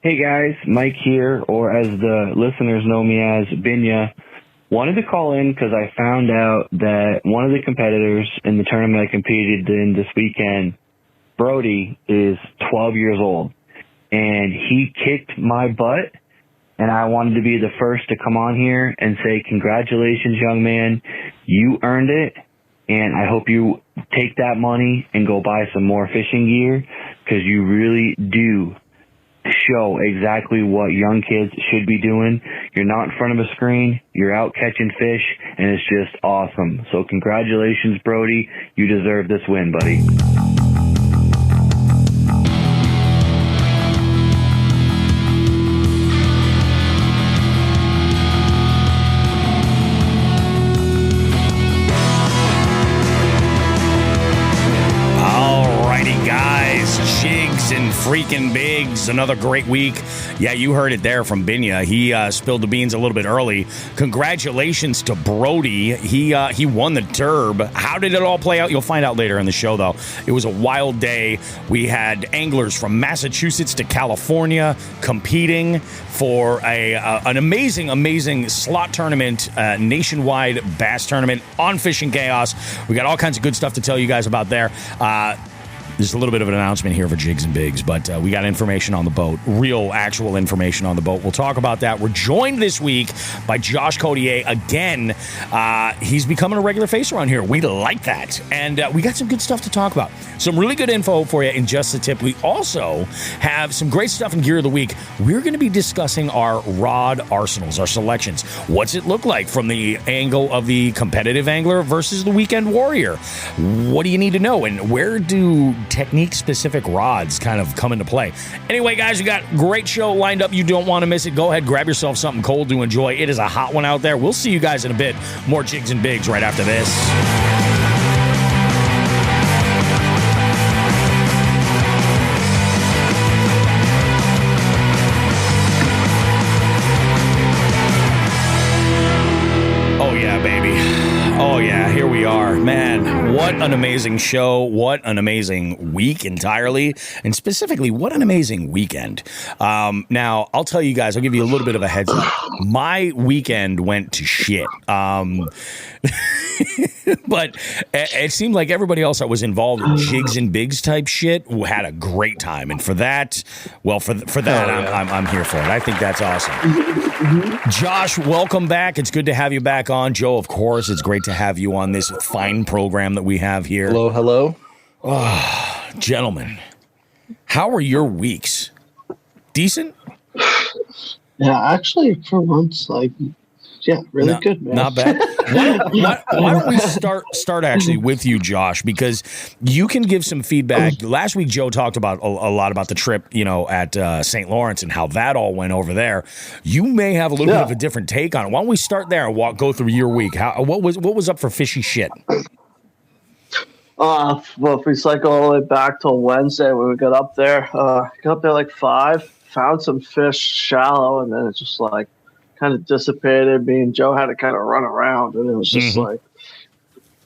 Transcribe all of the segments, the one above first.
Hey guys, Mike here, or as the listeners know me as, Binya. Wanted to call in because I found out that one of the competitors in the tournament I competed in this weekend, Brody, is 12 years old. And he kicked my butt, and I wanted to be the first to come on here and say, congratulations, young man. You earned it, and I hope you take that money and go buy some more fishing gear because you really do show exactly what young kids should be doing. You're not in front of a screen, you're out catching fish, and it's just awesome. So congratulations, Brody. You deserve this win, buddy. Jigs and freaking Bigs, another great week. Yeah, you heard it there from Binya. He spilled the beans a little bit early. Congratulations to Brody. He won the derb. How did it all play out? You'll find out later in the show, though. It was a wild day. We had anglers from Massachusetts to California competing for an amazing slot tournament, nationwide bass tournament on Fishing Chaos. We got all kinds of good stuff to tell you guys about there. There's a little bit of an announcement here for Jigs and Bigs, but we got information on the boat, real, actual information on the boat. We'll talk about that. We're joined this week by Josh Cotier again. He's becoming a regular face around here. We like that. And we got some good stuff to talk about. Some really good info for you in just the tip. We also have some great stuff in Gear of the Week. We're going to be discussing our rod arsenals, our selections. What's it look like from the angle of the competitive angler versus the weekend warrior? What do you need to know? And where do technique-specific rods kind of come into play? Anyway, guys, we got a great show lined up. You don't want to miss it. Go ahead, grab yourself something cold to enjoy. It is a hot one out there. We'll see you guys in a bit. More Jigs and Bigs right after this. Here we are. Man, what an amazing show. What an amazing week entirely. And specifically, what an amazing weekend. Now, I'll tell you guys, I'll give you a little bit of a heads up. My weekend went to shit. But it seemed like everybody else that was involved in Jigs and Bigs type shit had a great time. And for that, well, for that, I'm here for it. I think that's awesome. Josh, welcome back. It's good to have you back on. Joe, of course, it's great to have you on this fine program that we have here. Hello. Oh, gentlemen, how are your weeks? Decent? Yeah, actually, for once, really good, man. Not bad. Why don't we start actually with you, Josh, because you can give some feedback. Last week, Joe talked about a lot about the trip, at St. Lawrence and how that all went over there. You may have a little bit of a different take on it. Why don't we start there and go through your week? What was up for fishy shit? Well, if we cycle all the way back till Wednesday when we got up there like 5, found some fish shallow, and then it just kind of dissipated. Me and Joe had to kind of run around, and it was just it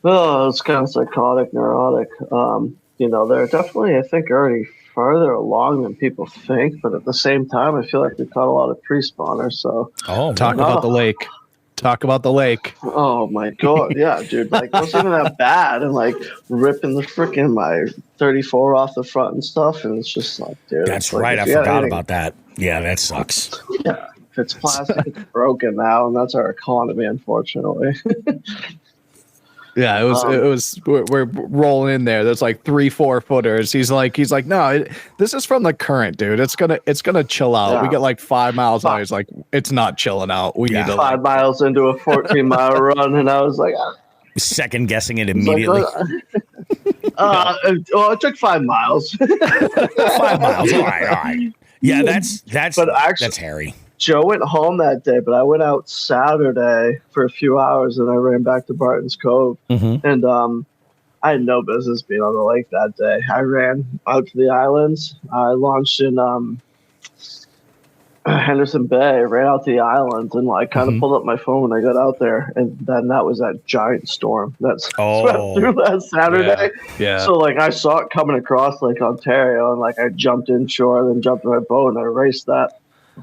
was kind of psychotic, neurotic. They're definitely, I think, already farther along than people think, but at the same time, I feel like we caught a lot of pre-spawners. So, talk about the lake. Talk about the lake. Oh my god, yeah, dude! It wasn't even that bad, and ripping the freaking my 34 off the front and stuff, and it's just dude. That's right. I forgot about that. Yeah, that sucks. Yeah. If it's plastic, it's broken now, and that's our economy, unfortunately. Yeah, it was. We're rolling in there. There's 3-4 footers. He's like, no, this is from the current, dude. It's gonna chill out. Yeah. We get 5 miles out. He's like, it's not chilling out. We need to 5 miles into a 14-mile run, and I was like, second guessing it immediately. It took 5 miles. 5 miles. All right. Yeah, that's hairy. Joe went home that day, but I went out Saturday for a few hours, and I ran back to Barton's Cove. And I had no business being on the lake that day. I ran out to the islands. I launched in Henderson Bay, ran out to the islands, and like kind of pulled up my phone when I got out there, and then that was that giant storm that swept through last Saturday. Yeah. So like I saw it coming across Lake Ontario, and like I jumped inshore, then jumped in my boat, and I raced that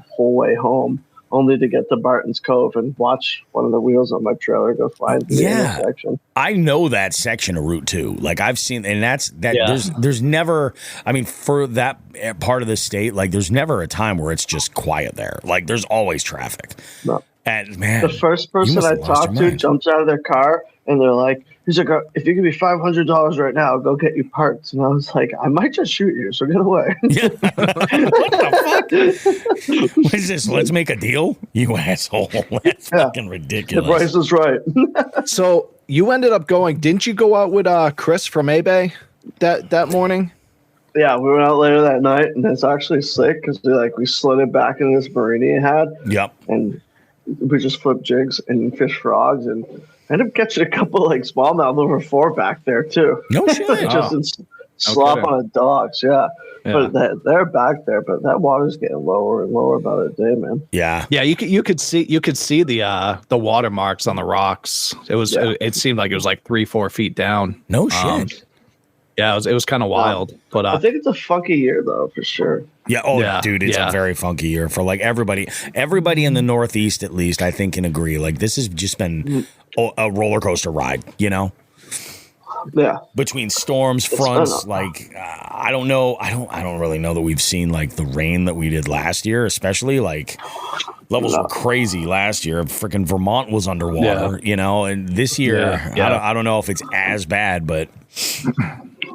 whole way home, only to get to Barton's Cove and watch one of the wheels on my trailer go flying through the intersection. I know that section of Route 2. Like I've seen, and there's never, I mean, for that part of the state, like there's never a time where it's just quiet there. Like there's always traffic. No. And man, the first person I talked to jumps out of their car and they're like, he's like, if you give me $500 right now, I'll go get you parts. And I was like, I might just shoot you, so get away. Yeah. What the fuck? What is this? Let's make a deal? You asshole. That's fucking ridiculous. The price is right. So you ended up going, didn't you go out with Chris from eBay that morning? Yeah, we went out later that night, and it's actually sick because we slid it back into this marina he had. Yep. And we just flipped jigs and fish frogs, and I ended up catching a couple like smallmouth over 4 back there too. No shit. Just slop on the dogs, yeah. But they're back there, but that water's getting lower and lower by the day, man. Yeah. Yeah, you could see the watermarks on the rocks. It seemed like it was like 3-4 feet down. No shit. Yeah, it was kind of wild. But I think it's a funky year though, for sure. Yeah. Oh, yeah. Dude, it's a very funky year for like everybody. Everybody in the Northeast, at least, I think, can agree. Like this has just been a roller coaster ride. You know. Yeah. Between storms, fronts, like I don't know. I don't really know that we've seen like the rain that we did last year, especially like levels were crazy last year. Freaking Vermont was underwater, you know, and this year I don't know if it's as bad, but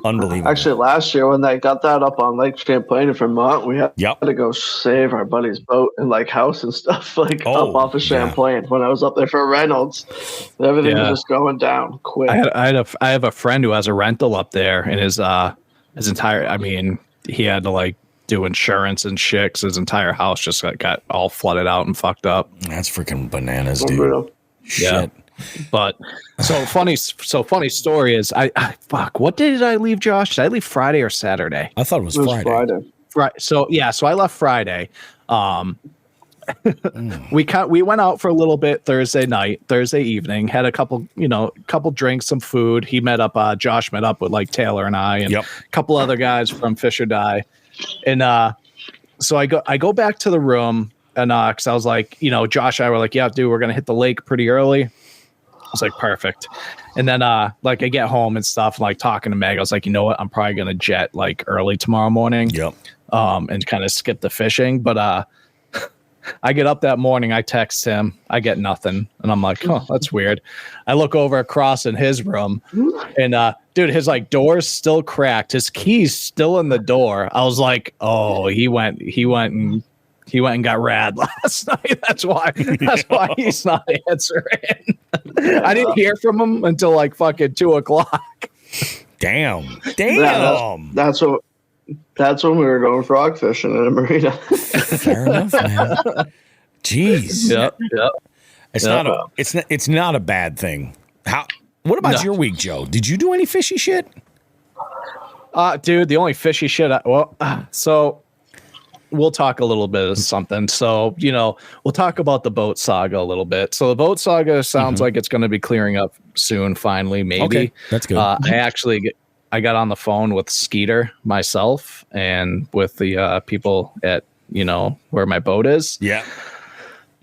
unbelievable. Actually, last year when they got that up on Lake Champlain in Vermont, we had to go save our buddy's boat and like house and stuff up off of Champlain. When I was up there for Reynolds, everything was just going down quick. I have a friend who has a rental up there, and his entire, I mean, he had to like do insurance and shit 'cause his entire house just got all flooded out and fucked up. That's freaking bananas, dude. Shit. But funny story is I fuck, what day did I leave, Josh? Did I leave Friday or Saturday? I thought it was Friday. Right. So I left Friday. We went out for a little bit Thursday evening, had a couple drinks, some food. He met up, Josh met up with like Taylor and I and a couple other guys from Fish or Die. And so I go back to the room and cause I was like, Josh and I were like, yeah, dude, we're gonna hit the lake pretty early. I was like, perfect. And then like I get home and stuff, like talking to Meg, I was like, you know what? I'm probably gonna jet like early tomorrow morning. Yep. And kind of skip the fishing. But I get up that morning, I text him, I get nothing. And I'm like, oh, that's weird. I look over across in his room and dude, his like door's still cracked. His key's still in the door. I was like, oh, he went and got rad last night. That's why he's not answering. I didn't hear from him until like fucking 2:00. Damn. That's when we were going frog fishing in a marina. Fair enough, man. Jeez. Yep. It's not a bad thing. What about your week, Joe? Did you do any fishy shit? Dude, the only fishy shit so we'll talk a little bit of something. So, we'll talk about the boat saga a little bit. So the boat saga sounds like it's going to be clearing up soon, finally, maybe. Okay, that's good. I got on the phone with Skeeter myself and with the people at, where my boat is. Yeah.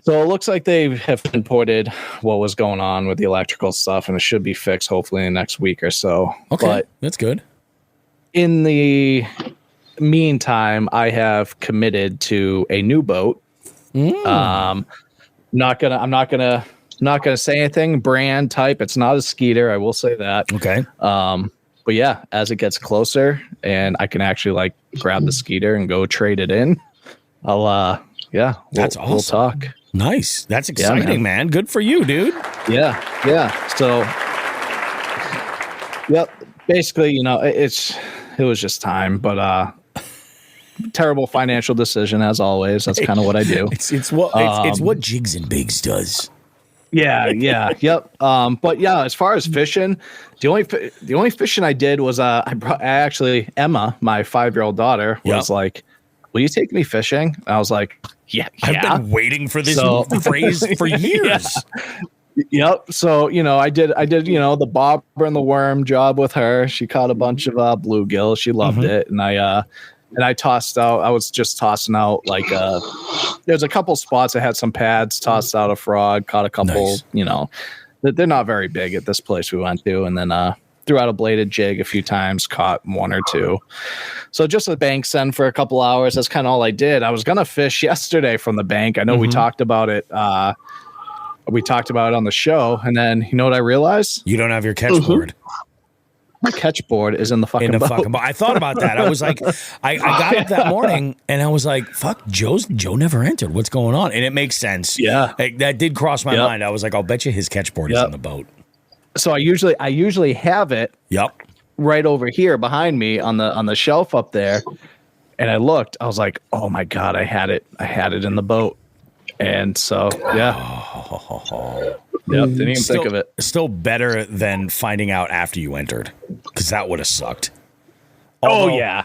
So it looks like they have imported what was going on with the electrical stuff, and it should be fixed hopefully in the next week or so. Okay, but that's good. In the meantime, I have committed to a new boat. I'm not gonna say anything brand type. It's not a Skeeter. I will say that. Okay. But yeah, as it gets closer and I can actually like grab the Skeeter and go trade it in, I'll that's awesome. We'll talk. Nice. That's exciting, man. Good for you, dude. Yeah. So basically, it was just time, but terrible financial decision as always. That's kind of what I do. It's what Jigs and Bigs does. Yep. But yeah, as far as fishing, the only fishing I did was I actually Emma, my 5-year-old daughter, was will you take me fishing? And I was like, yeah. I've been waiting for this phrase for years. Yep. So, I did, the bobber and the worm job with her. She caught a bunch of bluegill. She loved it. And I tossed out, I was just tossing out like, there's a couple spots that had some pads, tossed out a frog, caught a couple, they're not very big at this place we went to. And then, threw out a bladed jig a few times, caught one or two. So just the bank send for a couple hours. That's kind of all I did. I was going to fish yesterday from the bank. I know we talked about it. We talked about it on the show. And then you know what I realized? You don't have your catch board. My catch board is in the fucking boat. I thought about that. I was like, I got up that morning and I was like, fuck, Joe never entered. What's going on? And it makes sense. Yeah. That did cross my mind. I was like, I'll bet you his catch board is in the boat. So I usually have it right over here behind me on the shelf up there. And I looked, I was like, oh my God, I had it in the boat. And so, didn't even think of it. Still better than finding out after you entered, because that would have sucked. Although, I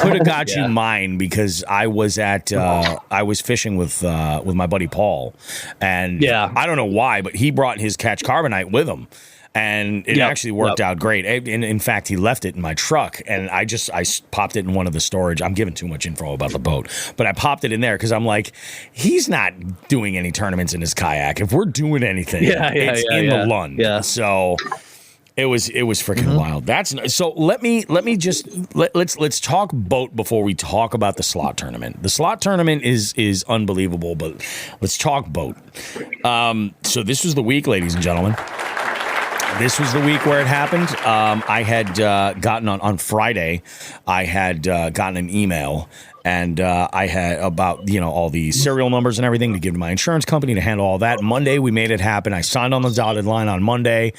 could have got you mine because I was I was fishing with my buddy Paul, and I don't know why, but he brought his catch carbonite with him. And it actually worked out great. In fact, he left it in my truck, and I popped it in one of the storage. I'm giving too much info about the boat, but I popped it in there because I'm like, he's not doing any tournaments in his kayak. If we're doing anything, it's in the Lund. Yeah. So it was freaking wild. So let's talk boat before we talk about the slot tournament. The slot tournament is unbelievable, but let's talk boat. So this was the week, ladies and gentlemen. This was the week where it happened. I had gotten on Friday, I had gotten an email, and I had about, all the serial numbers and everything to give to my insurance company to handle all that. Monday, we made it happen. I signed on the dotted line on Monday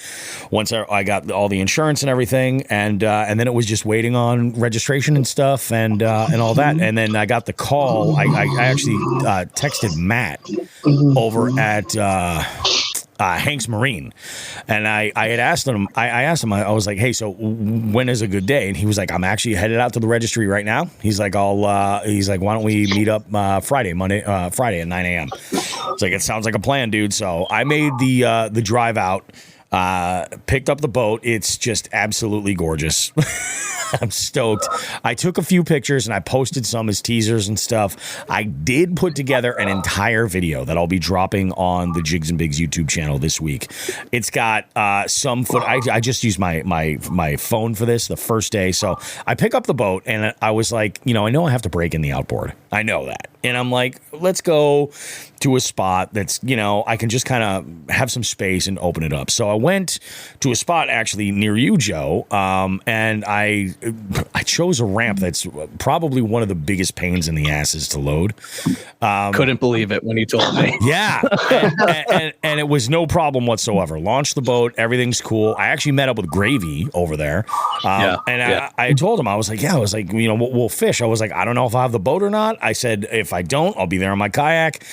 once I got all the insurance and everything. And then it was just waiting on registration and stuff and all that. And then I got the call. I actually texted Matt over at Hank's Marine, and I had asked him. I asked him. I was like, "Hey, so when is a good day?" And he was like, "I'm actually headed out to the registry right now." He's like, He's like, "Why don't we meet up Friday at 9 a.m." It's like, it sounds like a plan, dude. So I made the drive out. Picked up the boat. It's just absolutely gorgeous. I'm stoked. I took a few pictures and I posted some as teasers and stuff. I did put together an entire video that I'll be dropping on the Jigs and Bigs YouTube channel this week. It's got some foot. I just used my phone for this the first day. So I pick up the boat and I was like, I know I have to break in the outboard. I know that. And I'm like, let's go to a spot that's, I can just kind of have some space and open it up. So I went to a spot actually near you, Joe, and I chose a ramp that's probably one of the biggest pains in the asses to load. Couldn't believe it when you told me. Yeah, and it was no problem whatsoever. Launched the boat, everything's cool. I actually met up with Gravy over there, I told him, I was like, we'll fish. I was like, I don't know if I have the boat or not. I said, if I don't, I'll be there on my kayak.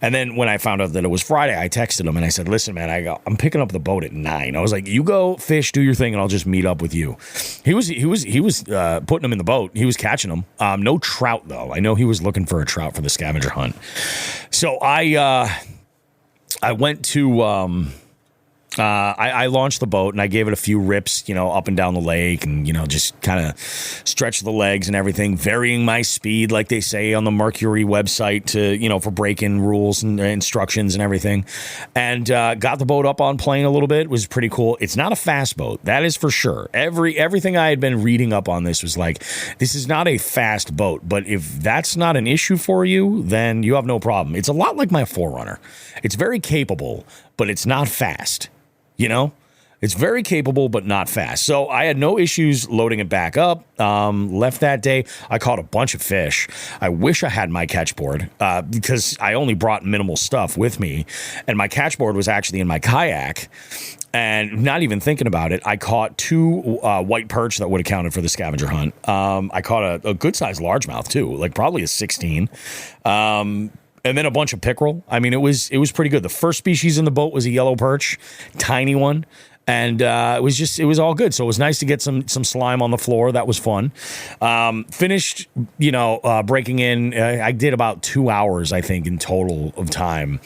And then when I found out that it was Friday, I texted him and I said, listen, man, I'm picking up the boat at 9. I was like, you go fish, do your thing, and I'll just meet up with you. He was putting them in the boat. He was catching them. No trout, though. I know he was looking for a trout for the scavenger hunt. So I went to... I launched the boat and I gave it a few rips, up and down the lake and, just kind of stretch the legs and everything, varying my speed, like they say on the Mercury website to, for break-in rules and instructions and everything. And got the boat up on plane a little bit. It was pretty cool. It's not a fast boat. That is for sure. Everything I had been reading up on this was like, this is not a fast boat, but if that's not an issue for you, then you have no problem. It's a lot like my 4Runner. It's very capable, but it's not fast. It's very capable, but not fast. So I had no issues loading it back up. Left that day. I caught a bunch of fish. I wish I had my catch board because I only brought minimal stuff with me. And my catch board was actually in my kayak. And not even thinking about it, I caught 2 white perch that would have counted for the scavenger hunt. I caught a good-sized largemouth, too, like probably a 16. And then a bunch of pickerel. I mean, it was pretty good. The first species in the boat was a yellow perch, tiny one. And it was all good. So it was nice to get some slime on the floor. That was fun. Finished, breaking in. I did about 2 hours, I think, in total of time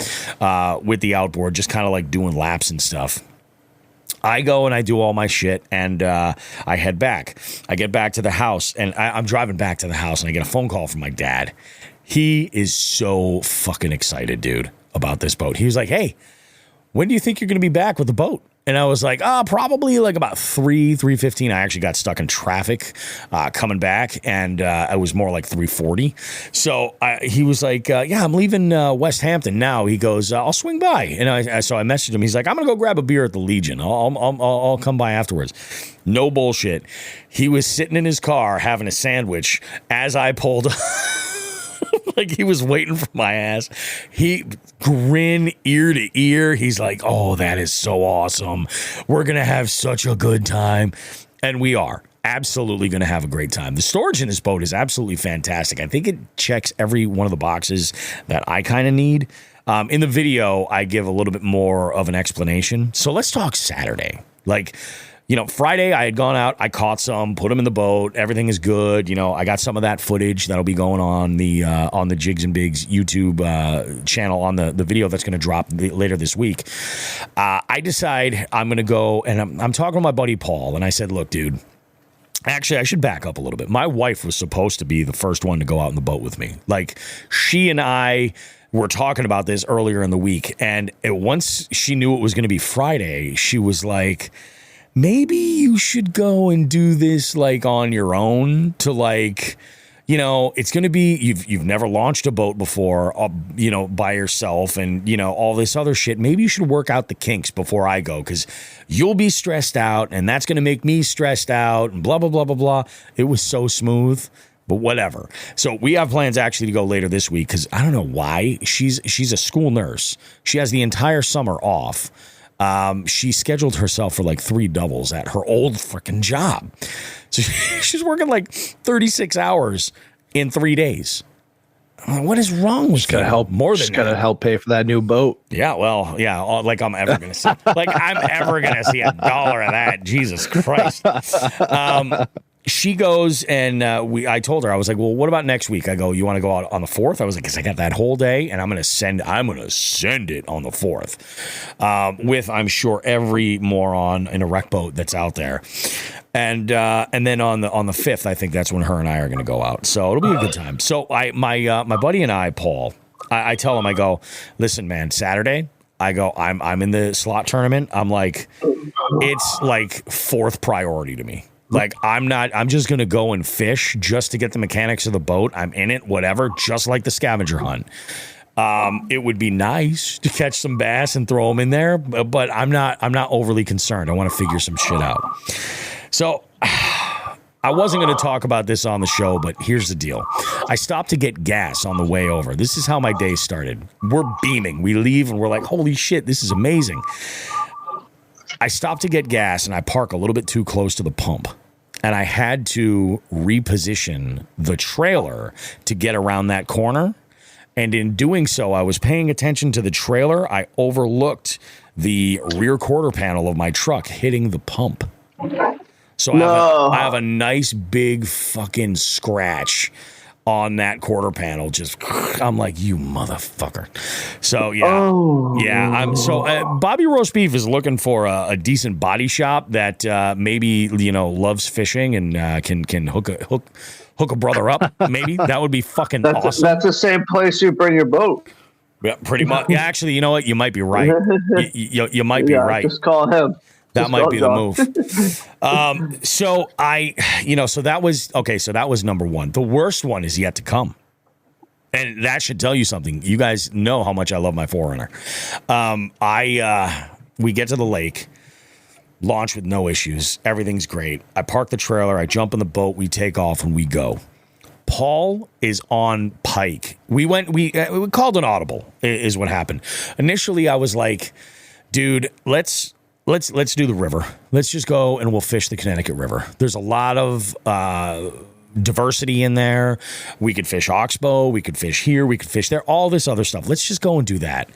with the outboard, just kind of like doing laps and stuff. I go and I do all my shit, and I head back. I get back to the house, and I'm driving back to the house, and I get a phone call from my dad. He is so fucking excited, dude, about this boat. He was like, hey, when do you think you're going to be back with the boat? And I was like, probably like about 3:15. I actually got stuck in traffic coming back, and I was more like 3:40. So he was like, yeah, I'm leaving West Hampton now. He goes, I'll swing by. And so I messaged him. He's like, I'm going to go grab a beer at the Legion. I'll come by afterwards. No bullshit. He was sitting in his car having a sandwich as I pulled up. Like he was waiting for my ass. He grinned ear to ear. He's like, oh, that is so awesome. We're going to have such a good time. And we are absolutely going to have a great time. The storage in this boat is absolutely fantastic. I think it checks every one of the boxes that I kind of need. In the video, I give a little bit more of an explanation. So let's talk Saturday. Friday I had gone out, I caught some, put them in the boat. Everything is good. I got some of that footage that'll be going on the Jigs and Bigs YouTube channel on the video that's going to drop later this week. I decide I'm going to go, and I'm talking to my buddy Paul, and I said, look, dude, actually, I should back up a little bit. My wife was supposed to be the first one to go out in the boat with me. Like, she and I were talking about this earlier in the week, and once she knew it was going to be Friday, she was like, maybe you should go and do this like on your own to it's going to be, you've never launched a boat before, by yourself and, all this other shit. Maybe you should work out the kinks before I go, because you'll be stressed out and that's going to make me stressed out and blah, blah, blah, blah, blah. It was so smooth, but whatever. So we have plans actually to go later this week, because I don't know why. She's a school nurse. She has the entire summer off. She scheduled herself for like 3 doubles at her old freaking job. So she's working like 36 hours in 3 days. I'm like, what is wrong with gotta help more than just gotta help pay for that new boat. Yeah, well, yeah, like I'm ever gonna see $1 of that. Jesus Christ. She goes and I told her, I was like, well, what about next week? I go, you want to go out on the 4th? I was like, because I got that whole day and I'm going to send it on the 4th with, I'm sure, every moron in a wreck boat that's out there. And then on the 5th, I think that's when her and I are going to go out. So it'll be a good time. So my buddy and I, Paul, I tell him, I go, listen, man, Saturday, I go, I'm in the slot tournament. I'm like, it's like 4th priority to me. Like, I'm just going to go and fish just to get the mechanics of the boat. I'm in it, whatever, just like the scavenger hunt. It would be nice to catch some bass and throw them in there, but I'm not overly concerned. I want to figure some shit out. So I wasn't going to talk about this on the show, but here's the deal. I stopped to get gas on the way over. This is how my day started. We're beaming. We leave and we're like, holy shit, this is amazing. I stopped to get gas and I park a little bit too close to the pump. And I had to reposition the trailer to get around that corner. And in doing so, I was paying attention to the trailer. I overlooked the rear quarter panel of my truck hitting the pump. So I have a nice big fucking scratch on that quarter panel. Just, I'm like, you motherfucker. So Bobby Roast Beef is looking for a decent body shop that maybe loves fishing and can hook a brother up. Maybe that would be fucking awesome. That's the same place you bring your boat. Yeah, pretty much. Yeah, actually, you know what? You might be right. You might be right. Just call him. That might be the move. So that was okay. So that was number one. The worst one is yet to come. And that should tell you something. You guys know how much I love my 4Runner. We get to the lake, launch with no issues. Everything's great. I park the trailer. I jump in the boat. We take off and we go. Paul is on pike. We called an audible is what happened. Initially, I was like, dude, let's do the river. Let's just go and we'll fish the Connecticut River. There's a lot of diversity in there. We could fish Oxbow. We could fish here. We could fish there. All this other stuff. Let's just go and do that.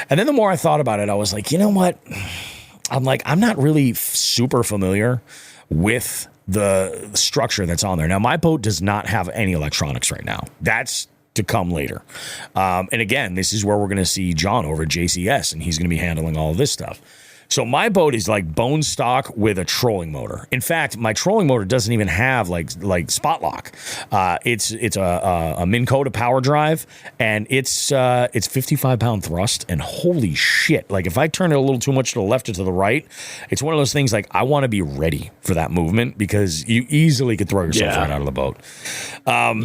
And then the more I thought about it, I was like, you know what? I'm like, I'm not really super familiar with the structure that's on there. Now, my boat does not have any electronics right now. That's to come later. And again, this is where we're going to see John over at JCS, and he's going to be handling all of this stuff. So my boat is like bone stock with a trolling motor. In fact, my trolling motor doesn't even have like spot lock. It's a Minn Kota power drive, and it's 55-pound thrust. And holy shit! Like if I turn it a little too much to the left or to the right, it's one of those things. Like I want to be ready for that movement because you easily could throw yourself right out of the boat.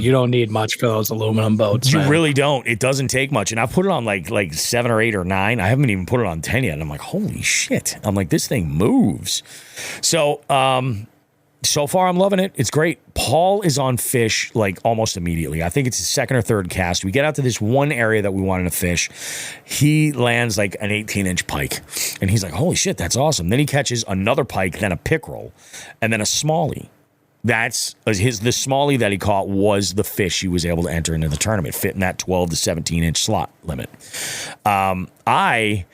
You don't need much for those aluminum boats. You really don't. It doesn't take much. And I put it on like 7 or 8 or 9. I haven't even put it on 10 yet. And I'm like, holy shit. I'm like, this thing moves. So, so far I'm loving it. It's great. Paul is on fish like almost immediately. I think it's his second or third cast. We get out to this one area that we wanted to fish. He lands like an 18-inch pike. And he's like, holy shit, that's awesome. Then he catches another pike, then a pickerel, and then a smallie. That's the smallie that he caught was the fish he was able to enter into the tournament, fit in that 12 to 17-inch slot limit. I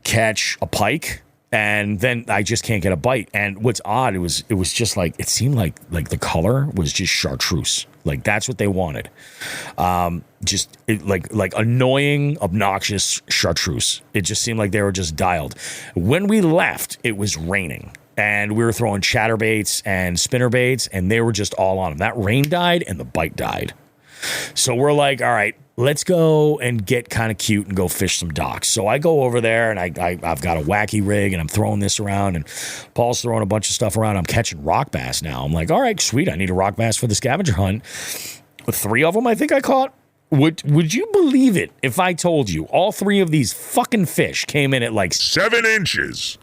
catch a pike, and then I just can't get a bite. And what's odd, it was just like, it seemed like the color was just chartreuse. Like that's what they wanted. Like annoying, obnoxious chartreuse. It just seemed like they were just dialed. When we left, it was raining. And we were throwing chatterbaits and spinnerbaits, and they were just all on them. That rain died, and the bite died. So we're like, all right, let's go and get kind of cute and go fish some docks. So I go over there, and I've got a wacky rig, and I'm throwing this around, and Paul's throwing a bunch of stuff around. I'm catching rock bass now. I'm like, all right, sweet. I need a rock bass for the scavenger hunt. With 3 of them, I think I caught. Would you believe it if I told you all 3 of these fucking fish came in at like 7 inches?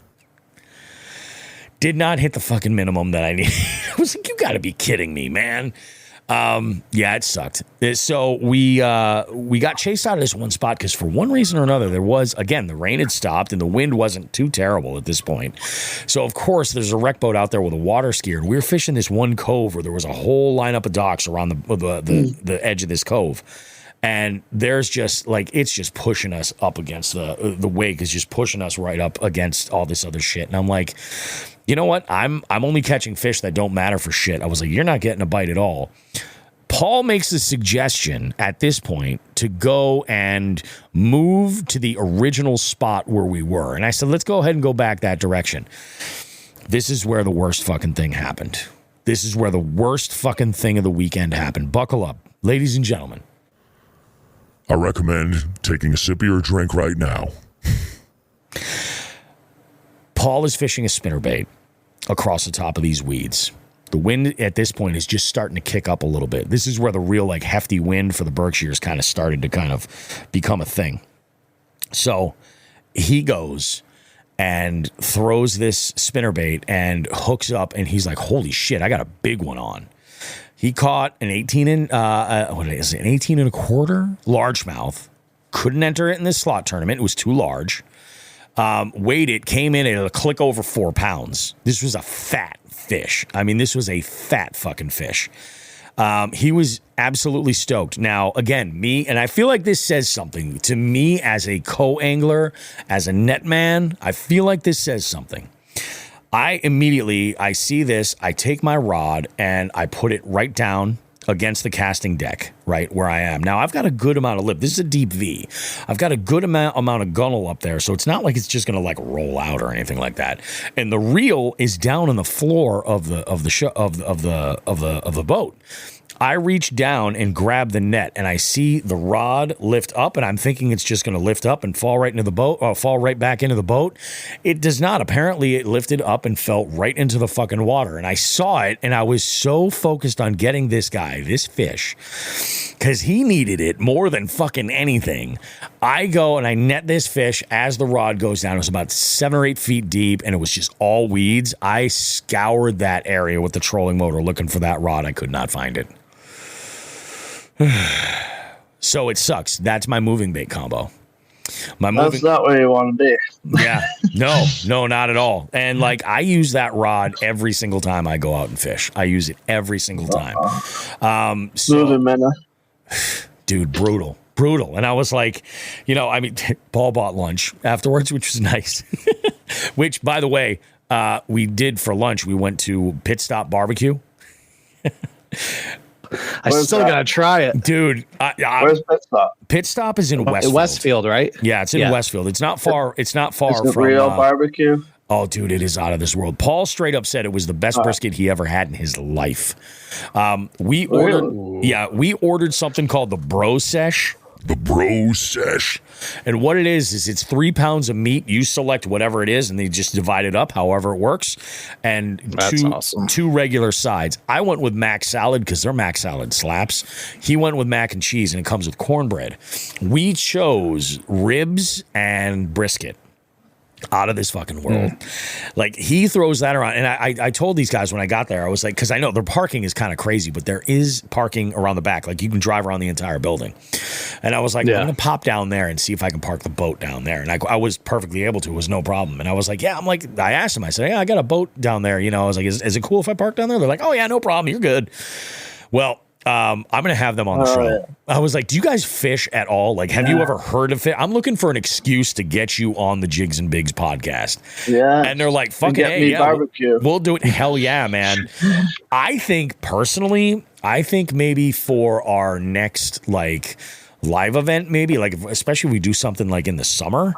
Did not hit the fucking minimum that I need. I was like, you got to be kidding me, man. Yeah, it sucked. So we got chased out of this one spot because for one reason or another, there was, again, the rain had stopped and the wind wasn't too terrible at this point. So, of course, there's a wreck boat out there with a water skier. We were fishing this one cove where there was a whole lineup of docks around the edge of this cove. And there's just like, it's just pushing us up against the wake is just pushing us right up against all this other shit. And I'm like, you know what? I'm only catching fish that don't matter for shit. I was like, you're not getting a bite at all. Paul makes the suggestion at this point to go and move to the original spot where we were. And I said, let's go ahead and go back that direction. This is where the worst fucking thing happened. This is where the worst fucking thing of the weekend happened. Buckle up, ladies and gentlemen. I recommend taking a sip of your drink right now. Paul is fishing a spinnerbait across the top of these weeds. The wind at this point is just starting to kick up a little bit. This is where the real like hefty wind for the Berkshires kind of started to kind of become a thing. So he goes and throws this spinnerbait and hooks up, and he's like, holy shit, I got a big one on. He caught an 18 and an 18 and a quarter largemouth. Couldn't enter it in this slot tournament. It was too large. Weighed it, came in at a click over 4 pounds. This was a fat fish. I mean, this was a fat fucking fish. He was absolutely stoked. Now, again, me, and I feel like this says something to me as a co-angler, as a net man. I feel like this says something. I see this, I take my rod and I put it right down against the casting deck, right where I am. Now, I've got a good amount of lip. This is a deep V. I've got a good amount of gunnel up there, so it's not like it's just going to like roll out or anything like that. And the reel is down on the floor of the boat. I reach down and grab the net, and I see the rod lift up, and I'm thinking it's just going to lift up and fall right into the boat, or fall right back into the boat. It does not. Apparently, it lifted up and fell right into the fucking water, and I saw it, and I was so focused on getting this guy, this fish, because he needed it more than fucking anything. I go and I net this fish as the rod goes down. It was about 7 or 8 feet deep, and it was just all weeds. I scoured that area with the trolling motor looking for that rod. I could not find it. So it sucks. That's my moving bait combo. That's not where you want to be. Yeah. No, not at all. And like, I use that rod every single time I go out and fish. I use it every single time. Dude, brutal. And I was like, I mean, Paul bought lunch afterwards, which was nice. Which, by the way, we did for lunch. We went to Pit Stop Barbecue. I still gotta try it, dude. Where's Pit Stop? Pit Stop is in Westfield. Westfield, right? Yeah, it's in Westfield. It's not far. It's not far Is it from real barbecue. Oh, dude, it is out of this world. Paul straight up said it was the best brisket he ever had in his life. We ordered something called the Bro Sesh. The Bro Sesh. And what it is it's 3 pounds of meat. You select whatever it is, and they just divide it up however it works. And two regular sides. I went with mac salad because their mac salad slaps. He went with mac and cheese, and it comes with cornbread. We chose ribs and brisket. Out of this fucking world. Like, he throws that around. And I told these guys when I got there, I was like, because I know their parking is kind of crazy, but there is parking around the back. Like, you can drive around the entire building. And I was like, I'm going to pop down there and see if I can park the boat down there. And I was perfectly able to. It was no problem. And I was like, I asked him, I said, I got a boat down there. You know, I was like, is it cool if I park down there? They're like, oh, yeah, no problem. You're good. Well, I'm going to have them on the show. Right. I was like, do you guys fish at all? Like, have you ever heard of it? I'm looking for an excuse to get you on the Jigs and Bigs podcast. Yeah. And they're like, fucking hey, barbecue. We'll do it. Hell yeah, man. I think personally, maybe for our next like live event, maybe like, especially if we do something like in the summer,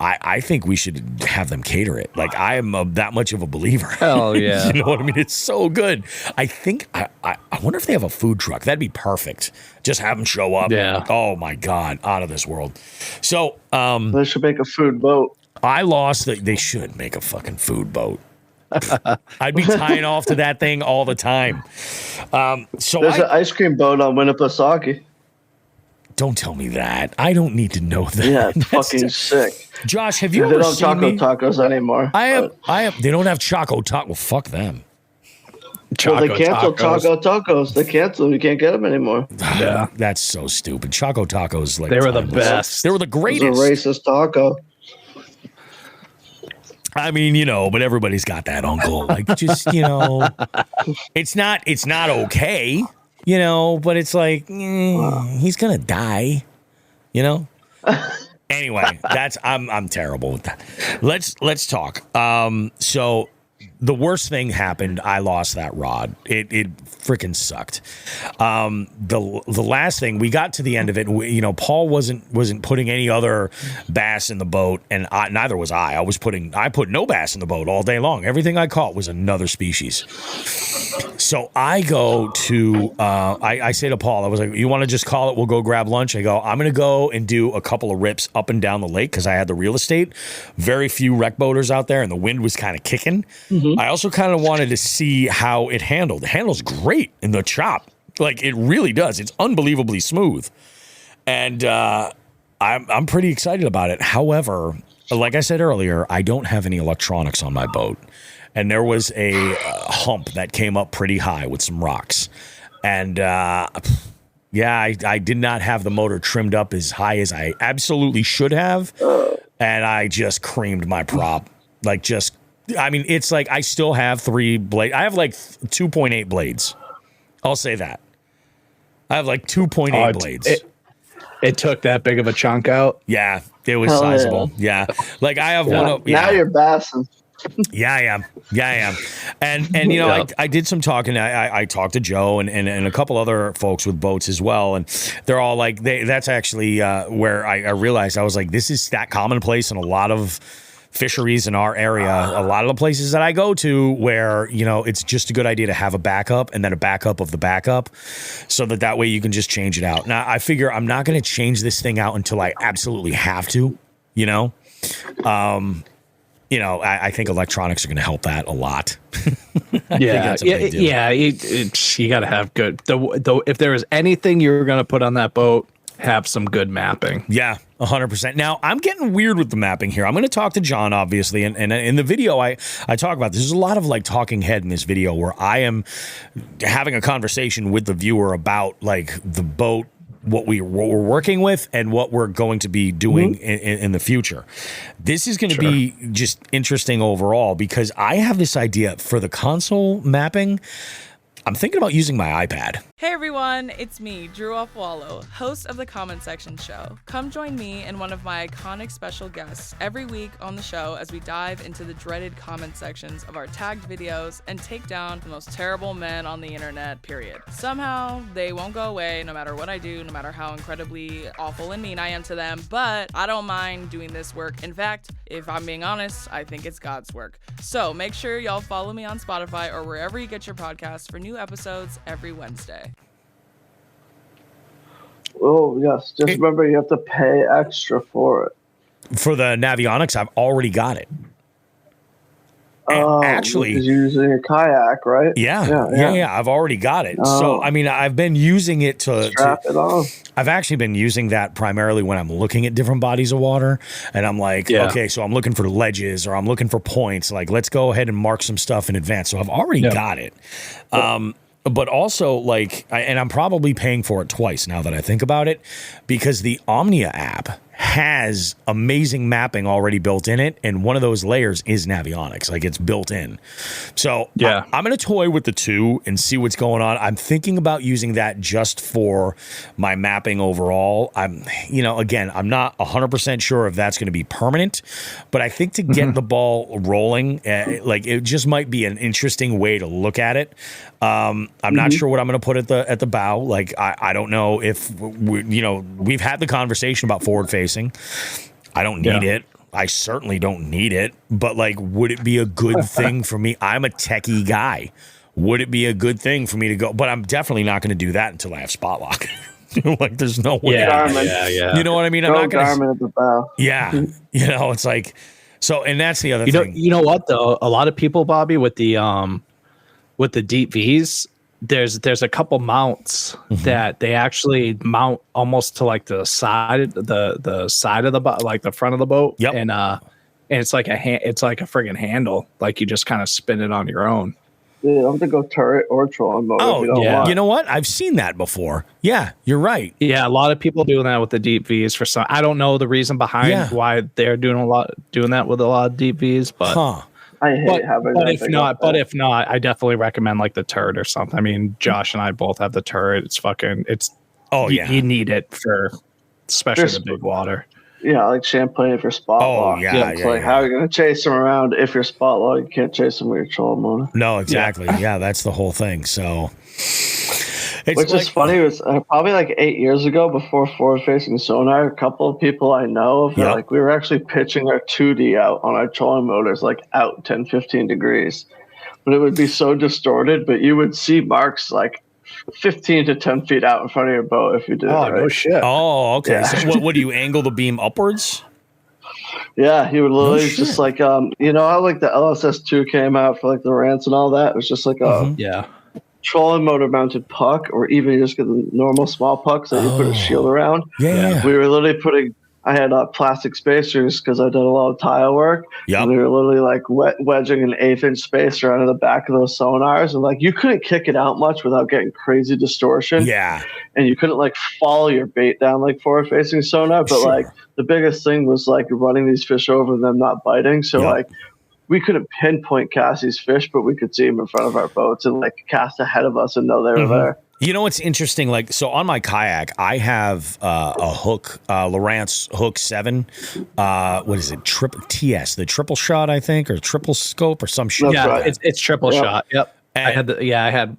I think we should have them cater it. Like, I am that much of a believer. Hell yeah. You know what I mean? It's so good. I think, I wonder if they have a food truck. That'd be perfect. Just have them show up. Yeah. Oh, my God. Out of this world. So. They should make a food boat. I lost. They should make a fucking food boat. I'd be tying off to that thing all the time. So there's an ice cream boat on Winnipesaukee. Don't tell me that. I don't need to know that. Yeah, it's fucking sick. Josh, have you ever seen me? They don't have Choco Tacos anymore. I have. They don't have Choco Tacos. Well, fuck them. They canceled Choco Tacos. They canceled. You can't get them anymore. Yeah, that's so stupid. Choco Tacos, like, they were the best. They were the greatest. It was a racist taco. I mean, you know, but everybody's got that uncle. Like, just, you know, it's not okay. You know, but it's like, he's gonna die, you know. Anyway, I'm terrible with that. Let's talk. So the worst thing happened. I lost that rod. It freaking sucked. The last thing, we got to the end of it. You know, Paul wasn't putting any other bass in the boat, and neither was I. I put no bass in the boat all day long. Everything I caught was another species. So I go to, I say to Paul, I was like, you want to just call it? We'll go grab lunch. I go, I'm going to go and do a couple of rips up and down the lake because I had the real estate. Very few wreck boaters out there, and the wind was kind of kicking. Mm-hmm. I also kind of wanted to see how it handled. It handles great in the chop. Like, it really does. It's unbelievably smooth. And I'm pretty excited about it. However, like I said earlier, I don't have any electronics on my boat. And there was a hump that came up pretty high with some rocks. And, I did not have the motor trimmed up as high as I absolutely should have. And I just creamed my prop. Like, it's like I still have 3 blades. I have like 2.8 blades. I'll say that. I have like 2.8 blades. It took that big of a chunk out? Yeah, it was sizable. Yeah. Like, I have one of... Now you're bassing. Yeah, I am. And you know, I did some talking. I talked to Joe and a couple other folks with boats as well. And they're all like, that's actually where I realized, I was like, this is that commonplace in a lot of fisheries in our area. A lot of the places that I go to where, you know, it's just a good idea to have a backup and then a backup of the backup so that way you can just change it out. Now, I figure I'm not going to change this thing out until I absolutely have to, you know? You know, I think electronics are going to help that a lot. Yeah. You got to have good. If there is anything you're going to put on that boat, have some good mapping. Yeah, 100%. Now, I'm getting weird with the mapping here. I'm going to talk to John, obviously, and in the video I talk about this. There's a lot of like talking head in this video where I am having a conversation with the viewer about like the boat, what we're working with and what we're going to be doing in the future. This is going to be just interesting overall because I have this idea for the console mapping. I'm thinking about using my iPad. Hey everyone, it's me, Drew Offwallow, host of the Comment Section Show. Come join me and one of my iconic special guests every week on the show as we dive into the dreaded comment sections of our tagged videos and take down the most terrible men on the internet, period. Somehow, they won't go away no matter what I do, no matter how incredibly awful and mean I am to them, but I don't mind doing this work. In fact, if I'm being honest, I think it's God's work. So make sure y'all follow me on Spotify or wherever you get your podcasts for new episodes every Wednesday. Oh, yes. Just remember, you have to pay extra for it. For the Navionics, I've already got it. Actually, because you're using a kayak, right? Yeah. I've already got it. So, I mean, I've been using it to strap it on. I've actually been using that primarily when I'm looking at different bodies of water, and I'm like, okay, so I'm looking for ledges or I'm looking for points. Like, let's go ahead and mark some stuff in advance. So I've already got it. But also, like, and I'm probably paying for it twice now that I think about it, because the Omnia app has amazing mapping already built in it, and one of those layers is Navionics. Like, it's built in. So I'm going to toy with the two and see what's going on. I'm thinking about using that just for my mapping overall. Again, I'm not 100% sure if that's going to be permanent, but I think to get the ball rolling, like, it just might be an interesting way to look at it. I'm not sure what I'm going to put at the bow. Like, I don't know if we've had the conversation about forward facing. I don't need it. I certainly don't need it. But, like, would it be a good thing for me? I'm a techie guy. Would it be a good thing for me to go? But I'm definitely not going to do that until I have spot lock. Like, there's no way. Yeah. You know what I mean? I'm not going to. Garmin at the bow. Yeah. It's like, so, and that's the other thing. You know what, though? A lot of people, Bobby, with the deep Vs, there's a couple mounts that they actually mount almost to like the side of the boat, like the front of the boat. Yep. And it's like it's like a friggin' handle. Like, you just kind of spin it on your own. Yeah, I'm gonna go turret or trolling mode. Oh, if you don't want. You know what? I've seen that before. Yeah, you're right. Yeah, a lot of people doing that with the deep Vs for some. I don't know the reason behind why they're doing that with a lot of deep Vs, but I hate having that. If not, I definitely recommend like the turret or something. I mean, Josh and I both have the turret. You need it for especially the big water. Yeah, like Champlain for spot lock. How are you going to chase them around if you're spot lock? You can't chase them with your troll motor. No, exactly. Yeah, that's the whole thing. So, which is funny was probably like 8 years ago, before forward-facing sonar, a couple of people I know of, like, we were actually pitching our 2D out on our trolling motors, like out 10, 15 degrees. But it would be so distorted, but you would see marks like 15 to 10 feet out in front of your boat if you did it right. No shit. Oh, okay. Yeah. So what do you angle the beam upwards? Yeah, he would literally just like, you know how like the LSS2 came out for like the rants and all that? It was just like a trolling motor mounted puck, or even you just get the normal small pucks that you put a shield around. Yeah. We were literally I had plastic spacers because I did a lot of tile work. Yeah. We were literally like wedging an 1/8-inch spacer onto the back of those sonars, and like you couldn't kick it out much without getting crazy distortion. Yeah. And you couldn't like follow your bait down like forward facing sonar. But like the biggest thing was like running these fish over and them not biting. So like we couldn't pinpoint cast these fish, but we could see them in front of our boats and like cast ahead of us and know they were there. You know what's interesting? Like, so on my kayak, I have a hook, Lowrance Hook 7. What is it? TS, the triple shot, I think, or triple scope or some shit. Yeah, it's triple shot. Yep. And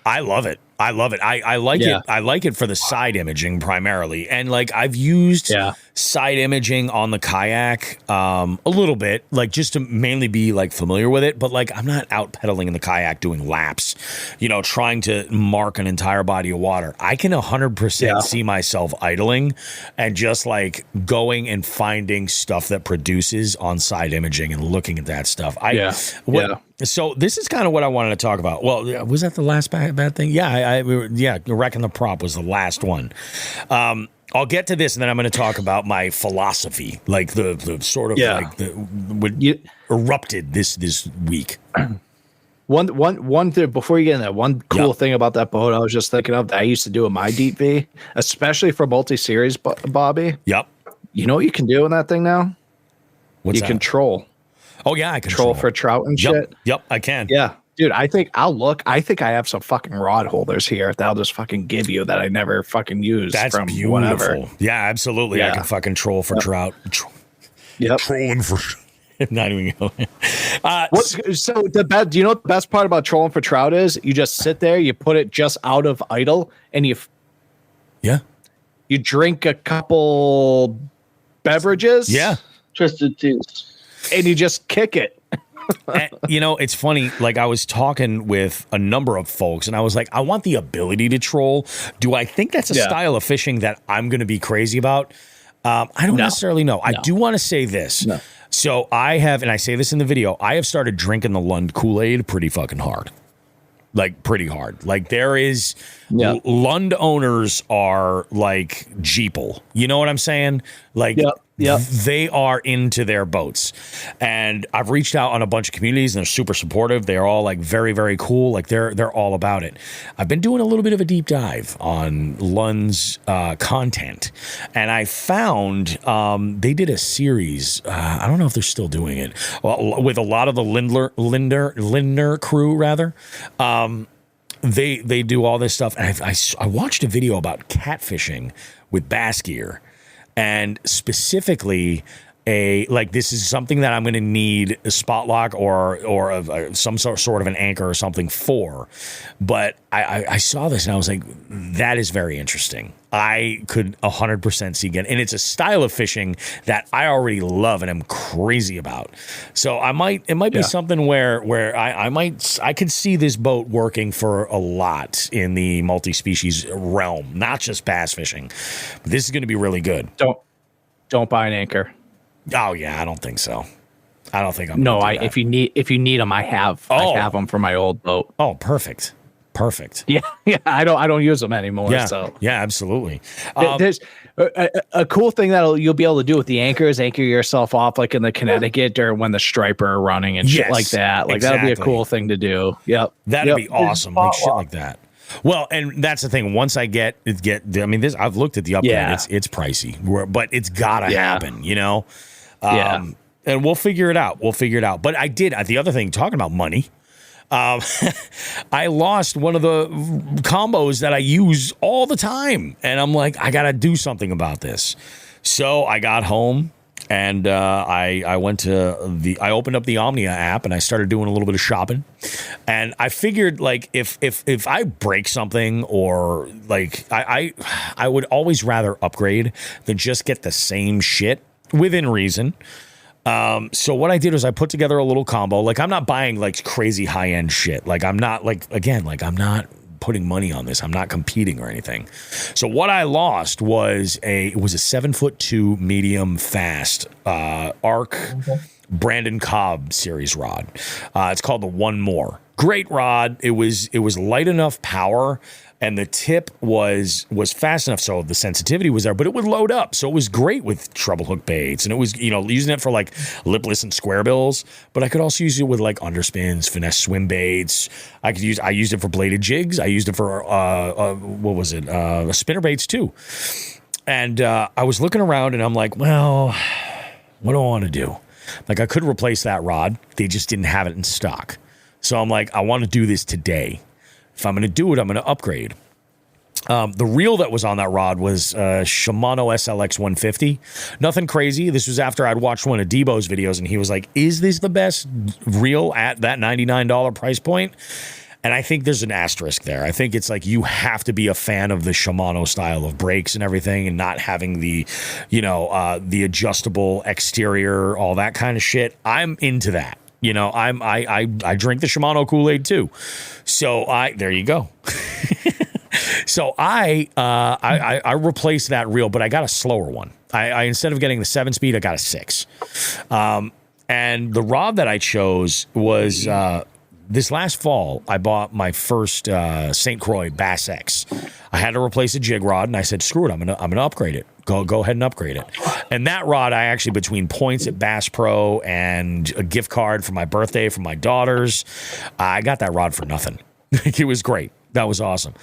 I love it. I like it. I like it for the side imaging primarily. And like I've used side imaging on the kayak a little bit, like just to mainly be like familiar with it. But like I'm not out pedaling in the kayak doing laps, trying to mark an entire body of water. I can 100% see myself idling and just like going and finding stuff that produces on side imaging and looking at that stuff. So this is kind of what I wanted to talk about. Well, was that the last bad thing? Yeah, wrecking the prop was the last one. I'll get to this, and then I'm going to talk about my philosophy, like the sort of like what erupted this week. One thing before you get in there, one cool thing about that boat I was just thinking of that I used to do with my deep V, especially for multi-series, Bobby. Yep. You know what you can do in that thing now? What's you that? can troll. Oh yeah, I can troll for trout and shit. Yep, I can. Yeah. Dude, I think I think I have some fucking rod holders here that I'll just fucking give you that I never fucking use. That's from beautiful. Whatever. Yeah, absolutely. Yeah. I can fucking troll for trout. Yep. Trolling for. Not even going. So do you know what the best part about trolling for trout is? You just sit there, you put it just out of idle, and you drink a couple beverages. Yeah. Twisted Teas. And you just kick it. And, it's funny. Like, I was talking with a number of folks, and I was like, I want the ability to troll. Do I think that's a style of fishing that I'm going to be crazy about? I don't necessarily know. I do want to say this. No. So I have, and I say this in the video, I have started drinking the Lund Kool-Aid pretty fucking hard. Like, pretty hard. Like, there is Lund owners are like Jeeple. You know what I'm saying? Like, they are into their boats. And I've reached out on a bunch of communities, and they're super supportive. They're all like very, very cool. Like, they're all about it. I've been doing a little bit of a deep dive on Lund's content, and I found they did a series. I don't know if they're still doing it, with a lot of the Lindner crew, rather. They do all this stuff, and I watched a video about catfishing with bass gear, and specifically this is something that I'm going to need a spot lock or some sort of an anchor or something for. But I saw this and I was like, that is very interesting. I could 100% see again. And it's a style of fishing that I already love and am crazy about. So it might be something where I could see this boat working for a lot in the multi-species realm, not just bass fishing. But this is going to be really good. Don't buy an anchor. Oh yeah, I don't think so. I don't think I'm. No, if you need them, I have them for my old boat. Oh, perfect. Yeah, I don't use them anymore. Yeah, so yeah, absolutely. There's a cool thing that you'll be able to do with the anchor is anchor yourself off like in the Connecticut or when the striper are running and shit like that. Like that'll be a cool thing to do. Yep, that'd be awesome. Like shit like that. Well, and that's the thing. Once I get, I mean, I've looked at the upgrade. Yeah. It's pricey, but it's gotta happen, And we'll figure it out. But I did. The other thing, talking about money, I lost one of the combos that I use all the time, and I'm like, I gotta do something about this. So I got home. And I went to I opened up the Omnia app and I started doing a little bit of shopping. And I figured, like, if I break something or like I would always rather upgrade than just get the same shit within reason. So what I did was I put together a little combo. Like, I'm not buying like crazy high end shit. Like, I'm not I'm not putting money on this. I'm not competing or anything. So what I lost was a 7'2" medium fast Arc Brandon Cobb series rod. It's called the One More. Great rod. It was light enough power, and the tip was fast enough, so the sensitivity was there, but it would load up. So it was great with treble hook baits, and it was, using it for like lipless and square bills, but I could also use it with like underspins, finesse swim baits. I used it for bladed jigs. I used it for spinner baits too. And I was looking around and I'm like, well, what do I want to do? Like, I could replace that rod. They just didn't have it in stock. So I'm like, I want to do this today. If I'm going to do it, I'm going to upgrade. The reel that was on that rod was Shimano SLX 150. Nothing crazy. This was after I'd watched one of Debo's videos, and he was like, is this the best reel at that $99 price point? And I think there's an asterisk there. I think it's like you have to be a fan of the Shimano style of brakes and everything, and not having the, the adjustable exterior, all that kind of shit. I'm into that. I drink the Shimano Kool-Aid too. So there you go. So I replaced that reel, but I got a slower one. I instead of getting the 7-speed, I got a 6. And the rod that I chose was this last fall. I bought my first St. Croix Bass X. I had to replace a jig rod, and I said, screw it, I'm gonna upgrade it. Go ahead and upgrade it. And that rod, I actually, between points at Bass Pro and a gift card for my birthday from my daughters, I got that rod for nothing. It was great. That was awesome.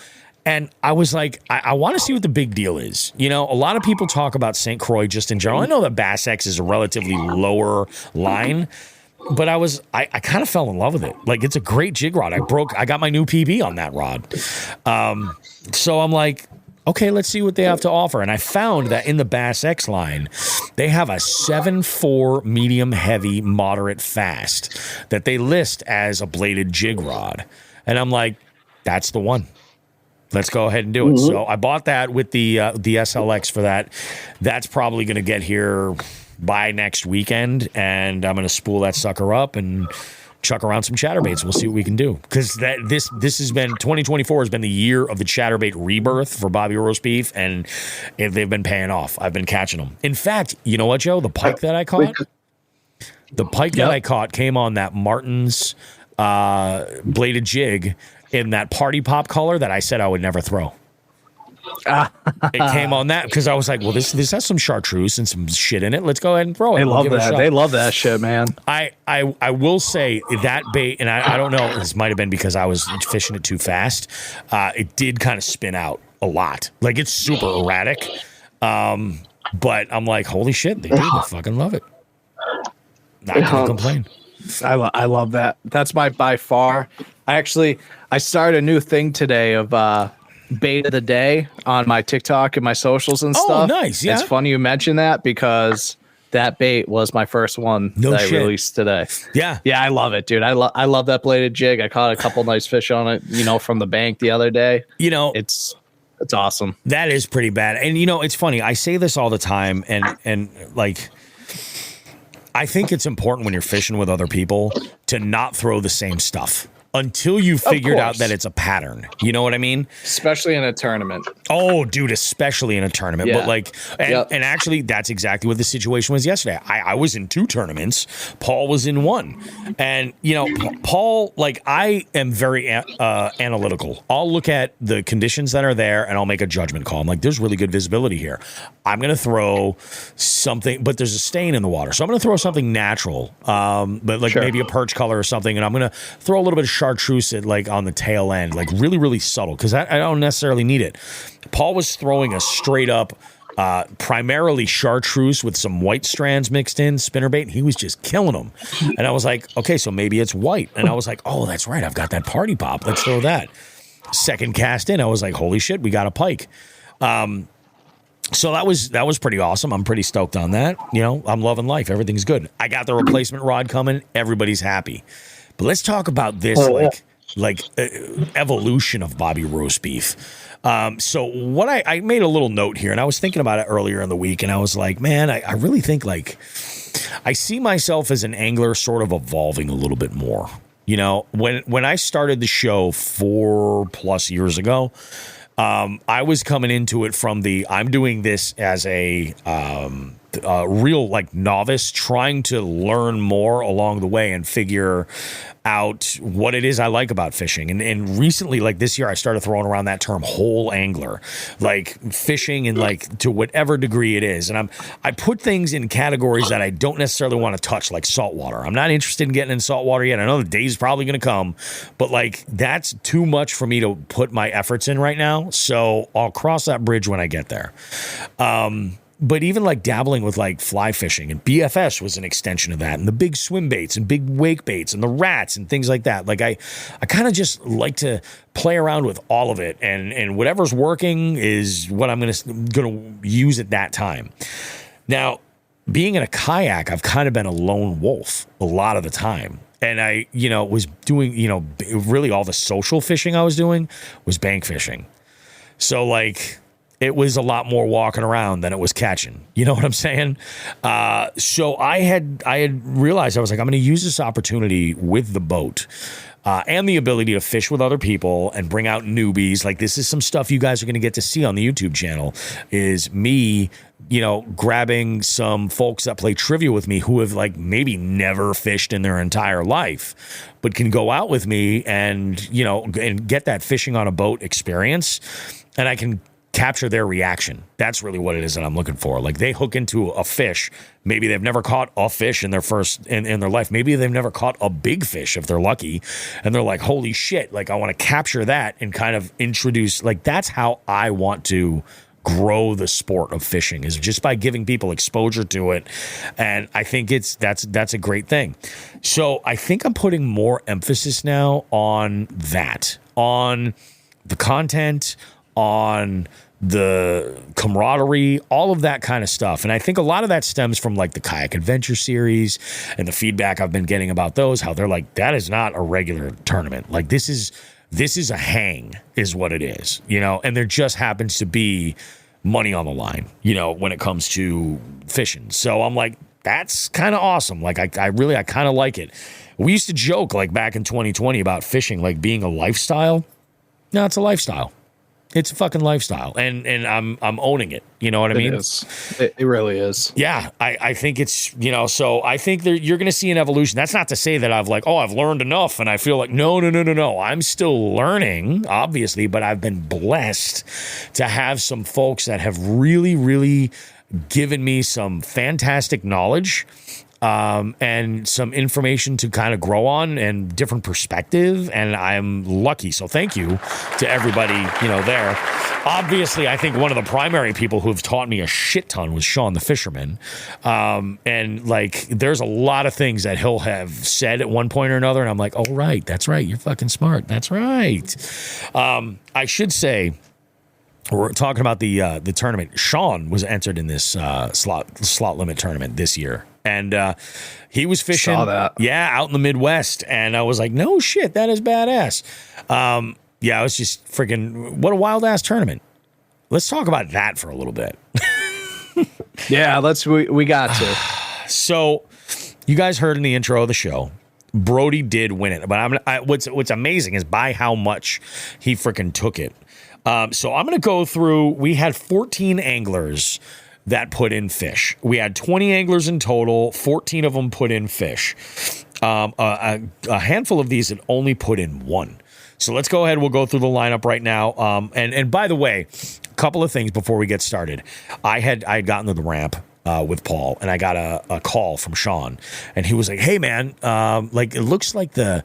And I was like, I want to see what the big deal is. A lot of people talk about St. Croix just in general. I know that Bass X is a relatively lower line. but I kind of fell in love with it. Like, it's a great jig rod. I got my new PB on that rod. So I'm like, okay, let's see what they have to offer. And I found that in the Bass X line, they have a 7.4 medium heavy moderate fast that they list as a bladed jig rod. And I'm like, that's the one. Let's go ahead and do it. So I bought that with the SLX for that. That's probably going to get here by next weekend, and I'm going to spool that sucker up and chuck around some chatterbaits. We'll see what we can do, because this has been 2024 has been the year of the chatterbait rebirth for Bobby Roast Beef, and they've been paying off. I've been catching them. In fact, you know what, Joe? The pike that I caught, came on that Martin's bladed jig in that party pop color that I said I would never throw. It came on that because I was like, well, this has some chartreuse and some shit in it. Let's go ahead and throw it. They love that. They love that shit, man. I will say that bait, and I don't know, this might have been because I was fishing it too fast. It did kind of spin out a lot. Like, it's super erratic. But I'm like, holy shit, they fucking love it. Not gonna complain. I love that. That's my by far. I started a new thing today of bait of the day on my TikTok and my socials and stuff. Oh, nice. Yeah. It's funny you mention that, because that bait was my first one I released today. Yeah. Yeah, I love it, dude. I love that bladed jig. I caught a couple nice fish on it, from the bank the other day. It's awesome. That is pretty bad. And it's funny. I say this all the time, and like, I think it's important when you're fishing with other people to not throw the same stuff until you figured out that it's a pattern. You know what I mean? Especially in a tournament. Oh, dude, especially in a tournament. Yeah. But like, and actually, that's exactly what the situation was yesterday. I was in 2 tournaments. Paul was in 1. And, Paul, like, I am very analytical. I'll look at the conditions that are there and I'll make a judgment call. I'm like, there's really good visibility here. I'm going to throw something, but there's a stain in the water. So I'm going to throw something natural, but like maybe a perch color or something. And I'm going to throw a little bit of chartreuse like on the tail end, like really, really subtle, because I don't necessarily need it. Paul was throwing a straight up, primarily chartreuse with some white strands mixed in, spinnerbait, and he was just killing them. And I was like, okay, so maybe it's white. And I was like, oh, that's right, I've got that party pop. Let's throw that. Second cast in, I was like, holy shit, we got a pike. So that was pretty awesome. I'm pretty stoked on that. I'm loving life. Everything's good. I got the replacement rod coming. Everybody's happy. But let's talk about this evolution of Bobby Roast Beef. So what I made a little note here, and I was thinking about it earlier in the week, and I was like, man, I really think like I see myself as an angler sort of evolving a little bit more. When I started the show 4+ years ago, I was coming into it from I'm doing this as a real like novice, trying to learn more along the way and figure out what it is I like about fishing. And recently, like this year, I started throwing around that term whole angler, like fishing in like to whatever degree it is. And I put things in categories that I don't necessarily want to touch, like saltwater. I'm not interested in getting in saltwater yet. I know the day's probably going to come, but like that's too much for me to put my efforts in right now. So I'll cross that bridge when I get there. But even like dabbling with like fly fishing, and BFS was an extension of that, and the big swim baits and big wake baits and the rats and things like that. Like I kind of just like to play around with all of it, and whatever's working is what I'm gonna use at that time. Now, being in a kayak, I've kind of been a lone wolf a lot of the time. And I, was doing, really all the social fishing I was doing was bank fishing. So like, it was a lot more walking around than it was catching. You know what I'm saying? So I had realized, I was like, I'm going to use this opportunity with the boat and the ability to fish with other people and bring out newbies. Like, this is some stuff you guys are going to get to see on the YouTube channel, is me, grabbing some folks that play trivia with me who have like maybe never fished in their entire life, but can go out with me and, and get that fishing on a boat experience. And I can capture their reaction. That's really what it is that I'm looking for. Like, they hook into a fish. Maybe they've never caught a fish in their life. Maybe they've never caught a big fish if they're lucky. And they're like, holy shit, like I want to capture that and kind of introduce, like, that's how I want to grow the sport of fishing, is just by giving people exposure to it. And I think that's a great thing. So I think I'm putting more emphasis now on that, on the content, on the camaraderie, all of that kind of stuff. And I think a lot of that stems from like the Kayak Adventure series and the feedback I've been getting about those, how they're like, that is not a regular tournament. Like this is a hang is what it is, you know, and there just happens to be money on the line, you know, when it comes to fishing. So I'm like, that's kind of awesome. Like I kind of like it. We used to joke like back in 2020 about fishing, like being a lifestyle. No, it's a lifestyle. It's a fucking lifestyle, and I'm owning it. You know what I mean? It really is. Yeah, I think it's, you know, so I think you're going to see an evolution. That's not to say that I've learned enough, and I feel like no. I'm still learning, obviously, but I've been blessed to have some folks that have really, really given me some fantastic knowledge. And some information to kind of grow on and different perspective. And I'm lucky. So thank you to everybody, you know, there. Obviously, I think one of the primary people who have taught me a shit ton was Sean the Fisherman. And like, there's a lot of things that he'll have said at one point or another. And I'm like, oh, right. That's right. You're fucking smart. That's right. I should say, we're talking about the tournament. Sean was entered in this slot limit tournament this year. And he was fishing, out in the Midwest. And I was like, no shit, that is badass. Yeah, it was just freaking, what a wild ass tournament. Let's talk about that for a little bit. Yeah, we got to. So, you guys heard in the intro of the show, Brody did win it. But what's amazing is by how much he freaking took it. So I'm going to go through, we had 14 anglers that put in fish. We had 20 anglers in total, 14 of them put in fish. A handful of these had only put in one. So let's go ahead. We'll go through the lineup right now. And by the way, a couple of things before we get started. I had gotten to the ramp with Paul, and I got a call from Sean, and he was like, hey man, like it looks like the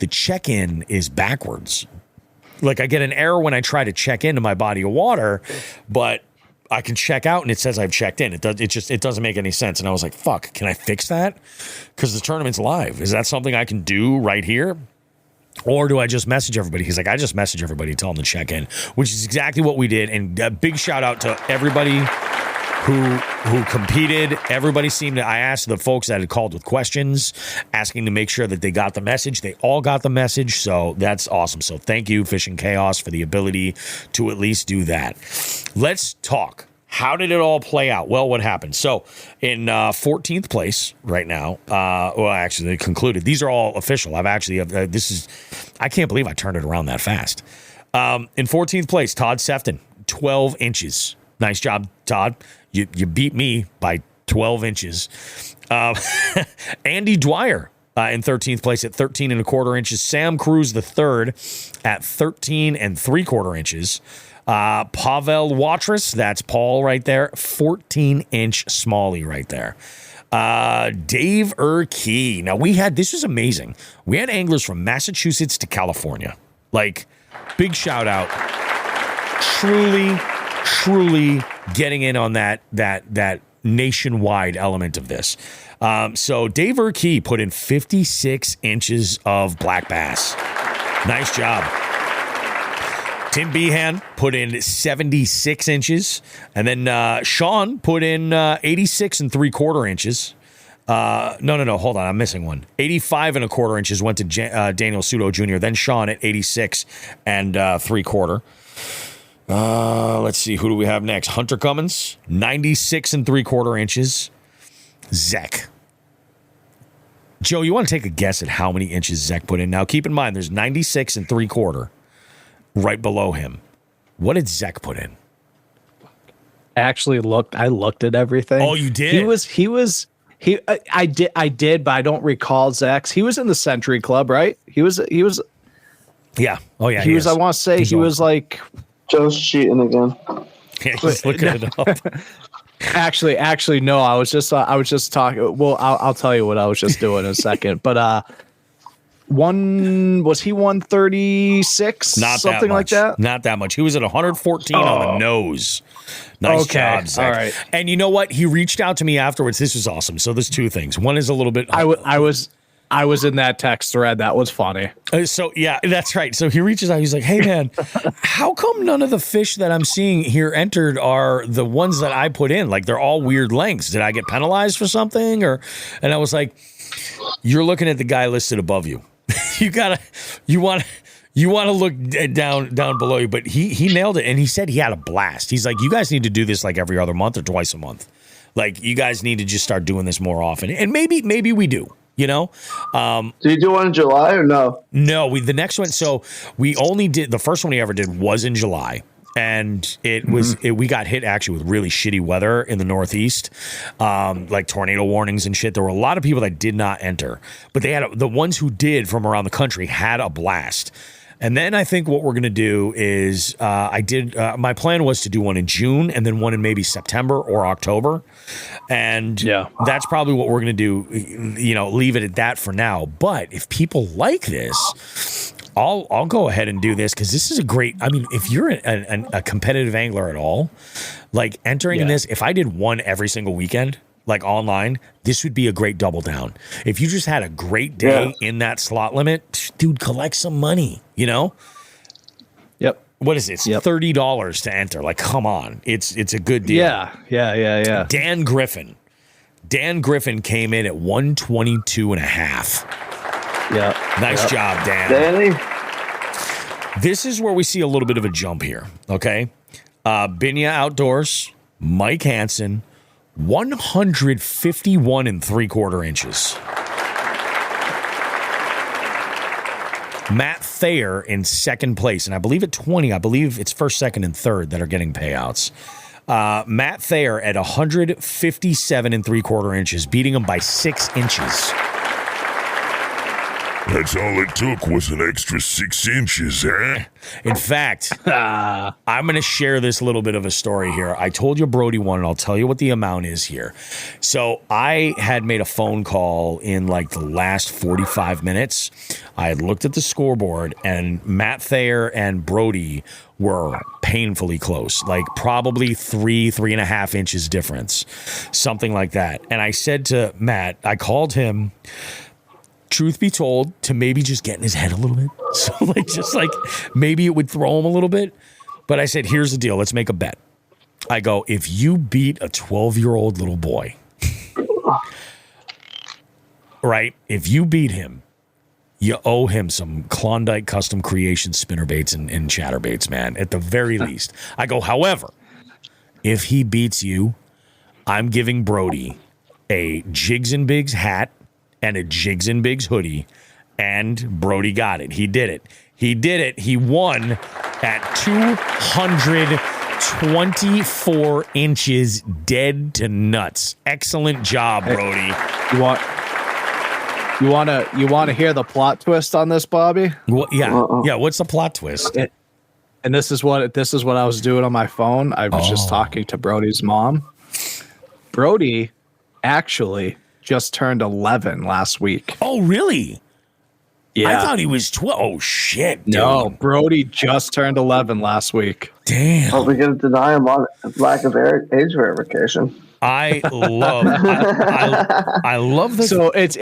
check-in is backwards. Like I get an error when I try to check into my body of water, but I can check out and it says I've checked in. It doesn't make any sense. And I was like, fuck, can I fix that? Because the tournament's live. Is that something I can do right here? Or do I just message everybody? He's like, I just message everybody, tell them to check in, which is exactly what we did. And a big shout out to everybody who competed. Everybody seemed to, I asked the folks that had called with questions, asking to make sure that they got the message. They all got the message, so that's awesome. So thank you, Fishing Chaos, for the ability to at least do that. Let's talk. How did it all play out? Well, what happened? So in 14th place right now, well, actually, they concluded. These are all official. I've actually, I can't believe I turned it around that fast. In 14th place, Todd Sefton, 12 inches. Nice job, Todd. You beat me by 12 inches. Andy Dwyer in 13th place at 13 1/4 inches. Sam Cruz the third at 13 3/4 inches. Pavel Watras, that's Paul right there, 14-inch smallie right there. Dave Urkey. Now this was amazing. We had anglers from Massachusetts to California. Like, big shout out. Truly getting in on that nationwide element of this. So Dave Urkey put in 56 inches of black bass. Nice job. Tim Behan put in 76 inches. And then Sean put in 86 3/4 inches. No, hold on. I'm missing one. 85 1/4 inches went to Daniel Sudo Jr., then Sean at 86 3/4. Let's see. Who do we have next? Hunter Cummins, 96 3/4 inches. Zek. Joe, you want to take a guess at how many inches Zek put in? Now, keep in mind, there's 96 3/4 right below him. What did Zek put in? I looked at everything. Oh, you did? I did, but I don't recall Zach's. He was in the Century Club, right? He was. Yeah. Oh, yeah. He was. I want to say he was like. Joe's cheating again. Yeah, he's looking it up. Actually, no. I was just talking. Well, I'll tell you what I was just doing in a second. But was he 136? Not something that much. like that. Not that much. He was at 114 on the nose. Nice Okay, job, Zach. all right. And you know what? He reached out to me afterwards. This was awesome. So there's two things. One is a little bit. I was in that text thread. That was funny. So yeah, that's right. So he reaches out. He's like, "Hey man, how come none of the fish that I'm seeing here entered are the ones that I put in? Like they're all weird lengths. Did I get penalized for something?" And I was like, "You're looking at the guy listed above you. You want to look down below you." But he nailed it, and he said he had a blast. He's like, "You guys need to do this like every other month or twice a month. Like you guys need to just start doing this more often." And maybe we do. You know, do you do one in July or no? No, the next one. So we only did the first one we ever did was in July, and we got hit actually with really shitty weather in the Northeast, like tornado warnings and shit. There were a lot of people that did not enter, but they had the ones who did from around the country had a blast. And then I think what we're going to do is my plan was to do one in June and then one in maybe September or October. And that's probably what we're going to do, leave it at that for now. But if people like this, I'll go ahead and do this because this is a great, I mean, if you're a competitive angler at all, like entering in this, if I did one every single weekend, like online, this would be a great double down. If you just had a great day in that slot limit, dude, collect some money, you know? Yep. What is it? It's $30 to enter. Like, come on. It's a good deal. Yeah. Dan Griffin came in at 122 and a half. Yeah. Nice job, Dan. Danny? This is where we see a little bit of a jump here, okay? Binya Outdoors, Mike Hansen, 151 and 3/4 inches. Matt Thayer in second place, and I believe at 20, I believe it's first, second, and third that are getting payouts. Matt Thayer at 157 and 3/4 inches, beating him by 6 inches. That's all it took was an extra 6 inches, eh? In fact, I'm going to share this little bit of a story here. I told you Brody won, and I'll tell you what the amount is here. So I had made a phone call in like the last 45 minutes. I had looked at the scoreboard, and Matt Thayer and Brody were painfully close, like probably 3.5 inches difference, something like that. And I said to Matt, I called him, truth be told, to maybe just get in his head a little bit. So like maybe it would throw him a little bit. But I said, here's the deal. Let's make a bet. I go, if you beat a 12-year-old little boy, right? If you beat him, you owe him some Klondike custom creation spinnerbaits and chatterbaits, man, at the very least. I go, however, if he beats you, I'm giving Brody a Jigs and Bigs hat and a Jigs and Bigs hoodie, and Brody got it. He did it. He won at 224 inches dead to nuts. Excellent job, Brody. You want to hear the plot twist on this, Bobby? Well, yeah. What's the plot twist? And this is what I was doing on my phone. I was just talking to Brody's mom. Brody actually just turned 11 last week. Oh, really? Yeah. I thought he was 12. Oh, shit, dude. No, Brody just turned 11 last week. Damn. Are we going to deny him on lack of age verification? I love the. So it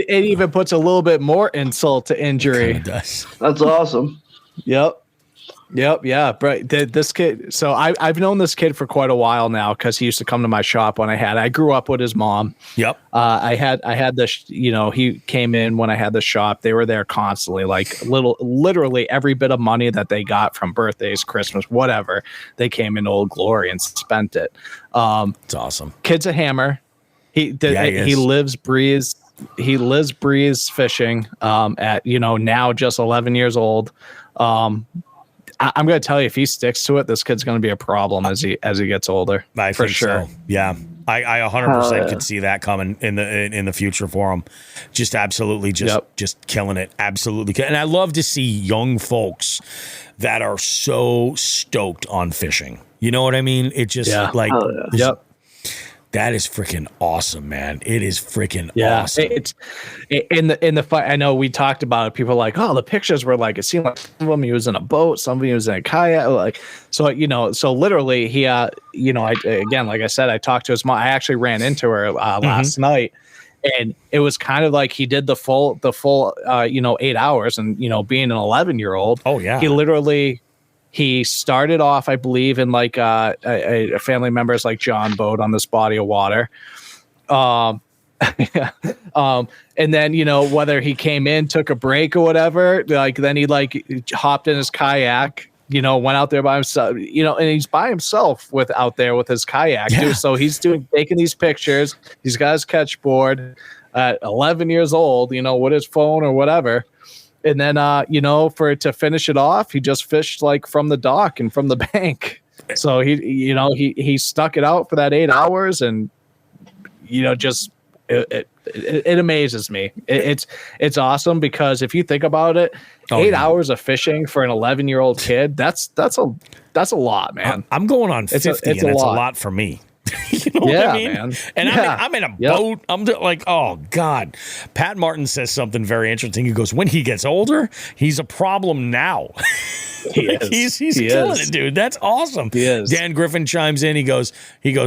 even puts a little bit more insult to injury. It does. That's awesome. Yep. Yeah. But this kid. So I've known this kid for quite a while now because he used to come to my shop when I grew up with his mom. Yep. I had this. He came in when I had the shop. They were there constantly, like literally every bit of money that they got from birthdays, Christmas, whatever. They came in Old Glory and spent it. It's awesome. Kid's a hammer. He lives, breathes fishing. At now just 11 years old. I'm going to tell you, if he sticks to it, this kid's going to be a problem as he gets older. I for think sure. So. Yeah, I 100% could see that coming in the future for him. Just absolutely, just killing it. Absolutely, and I love to see young folks that are so stoked on fishing. You know what I mean? It just That is freaking awesome, man. It is freaking Yeah, awesome. it's in the fight. I know we talked about it. People are like, oh, the pictures were like, it seemed like some of them he was in a boat, some of them he was in a kayak. Like, so, so literally he, again, like I said, I talked to his mom. I actually ran into her last night. And it was kind of like he did the full 8 hours, and, being an 11-year-old. Oh yeah. He started off, I believe, in like a family member's like John boat on this body of water. And then, whether he came in, took a break or whatever, like then he like hopped in his kayak, went out there by himself, and he's by himself out there with his kayak too. So he's taking these pictures. He's got his catch board at 11 years old, with his phone or whatever. And then, for it to finish it off, he just fished like from the dock and from the bank. So he stuck it out for that 8 hours, and just it amazes me. It's awesome, because if you think about it, 8 hours of fishing for an 11-year-old kid, that's a lot, man. I'm going on 50, and that's a lot for me. You know what I mean? Man. And I'm in a boat. I'm like, oh God. Pat Martin says something very interesting. He goes, when he gets older, he's a problem now. He's killing it, dude. That's awesome. He is. Dan Griffin chimes in. He goes,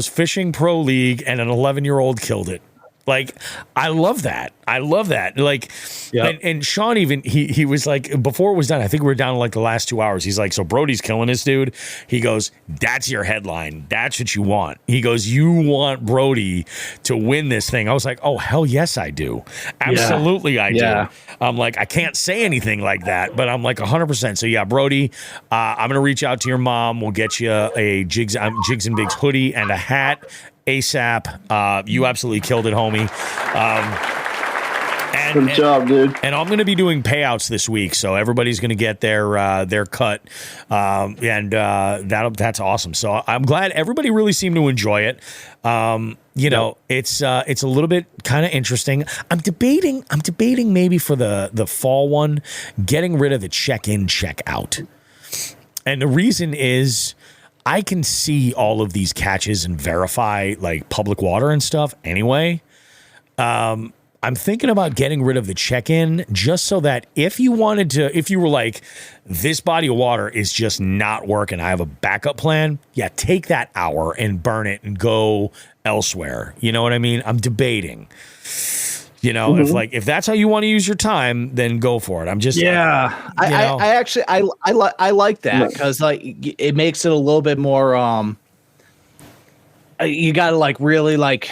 fishing pro league, and an 11-year-old killed it. Like, I love that. Like, and Sean even, he was like, before it was done, I think we were down to like the last 2 hours. He's like, so Brody's killing this dude. He goes, that's your headline. That's what you want. He goes, you want Brody to win this thing. I was like, oh, hell yes, I do. Absolutely, I do. I'm like, I can't say anything like that, but I'm like 100%. So yeah, Brody, I'm going to reach out to your mom. We'll get you a Jigs and Bigs hoodie and a hat ASAP. You absolutely killed it, homie. Good job, dude. And I'm going to be doing payouts this week, so everybody's going to get their cut, and that's awesome. So I'm glad everybody really seemed to enjoy it. It's a little bit kind of interesting. I'm debating maybe for the fall one, getting rid of the check-in, check-out, and the reason is, I can see all of these catches and verify like public water and stuff anyway. I'm thinking about getting rid of the check-in, just so that if you were like, this body of water is just not working, I have a backup plan. Yeah, take that hour and burn it and go elsewhere. You know what I mean? I'm debating. If that's how you want to use your time, then go for it. I'm just I actually like that, because like it makes it a little bit more. You got to like really like.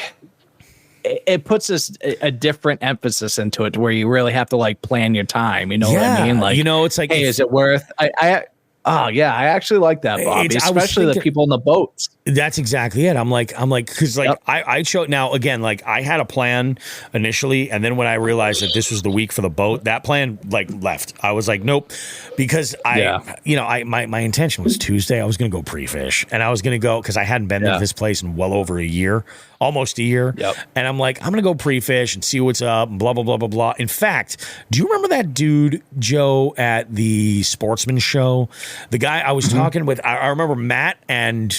It puts a different emphasis into it, where you really have to like plan your time. You know what I mean? Like, it's like, hey, is it worth? I actually like that, Bobby, especially the people in the boats. That's exactly it. I'm like, because like I showed now again, like I had a plan initially, and then when I realized that this was the week for the boat, that plan like left. I was like, nope, because my intention was Tuesday. I was going to go pre-fish, and I was going to go because I hadn't been to this place in well over a year, almost a year. Yep. And I'm like, I'm going to go pre-fish and see what's up, and blah blah blah blah blah. In fact, do you remember that dude Joe at the Sportsman Show? The guy I was talking with. I remember Matt and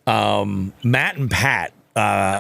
Pat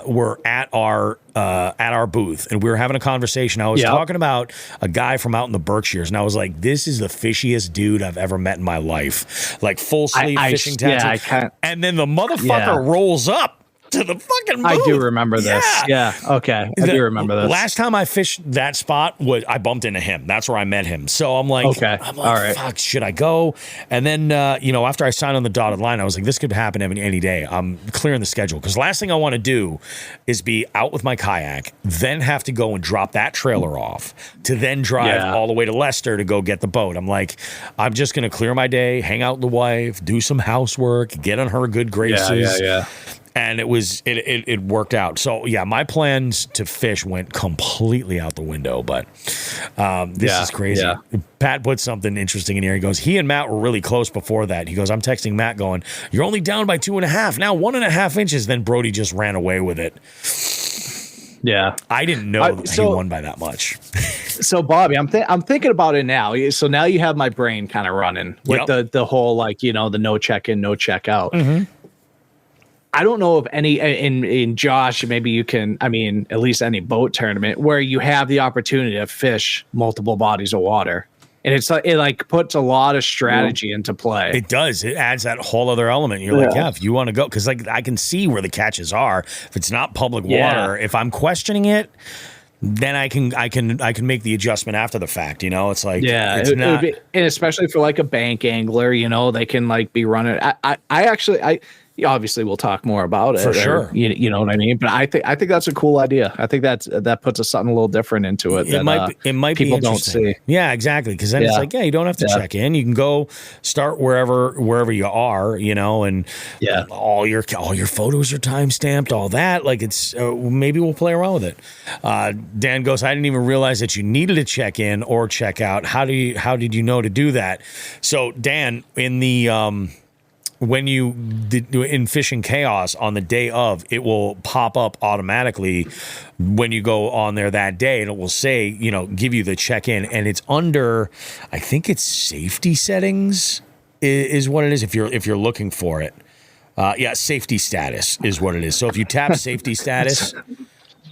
were at our booth, and we were having a conversation. I was talking about a guy from out in the Berkshires, and I was like, this is the fishiest dude I've ever met in my life. Like full sleeve fishing tattoo. And then the motherfucker rolls up to the fucking booth. I do remember this. Yeah. Okay. I do remember this. Last time I fished that spot, I bumped into him. That's where I met him. So I'm like, all right, fuck, should I go? And then, after I signed on the dotted line, I was like, this could happen any day. I'm clearing the schedule, because last thing I want to do is be out with my kayak, then have to go and drop that trailer off to then drive all the way to Leicester to go get the boat. I'm like, I'm just going to clear my day, hang out with the wife, do some housework, get on her good graces. Yeah. And it worked out. So yeah, my plans to fish went completely out the window. But this is crazy. Yeah. Pat put something interesting in here. He goes, he and Matt were really close before that. He goes, I'm texting Matt going, you're only down by 2.5. Now 1.5 inches. Then Brody just ran away with it. Yeah, I didn't know he won by that much. So Bobby, I'm thinking about it now. So now you have my brain kind of running with the whole the no check in, no check out. Mm-hmm. I don't know of any in Josh, maybe you can, I mean, at least any boat tournament where you have the opportunity to fish multiple bodies of water. And it's like, it like puts a lot of strategy into play. It does. It adds that whole other element. You're like, if you want to go, because like I can see where the catches are. If it's not public water, if I'm questioning it, then I can make the adjustment after the fact. It's like, it's not, and especially for like a bank angler, they can like be running. I actually obviously we'll talk more about it for sure. You know what I mean? But I think that's a cool idea. I think that puts something a little different into it. It might people be don't see. Yeah, exactly. Because then it's like, you don't have to check in. You can go start wherever you are, and all your photos are time stamped, all that. Like it's maybe we'll play around with it. Dan goes, I didn't even realize that you needed to check in or check out. How did you know to do that? So Dan, in the when you in Fishing Chaos on the day of, it will pop up automatically when you go on there that day, and it will say, give you the check-in, and it's under, I think it's safety settings is what it is if you're looking for it. Safety status is what it is. So if you tap safety status,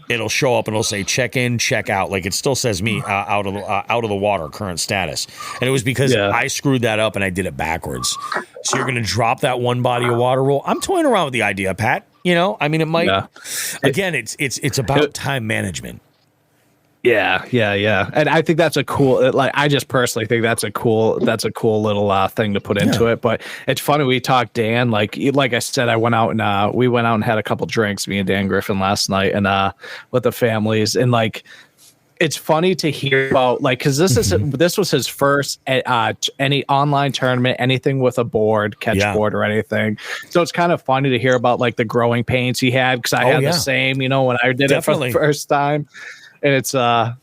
it'll show up and it'll say check in, check out. Like it still says me out of the water, current status. And it was because I screwed that up and I did it backwards. So you're going to drop that one body of water rule. I'm toying around with the idea, Pat. I mean, it might. Yeah. Again, it's about time management. Yeah. And I think that's a cool, like, I just personally think that's a cool little thing to put into it. But it's funny. We talked, Dan, like I said, we went out and had a couple drinks, me and Dan Griffin last night, and with the families, and like, it's funny to hear about, like, because this was his first any online tournament, anything with a board, catch board or anything. So it's kind of funny to hear about like the growing pains he had, because I had the same, when I did it for the first time. And it's but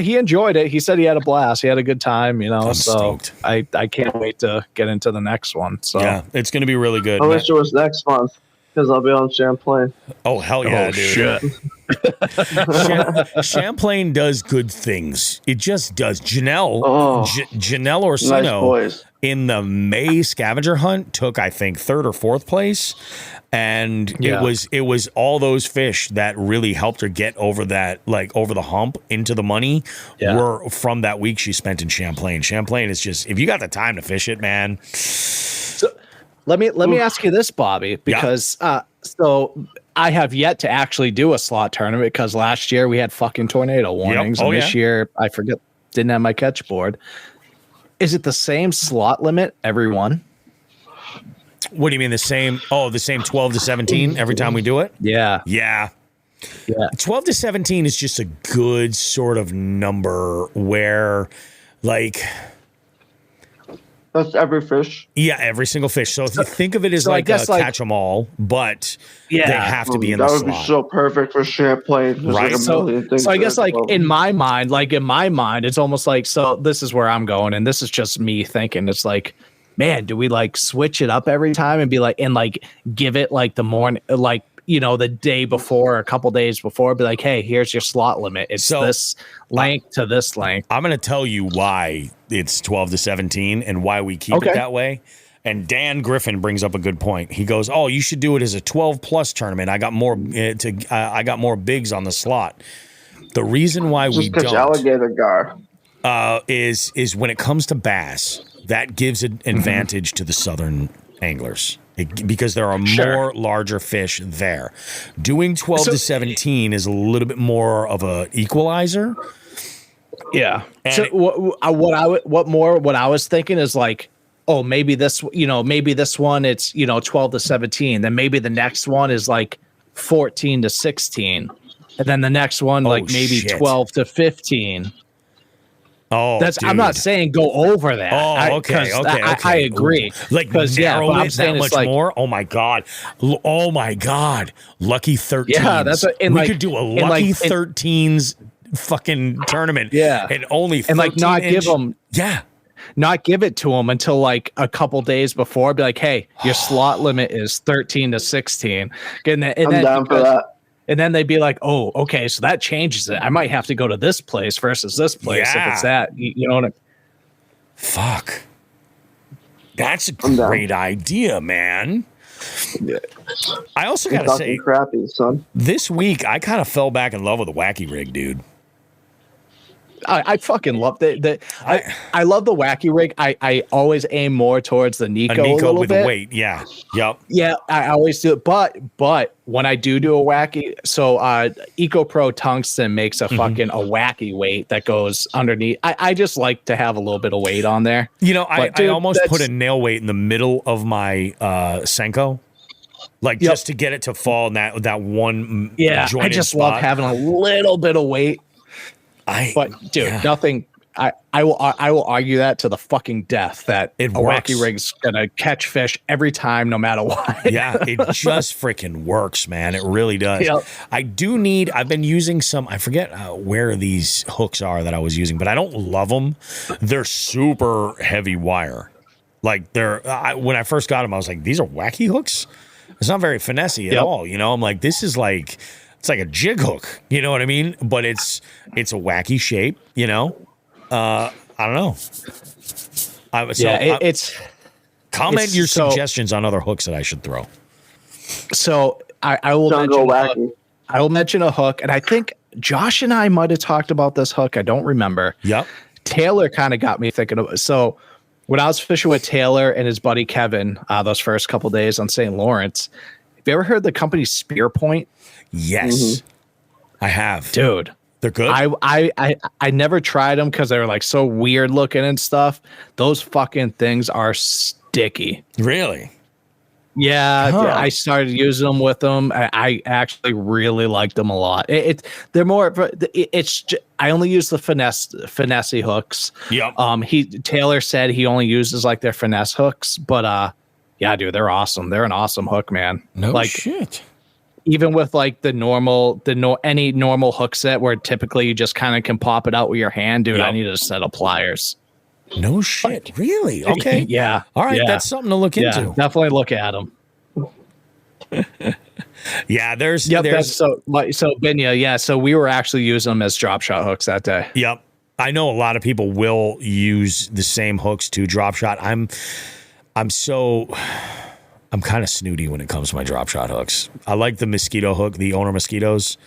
he enjoyed it. He said he had a blast. He had a good time, I'm so stoked. I can't wait to get into the next one. So yeah, it's going to be really good. I wish it was next month, because I'll be on Champlain. Oh hell yeah, dude! Shit. Champlain does good things. It just does. Janelle Orsino nice in the May scavenger hunt took, I think, 3rd or 4th place. And it was all those fish that really helped her get over that, like over the hump into the money, were from that week she spent in Champlain. Champlain is just, if you got the time to fish it, man. So let me ask you this, Bobby, because so I have yet to actually do a slot tournament, because last year we had fucking tornado warnings, and this year I forget, didn't have my catch board. Is it the same slot limit every one? What do you mean the same? Oh, the same 12 to 17 every time we do it? Yeah. 12 to 17 is just a good sort of number where, like, that's every fish. Yeah, every single fish. So if you think of it as like a catch 'em all, but they have to be in the slot. That would be so perfect for Champlain. Right. Like so I guess like in my mind, it's almost like, so this is where I'm going, and this is just me thinking. It's like, man, do we like switch it up every time and be like, and like give it like the morning, like, the day before, a couple days before, be like, hey, here's your slot limit. It's this length to this length. I'm going to tell you why it's 12 to 17 and why we keep it that way. And Dan Griffin brings up a good point. He goes, oh, you should do it as a 12 plus tournament. I got more bigs on the slot. The reason why we don't alligator gar is when it comes to bass, that gives an advantage to the southern anglers because there are more larger fish there. Doing 12 to 17 is a little bit more of a equalizer. Yeah. And so what I was thinking is like, oh, maybe this one it's 12 to 17, then maybe the next one is like 14 to 16, and then the next one maybe 12 to 15. Oh, that's dude. I'm not saying go over that. Oh, okay. I agree. Like narrow it that much more. Oh my god. Lucky 13. Yeah, we could do a lucky 13s fucking tournament. Yeah, and only 13 and not give them. Yeah. Not give it to them until like a couple days before. Be like, hey, your slot limit is 13 to 16. I'm down for that. And then they'd be like, oh, okay, so that changes it. I might have to go to this place versus this place if it's that. You know what I mean? Fuck. That's a great idea, man. I also got to say, crappy, son. this week I kind of fell back in love with the wacky rig, dude. I fucking love that. I love the wacky rig. I always aim more towards the Nico a little with bit. the weight. Yeah. Yep. Yeah, I always do it. But when I do a wacky, so Eco Pro Tungsten makes a fucking a wacky weight that goes underneath. I just like to have a little bit of weight on there. You know, I almost put a nail weight in the middle of my Senko. Like just to get it to fall in that one I just love having a little bit of weight. Nothing. I will argue that to the fucking death that a wacky rig's gonna catch fish every time, no matter what. Yeah, it just freaking works, man. It really does. Yep. I've been using some, I forget where these hooks are that I was using, but I don't love them. They're super heavy wire. Like when I first got them, I was like, these are wacky hooks? It's not very finessey at all. You know, I'm like, this is like, it's like a jig hook, you know what I mean? But it's a wacky shape, you know? I don't know. Comment your suggestions on other hooks that I should throw. So I will I will mention a hook, and I think Josh and I might have talked about this hook. I don't remember. Yep. Taylor kind of got me thinking of it. So when I was fishing with Taylor and his buddy Kevin, those first couple days on St. Lawrence, have you ever heard the company Spear Point? Yes, I have. Dude, they're good. I never tried them because they were like so weird looking and stuff. Those fucking things are sticky. Really? Yeah, I started using them with them. I actually really liked them a lot. They're more. I only use the finesse hooks. Yep. Taylor said he only uses like their finesse hooks, but yeah, dude, they're awesome. They're an awesome hook, man. No shit. Even with like any normal hook set where typically you just kind of can pop it out with your hand, dude. I need a set of pliers. No shit. Really? Okay. Yeah. All right. Yeah. That's something to look into. Definitely look at them. Yeah. There's so Binya. Yeah. So we were actually using them as drop shot hooks that day. Yep. I know a lot of people will use the same hooks to drop shot. I'm kind of snooty when it comes to my drop shot hooks. I like the mosquito hook, the owner mosquitoes.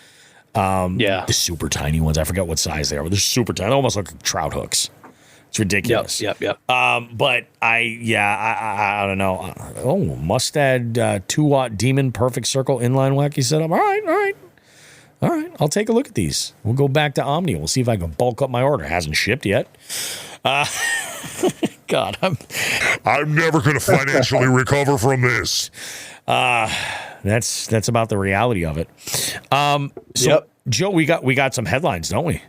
The super tiny ones. I forget what size they are, but they're super tiny. They almost look like trout hooks. It's ridiculous. Yep. But I don't know. Mustad 2-watt Demon Perfect Circle inline wacky setup. All right. I'll take a look at these. We'll go back to Omni. We'll see if I can bulk up my order. It hasn't shipped yet. God, I'm never going to financially recover from this. That's about the reality of it. Joe, we got some headlines, don't we?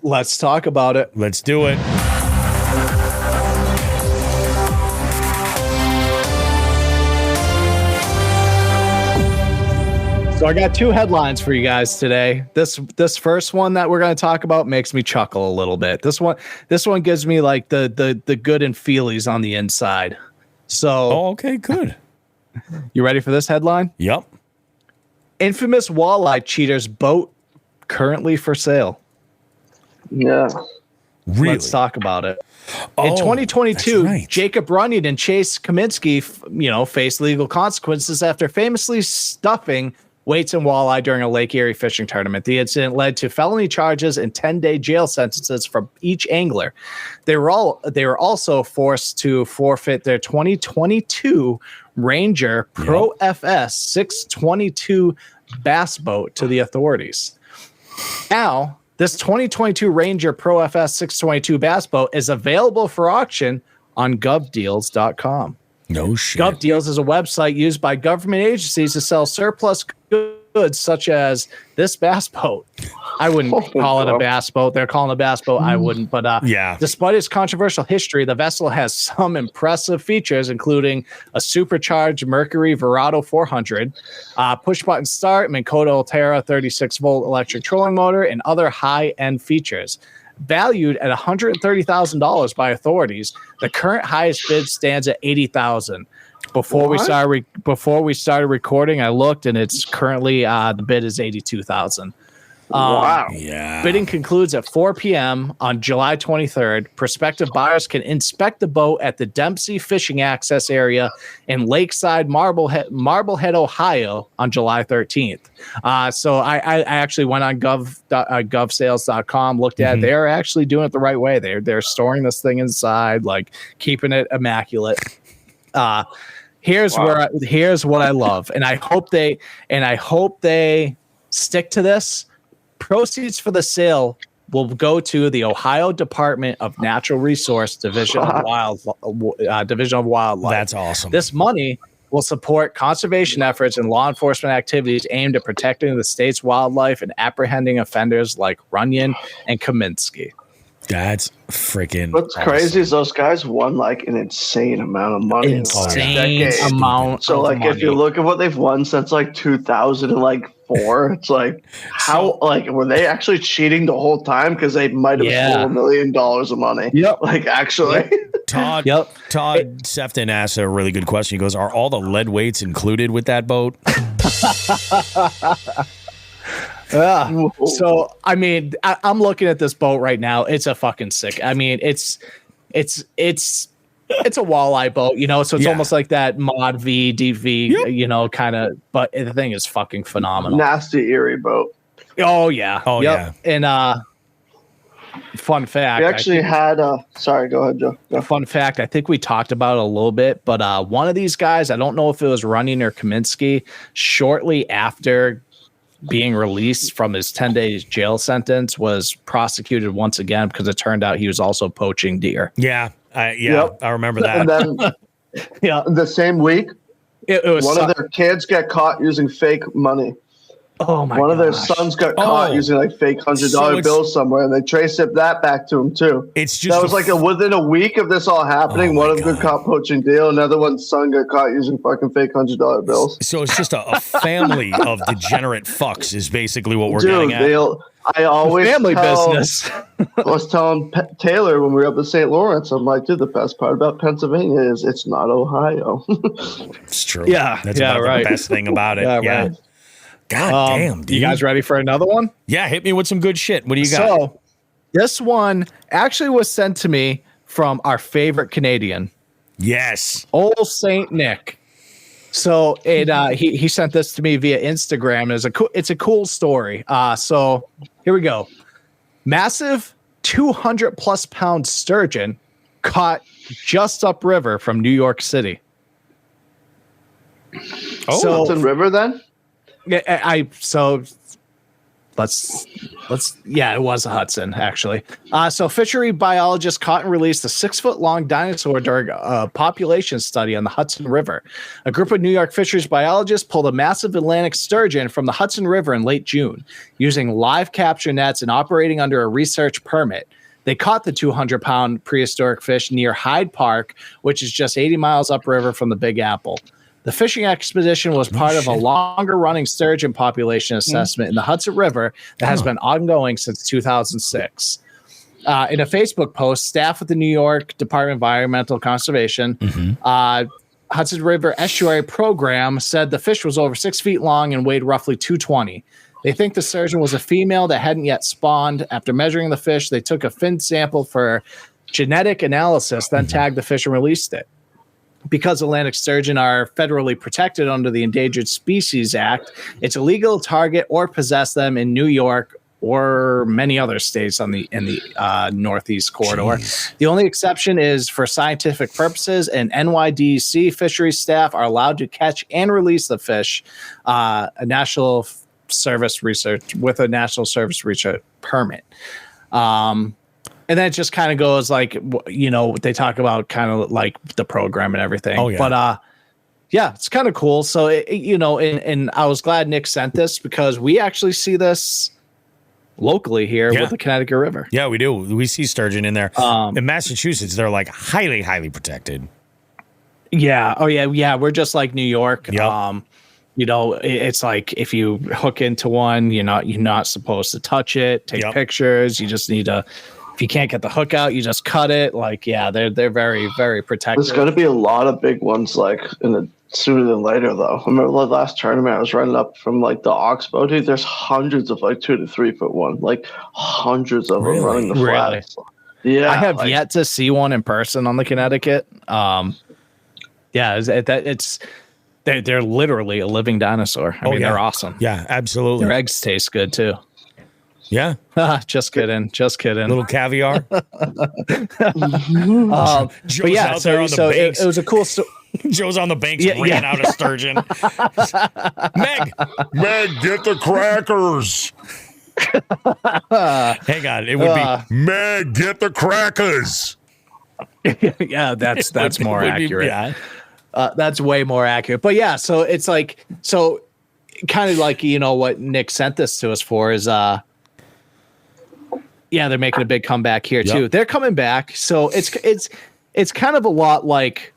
Let's talk about it. Let's do it. So I got two headlines for you guys today. This first one that we're going to talk about makes me chuckle a little bit. This one gives me like the good and feelies on the inside. So okay, good. You ready for this headline? Yep. Infamous walleye cheaters boat currently for sale. Yeah. Really? Let's talk about it. In 2022, Jacob Runyon and Chase Kaminsky, faced legal consequences after famously stuffing weights and walleye during a Lake Erie fishing tournament. The incident led to felony charges and 10-day jail sentences for each angler. They were also forced to forfeit their 2022 Ranger Pro FS 622 bass boat to the authorities. Now, this 2022 Ranger Pro FS 622 bass boat is available for auction on govdeals.com. No shit. GovDeals is a website used by government agencies to sell surplus goods such as this bass boat. I wouldn't call it a bass boat. They're calling it a bass boat. I wouldn't. But despite its controversial history, the vessel has some impressive features, including a supercharged Mercury Verado 400, push-button start, Minn-Kota Ulterra 36-volt electric trolling motor, and other high-end features. Valued at $130,000 by authorities, the current highest bid stands at $80,000. Before we started recording, I looked, and it's currently the bid is $82,000. Wow. Yeah. Bidding concludes at 4 p.m. on July 23rd. Prospective buyers can inspect the boat at the Dempsey Fishing Access Area in Lakeside, Marblehead, Ohio on July 13th. So I actually went on govsales.com, looked at it. They're actually doing it the right way. They're storing this thing inside, like keeping it immaculate. Here's what I love, and I hope they stick to this. Proceeds for the sale will go to the Ohio Department of Natural Resource Division of Wildlife. That's awesome. This money will support conservation efforts and law enforcement activities aimed at protecting the state's wildlife and apprehending offenders like Runyon and Kaminsky. That's freaking What's awesome. crazy is those guys won like an insane amount of money. Insane amount. So like if you look at what they've won since like 2004, it's like how like were they actually cheating the whole time? Because they might have stolen $1 million of money. Yep. Like actually. Todd Sefton asked a really good question. He goes, "Are all the lead weights included with that boat?" So I mean, I'm looking at this boat right now. It's a fucking sick. I mean, it's a walleye boat, you know. So it's almost like that Mod V, DV, you know, kind of. But the thing is fucking phenomenal. Nasty eerie boat. Oh yeah. Yeah. And fun fact. We actually had. Sorry, go ahead, Joe. Go. Fun fact. I think we talked about it a little bit, but one of these guys, I don't know if it was Runyon or Kaminsky, shortly after being released from his 10-day jail sentence, was prosecuted once again because it turned out he was also poaching deer. Yeah. I remember that. And then the same week, it was one of their kids got caught using fake money. Oh my! One of their sons got caught using like fake $100 bills somewhere, and they traced that back to him too. It's just that was like within a week of this all happening. One of them got caught poaching deal. Another one's son got caught using fucking fake $100 bills. So it's just a family of degenerate fucks is basically what we're getting at. I always family business. I was telling Taylor when we were up in St. Lawrence, I'm like, dude, the best part about Pennsylvania is it's not Ohio. It's true. Yeah, that's about the best thing about it. Yeah. Right. God damn, dude. You guys ready for another one? Yeah, hit me with some good shit. What do you got? So, this one actually was sent to me from our favorite Canadian. Yes. Old Saint Nick. So he sent this to me via Instagram. It's a cool story. So here we go. Massive 200+ pound sturgeon caught just upriver from New York City. Oh, so, Hudson River then? It was a Hudson, actually. So fishery biologists caught and released a 6-foot-long dinosaur during a population study on the Hudson River. A group of New York fisheries biologists pulled a massive Atlantic sturgeon from the Hudson River in late June, using live capture nets and operating under a research permit. They caught the 200-pound prehistoric fish near Hyde Park, which is just 80 miles upriver from the Big Apple. The fishing expedition was part of a longer-running sturgeon population assessment in the Hudson River that has been ongoing since 2006. In a Facebook post, staff at the New York Department of Environmental Conservation, Hudson River Estuary Program said the fish was over 6 feet long and weighed roughly 220. They think the sturgeon was a female that hadn't yet spawned. After measuring the fish, they took a fin sample for genetic analysis, then tagged the fish and released it. Because Atlantic sturgeon are federally protected under the Endangered Species Act, it's illegal to target or possess them in New York or many other states in the Northeast corridor. Jeez. The only exception is for scientific purposes, and NYDC fisheries staff are allowed to catch and release the fish. A National Service Research permit. And then it just kind of goes like, you know, they talk about kind of like the program and everything. Oh, yeah. But it's kind of cool. So, and I was glad Nick sent this because we actually see this locally here with the Connecticut River. Yeah, we do. We see sturgeon in there. In Massachusetts, they're like highly, highly protected. Yeah. Oh, yeah. Yeah. We're just like New York. Yep. It's like if you hook into one, you're not supposed to touch it, take pictures. You just need to. If you can't get the hook out, you just cut it. Like, yeah, they're very, very protected. There's going to be a lot of big ones like in the sooner than later, though. I remember the last tournament I was running up from like the Oxbow, dude. There's hundreds of like 2 to 3 foot one, like hundreds of them running the flats. Yeah, I have yet to see one in person on the Connecticut. They're literally a living dinosaur. I mean, they're awesome. Yeah, absolutely. Their eggs taste good too. Yeah. Just kidding. Little caviar. But yeah, so it was a cool story. Joe's on the banks ringing out a sturgeon. Meg, get the crackers. Hang on, it would be Meg, get the crackers. Yeah, that's more accurate. That's way more accurate. But yeah, so it's like, so kind of like, you know, what Nick sent this to us for is, they're making a big comeback here too. They're coming back. So it's kind of a lot like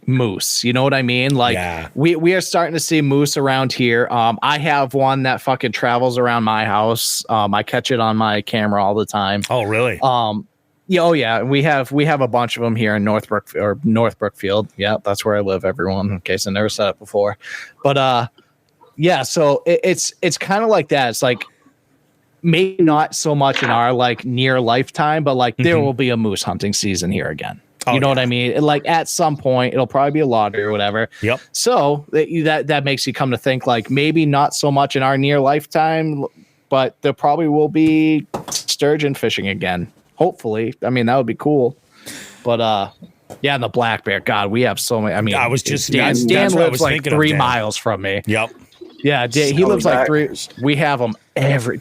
moose. You know what I mean? Like we are starting to see moose around here. I have one that fucking travels around my house. I catch it on my camera all the time. Oh, really? Yeah. We have a bunch of them here in North Brookfield. Yeah, that's where I live, everyone, in case I never said it before. But so it's kind of like that. It's like maybe not so much in our like near lifetime, but like there will be a moose hunting season here again. You know what I mean? Like at some point, it'll probably be a lottery or whatever. Yep. So that makes you come to think like maybe not so much in our near lifetime, but there probably will be sturgeon fishing again. Hopefully. I mean, that would be cool. But and the black bear. God, we have so many. I mean, I was just Dan lives like 3 miles from me. Yep. Yeah, he lives like 3. We have them every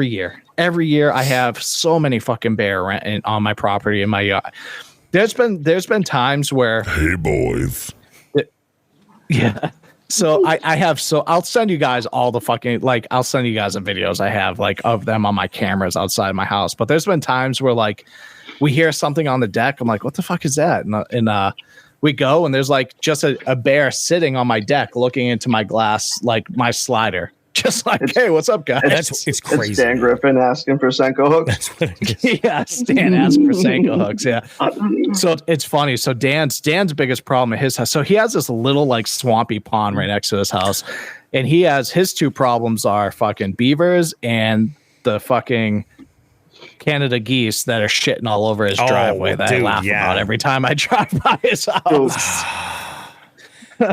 year. Every year, I have so many fucking bear on my property in my yard. There's been times where, hey boys, so I have, so I'll send you guys all the fucking, like, I'll send you guys the videos I have like of them on my cameras outside my house. But there's been times where like we hear something on the deck. I'm like, what the fuck is that? And we go and there's like just a bear sitting on my deck looking into my glass, like my slider. Just like, hey, what's up, guys? It's crazy. It's Dan Griffin asking for Senko hooks. That's what it is. Yeah, Stan asking for Senko hooks. Yeah. So it's funny. So Dan's biggest problem at his house. So he has this little like swampy pond right next to his house, and he has his 2 problems are fucking beavers and the fucking Canada geese that are shitting all over his driveway that I laugh about every time I drive by his house.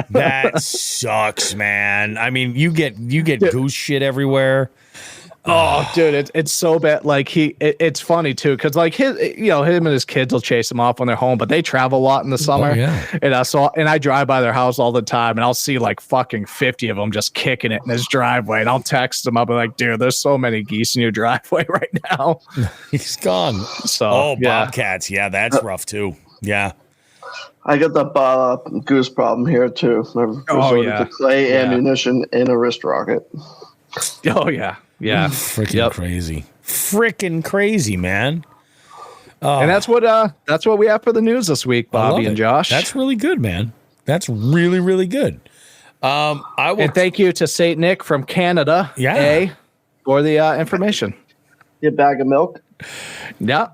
That sucks, man. I mean, you get goose shit everywhere. Oh, dude, it's so bad. Like it's funny too, because like him and his kids will chase him off when they're home, but they travel a lot in the summer. And I drive by their house all the time, and I'll see like fucking 50 of them just kicking it in his driveway, and I'll text them up and like, dude, there's so many geese in your driveway right now. He's gone. So bobcats, that's rough too. Yeah. I got the goose problem here too. I've resorted to clay ammunition in a wrist rocket. Oh yeah. Freaking crazy, man. And that's what we have for the news this week, Bobby and Josh. That's really good, man. That's really, really good. And thank you to Saint Nick from Canada, for the information. Your bag of milk. Yeah.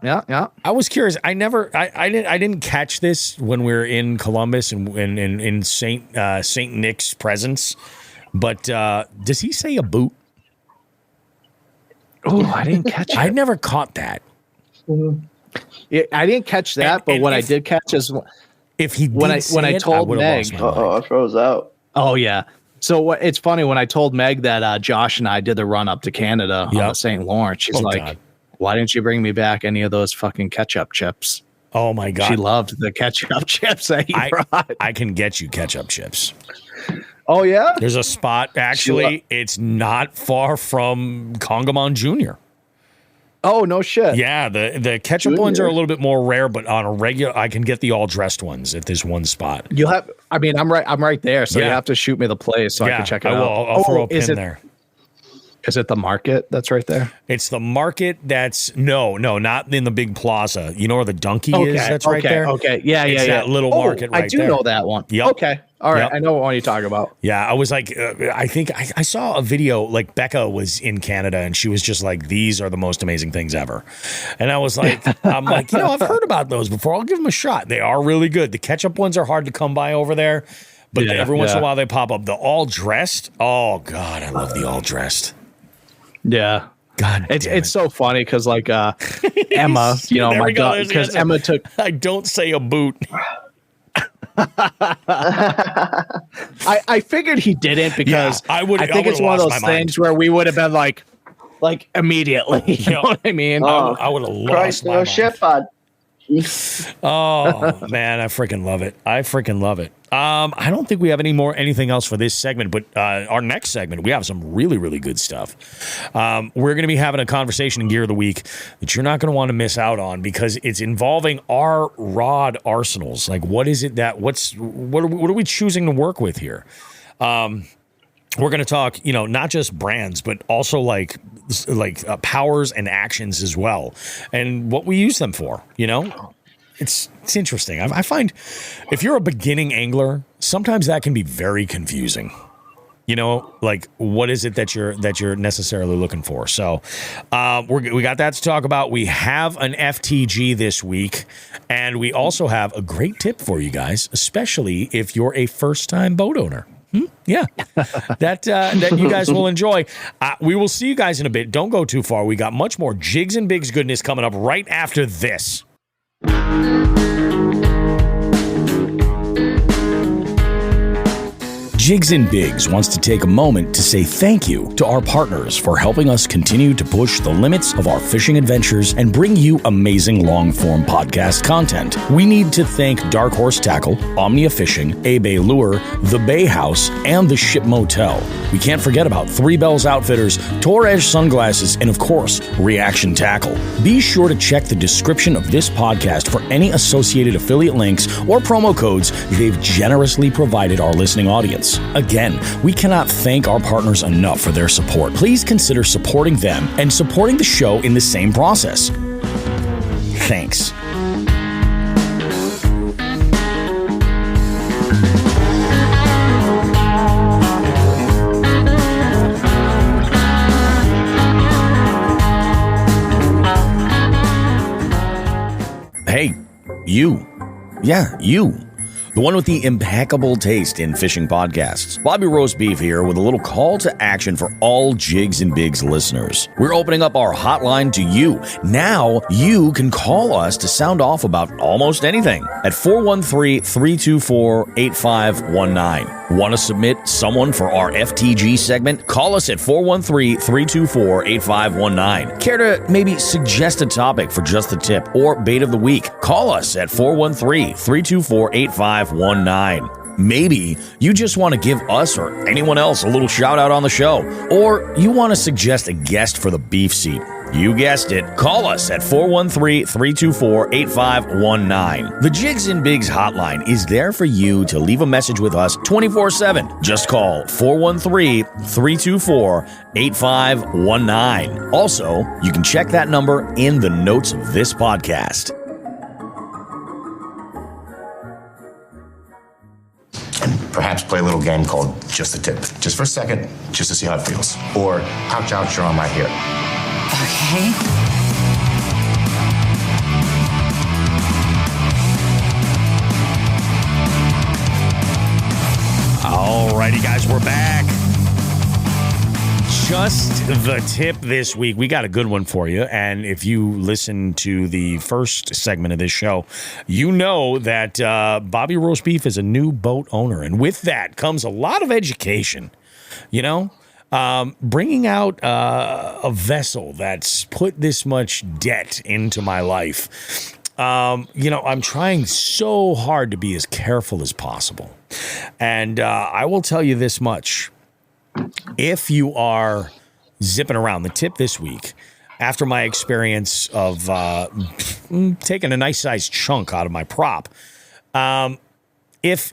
I was curious. I didn't catch this when we were in Columbus and in Saint Nick's presence. But does he say a boot? Oh, I didn't catch it. I never caught that. Yeah, I didn't catch that, but what I did catch is if he did when I told Meg. I froze out. Oh yeah. So it's funny when I told Meg that Josh and I did the run up to Canada on the St. Lawrence. She's like, God. Why didn't you bring me back any of those fucking ketchup chips? Oh my God. She loved the ketchup chips that he brought. I can get you ketchup chips. Oh yeah? There's a spot, actually, it's not far from Congamon Jr. Oh, no shit. Yeah, the ketchup ones are a little bit more rare, but on a regular, I can get the all dressed ones at this one spot. I'm right there, so you have to shoot me the place so I can check it out. I'll throw a pin there. Is it the market that's right there? It's the market that's not in the big plaza. You know where the donkey is? That's right there. Okay. Yeah. That little market right there. I do know that one. Yep. Okay. All right. Yep. I know what one you're talking about. Yeah. I was like, I think I saw a video, like Becca was in Canada and she was just like, these are the most amazing things ever. And I was like, I've heard about those before. I'll give them a shot. They are really good. The ketchup ones are hard to come by over there. But every once in a while they pop up. The all dressed. Oh God, I love the all dressed. Yeah. God, it's so funny because like Emma, my daughter, because Emma took. I don't say a boot. I figured he didn't because I think it's one of those things where we would have been like immediately. You know what I mean? I would have lost my mind. Shit, bud. Oh man, I freaking love it. I don't think we have anything else for this segment, but our next segment, we have some really, really good stuff. We're going to be having a conversation in Gear of the Week that you're not going to want to miss out on because it's involving our rod arsenals. Like, what is it what are we choosing to work with here? We're going to talk, not just brands, but also like powers and actions as well, and what we use them for. It's interesting. I find if you're a beginning angler, sometimes that can be very confusing. Like what is it that you're necessarily looking for? So we got that to talk about. We have an FTG this week, and we also have a great tip for you guys, especially if you're a first-time boat owner. Yeah, that you guys will enjoy. We will see you guys in a bit. Don't go too far. We got much more Jigs and Bigs goodness coming up right after this. Jigs and Bigs wants to take a moment to say thank you to our partners for helping us continue to push the limits of our fishing adventures and bring you amazing long-form podcast content. We need to thank Dark Horse Tackle, Omnia Fishing, A-Bay Lure, The Bay House, and The Ship Motel. We can't forget about Three Bells Outfitters, Torres Sunglasses, and of course, Reaction Tackle. Be sure to check the description of this podcast for any associated affiliate links or promo codes they've generously provided our listening audience. Again, we cannot thank our partners enough for their support. Please consider supporting them and supporting the show in the same process. Thanks. Hey, you. Yeah, you. The one with the impeccable taste in fishing podcasts. Bobby Roast Beef here with a little call to action for all Jigs and Bigs listeners. We're opening up our hotline to you. Now you can call us to sound off about almost anything at 413-324-8519. Want to submit someone for our FTG segment? Call us at 413-324-8519. Care to maybe suggest a topic for just the tip or bait of the week? Call us at 413-324-8519. Maybe you just want to give us or anyone else a little shout out on the show, or you want to suggest a guest for the beef seat. You guessed it. Call us at 413-324-8519. The Jigs and Bigs hotline is there for you to leave a message with us 24/7. Just call 413-324-8519. Also, you can check that number in the notes of this podcast. And perhaps play a little game called Just the Tip. Just for a second, just to see how it feels. Or, ouch, ouch, you're on my hip. Okay. Alrighty, guys, we're back. Just the tip this week. We got a good one for you. And if you listen to the first segment of this show, you know that Bobby Roast Beef is a new boat owner. And with that comes a lot of education, bringing out a vessel that's put this much debt into my life. I'm trying so hard to be as careful as possible. And I will tell you this much. If you are zipping around, the tip this week, after my experience of taking a nice sized chunk out of my prop, if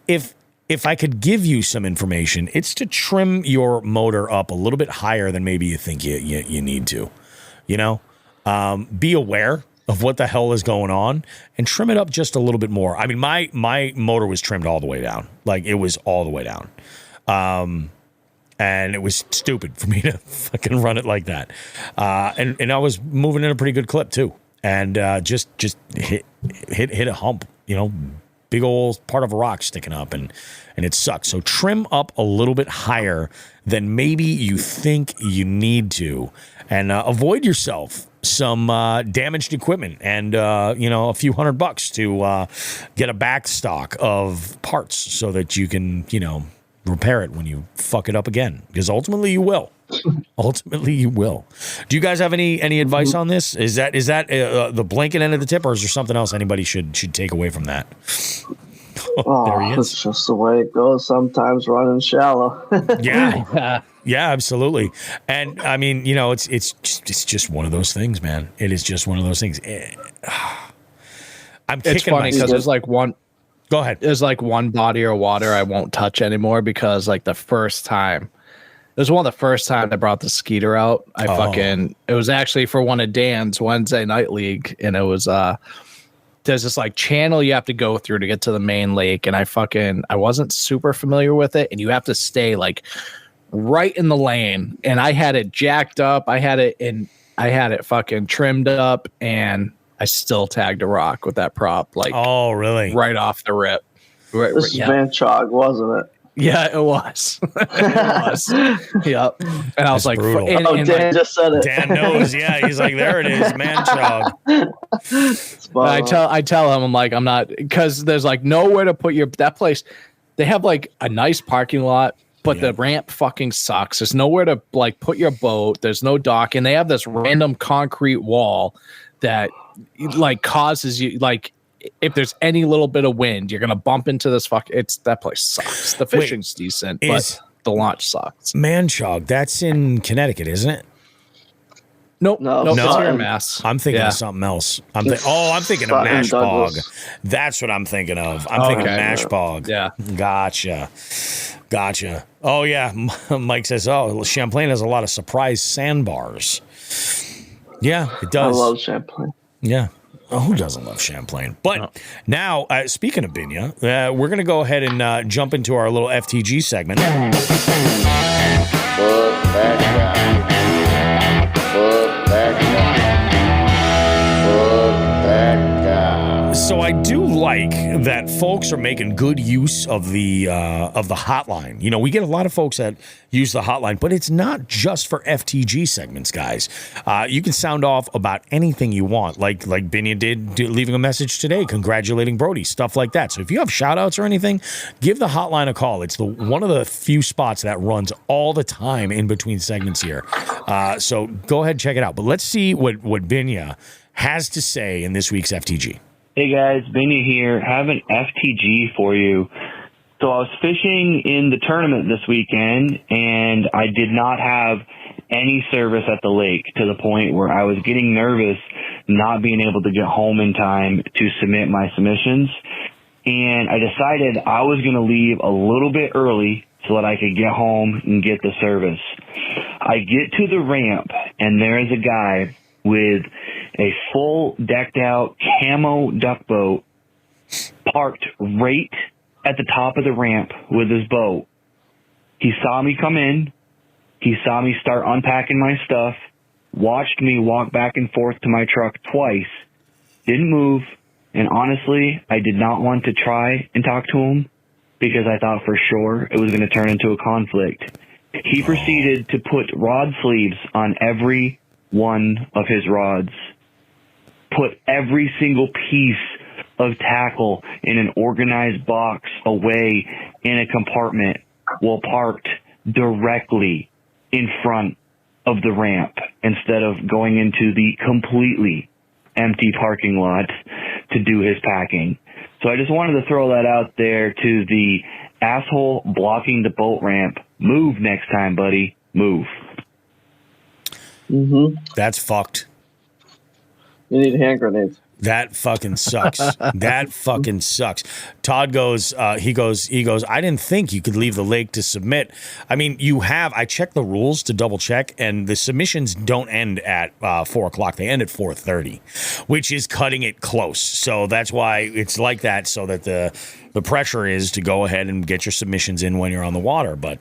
I could give you some information, it's to trim your motor up a little bit higher than maybe you think you need to. Be aware of what the hell is going on and trim it up just a little bit more. I mean, my motor was trimmed all the way down. Like, it was all the way down. And it was stupid for me to fucking run it like that. And I was moving in a pretty good clip too. And just hit a hump, big old part of a rock sticking up, and it sucks. So trim up a little bit higher than maybe you think you need to, and avoid yourself some damaged equipment and a few $100 to get a back stock of parts so that you can repair it when you fuck it up again, because ultimately you will. Ultimately you will. Do you guys have any advice on this? Is that the blanket end of the tip, or is there something else anybody should take away from that? There he is. It's just the way it goes sometimes, running shallow. Yeah, absolutely. And I mean, it's just one of those things, man. It is just one of those things. It's funny because there's like one. Go ahead. There's like one body of water I won't touch anymore, because like the first time, it was one of the first time I brought the Skeeter out. It was actually for one of Dan's Wednesday night league, and it was there's this like channel you have to go through to get to the main lake, and I wasn't super familiar with it, and you have to stay like right in the lane, and I had it jacked up, I had it fucking trimmed up, and I still tagged a rock with that prop, like, oh really, right off the rip. This is Van Chog, wasn't it? Yeah, it was. It was. Yep. And I was like, brutal. Dan just said it. Dan knows. Yeah, he's like, there it is, man, Chog. I tell him, I'm like, I'm not, because there's like nowhere to put that place. They have like a nice parking lot, but the ramp fucking sucks. There's nowhere to like put your boat. There's no dock, and they have this random concrete wall that like causes you, like, if there's any little bit of wind, you're gonna bump into this that place sucks. The fishing's decent, but the launch sucks. Manchog, that's in Connecticut, isn't it? Nope. No, it's here in Mass. I'm thinking of something else. I'm thinking of Mashpog. That's what I'm thinking of. I'm thinking of Mashpog. Yeah. Gotcha. Oh yeah. Mike says, Champlain has a lot of surprise sandbars. Yeah, it does. I love Champlain. Yeah. Oh, who doesn't love Champlain? But now, speaking of Binya, we're going to go ahead and jump into our little FTG segment. So I do like that folks are making good use of the hotline. We get a lot of folks that use the hotline, but it's not just for FTG segments, guys. You can sound off about anything you want, like Binya did leaving a message today, congratulating Brody, stuff like that. So if you have shout outs or anything, give the hotline a call. It's one of the few spots that runs all the time in between segments here. So go ahead and check it out. But let's see what Binya has to say in this week's FTG. Hey guys, Binya here. Have an FTG for you. So I was fishing in the tournament this weekend, and I did not have any service at the lake, to the point where I was getting nervous not being able to get home in time to submit my submissions. And I decided I was going to leave a little bit early so that I could get home and get the service. I get to the ramp, and there is a guy with a full decked out camo duck boat parked right at the top of the ramp with his boat. He saw me come in. He saw me start unpacking my stuff, watched me walk back and forth to my truck twice, didn't move, and honestly, I did not want to try and talk to him because I thought for sure it was going to turn into a conflict. He proceeded to put rod sleeves on every one of his rods, put every single piece of tackle in an organized box away in a compartment while parked directly in front of the ramp instead of going into the completely empty parking lot to do his packing. So I just wanted to throw that out there to the asshole blocking the boat ramp. Move next time, buddy. Move. Mm-hmm. That's fucked. You need hand grenades. That fucking sucks. That fucking sucks. Todd goes, he goes, I didn't think you could leave the lake to submit. I mean, I checked the rules to double check, and the submissions don't end at 4 o'clock. They end at 4:30, which is cutting it close. So that's why it's like that, so that the pressure is to go ahead and get your submissions in when you're on the water. But,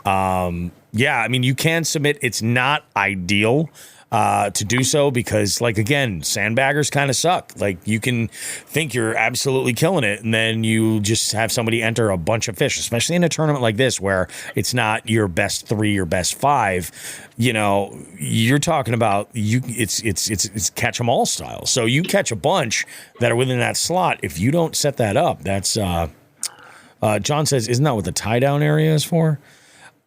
yeah, I mean, you can submit. It's not ideal. to do so because, like, again, sandbaggers kind of suck. Like, you can think you're absolutely killing it, and then you just have somebody enter a bunch of fish, especially in a tournament like this where it's not your best 3 or best 5. You know, you're talking about it's catch 'em all style. So you catch a bunch that are within that slot. If you don't set that up, that's John says, isn't that what the tie down area is for?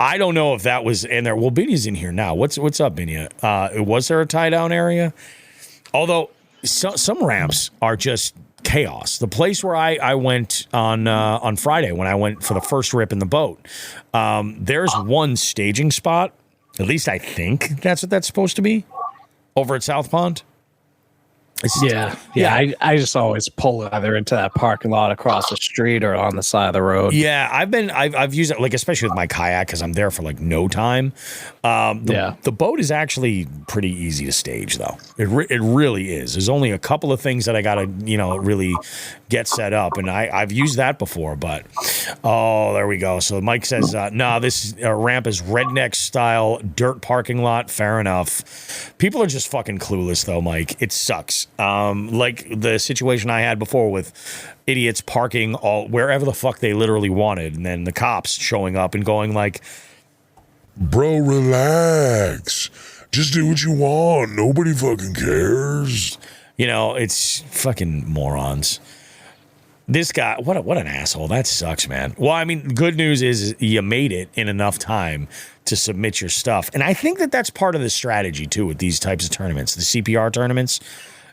I don't know if that was in there. Well, Binya's in here now. What's up, Binya? Was there a tie down area? Although some ramps are just chaos. The place where I went on Friday when I went for the first rip in the boat, there's one staging spot. At least I think that's what that's supposed to be over at South Pond. Yeah. I just always pull either into that parking lot across the street or on the side of the road. Yeah, I've used it, like, especially with my kayak because I'm there for like no time. The boat is actually pretty easy to stage though. It really is. There's only a couple of things that I gotta really get set up, and I've used that before. But there we go. So Mike says, "No, this ramp is redneck style dirt parking lot." Fair enough. People are just fucking clueless though, Mike. It sucks. Like the situation I had before with idiots parking all wherever the fuck they literally wanted, and then the cops showing up and going like, "Bro, relax. Just do what you want. Nobody fucking cares." It's fucking morons. This guy, what an asshole. That sucks, man. Well, I mean, good news is you made it in enough time to submit your stuff. And I think that that's part of the strategy, too, with these types of tournaments, the CPR tournaments.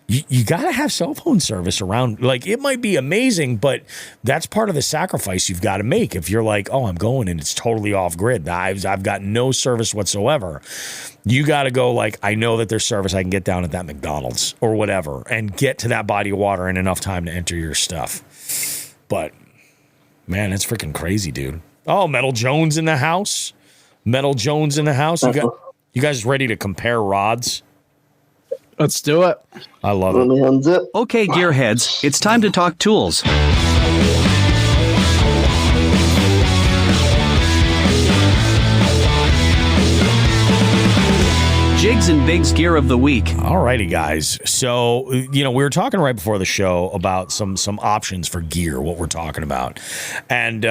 You got to have cell phone service around. Like, it might be amazing, but that's part of the sacrifice you've got to make. If you're like, oh, I'm going and it's totally off grid. I've got no service whatsoever. You got to go like, I know that there's service. I can get down at that McDonald's or whatever and get to that body of water in enough time to enter your stuff. But, man, that's freaking crazy, dude. Oh, Metal Jones in the house. Metal Jones in the house. You guys ready to compare rods? Let's do it. I love it. Okay, gearheads, it's time to talk tools. Jigs and Bigs gear of the week. Alrighty, guys. So, we were talking right before the show about some options for gear, what we're talking about. And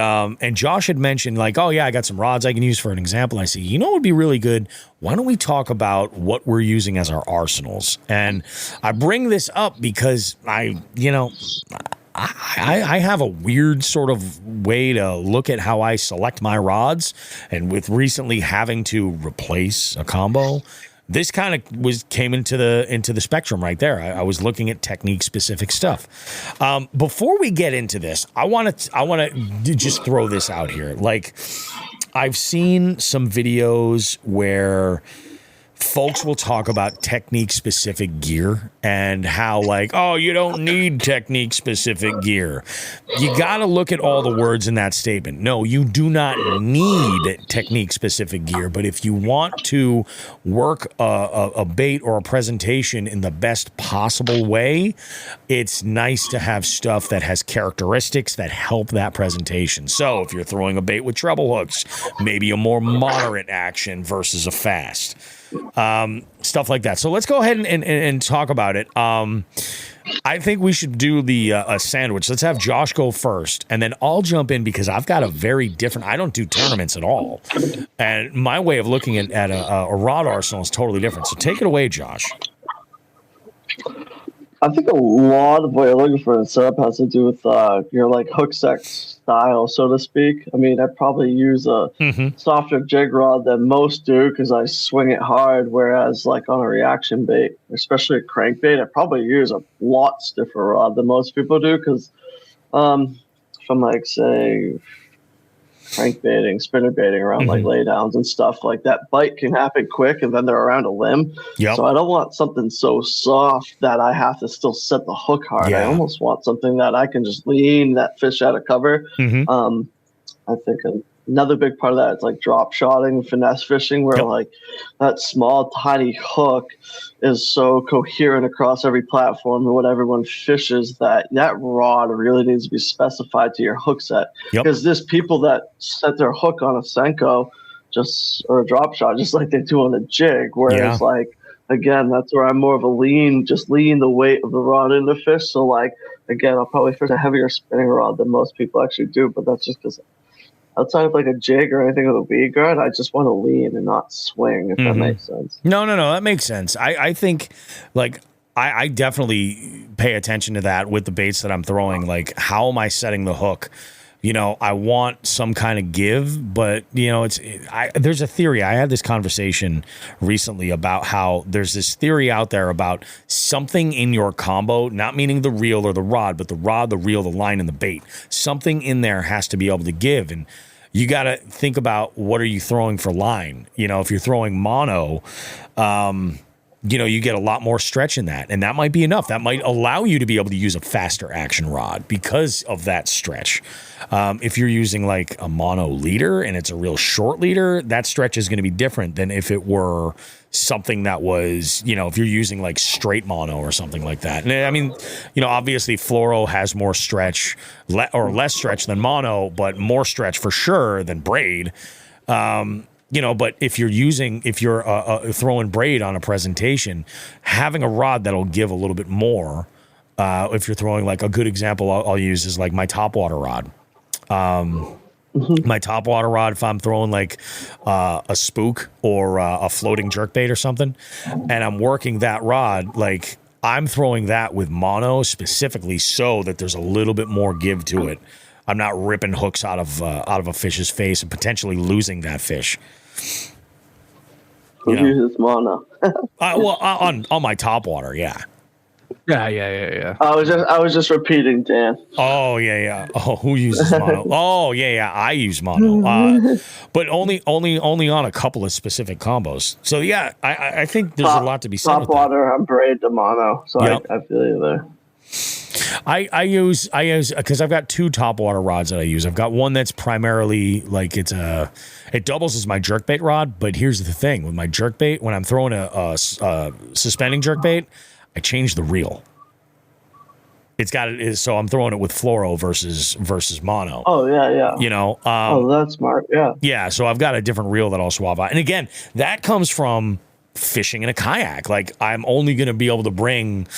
Josh had mentioned, like, oh, yeah, I got some rods I can use for an example. I see, what would be really good? Why don't we talk about what we're using as our arsenals? And I bring this up because I have a weird sort of way to look at how I select my rods. And with recently having to replace a combo, this kind of came into the spectrum right there. I was looking at technique specific stuff. Before we get into this, I want to just throw this out here. Like, I've seen some videos where folks will talk about technique specific gear and how, like, oh, you don't need technique specific gear. You got to look at all the words in that statement. No, you do not need technique specific gear, but if you want to work a bait or a presentation in the best possible way, it's nice to have stuff that has characteristics that help that presentation. So if you're throwing a bait with treble hooks, maybe a more moderate action versus a fast. Stuff like that. So let's go ahead and talk about it. I think we should do the sandwich. Let's have Josh go first, and then I'll jump in because I've got a very different. I don't do tournaments at all, and my way of looking at a rod arsenal is totally different. So take it away, Josh. I think a lot of what you're looking for in setup has to do with your like hook set style, so to speak. I mean, I probably use a softer jig rod than most do because I swing it hard, whereas like on a reaction bait, especially a crankbait, I probably use a lot stiffer rod than most people do because from like, say, crankbaiting, spinner baiting around like laydowns and stuff like that, bite can happen quick and then they're around a limb. Yep. So I don't want something so soft that I have to still set the hook hard. I almost want something that I can just lean that fish out of cover. I think another big part of that is like drop shotting, finesse fishing, where like that small tiny hook is so coherent across every platform and what everyone fishes that rod really needs to be specified to your hook set. Because there's people that set their hook on a Senko or a drop shot just like they do on a jig, whereas like again, that's where I'm more of a lean the weight of the rod in the fish. So like, again, I'll probably fish a heavier spinning rod than most people actually do, but that's just because outside of like a jig or anything with a weed guard, I just want to lean and not swing, if that makes sense. No, that makes sense. I think like I definitely pay attention to that with the baits that I'm throwing. Like, how am I setting the hook? You know, I want some kind of give, but you know, there's a theory. I had this conversation recently about how there's this theory out there about something in your combo, not meaning the reel or the rod, but the rod, the reel, the line, and the bait. Something in there has to be able to give, and you got to think about what are you throwing for line. You know, if you're throwing mono, you know, you get a lot more stretch in that, and that might be enough. That might allow you to be able to use a faster action rod because of that stretch. If you're using like a mono leader and it's a real short leader, that stretch is going to be different than if it were something that was, you know, if you're using like straight mono or something like that. And I mean, you know, obviously fluoro has more stretch or less stretch than mono, but more stretch for sure than braid. You know, but if you're throwing braid on a presentation, having a rod that'll give a little bit more. If you're throwing, like, a good example I'll use is like my topwater rod. My topwater rod, if I'm throwing like a spook or a floating jerkbait or something, and I'm working that rod, like I'm throwing that with mono specifically so that there's a little bit more give to it. I'm not ripping hooks out of a fish's face and potentially losing that fish. Who uses mono? On my topwater, yeah. Yeah. I was just repeating, Dan. Oh yeah. Oh, who uses mono? Oh yeah. I use mono, but only on a couple of specific combos. So yeah, I think there's a lot to be said. Top water, I'm braid to mono, so yep. I feel you there. I use because I've got two topwater rods that I use. I've got one that's primarily like it doubles as my jerkbait rod. But here's the thing with my jerkbait: when I'm throwing a suspending jerkbait, I change the reel. So I'm throwing it with fluoro versus mono. Oh yeah. You know. That's smart. Yeah. Yeah. So I've got a different reel that I'll swap out, and again, that comes from fishing in a kayak. Like I'm only going to be able to bring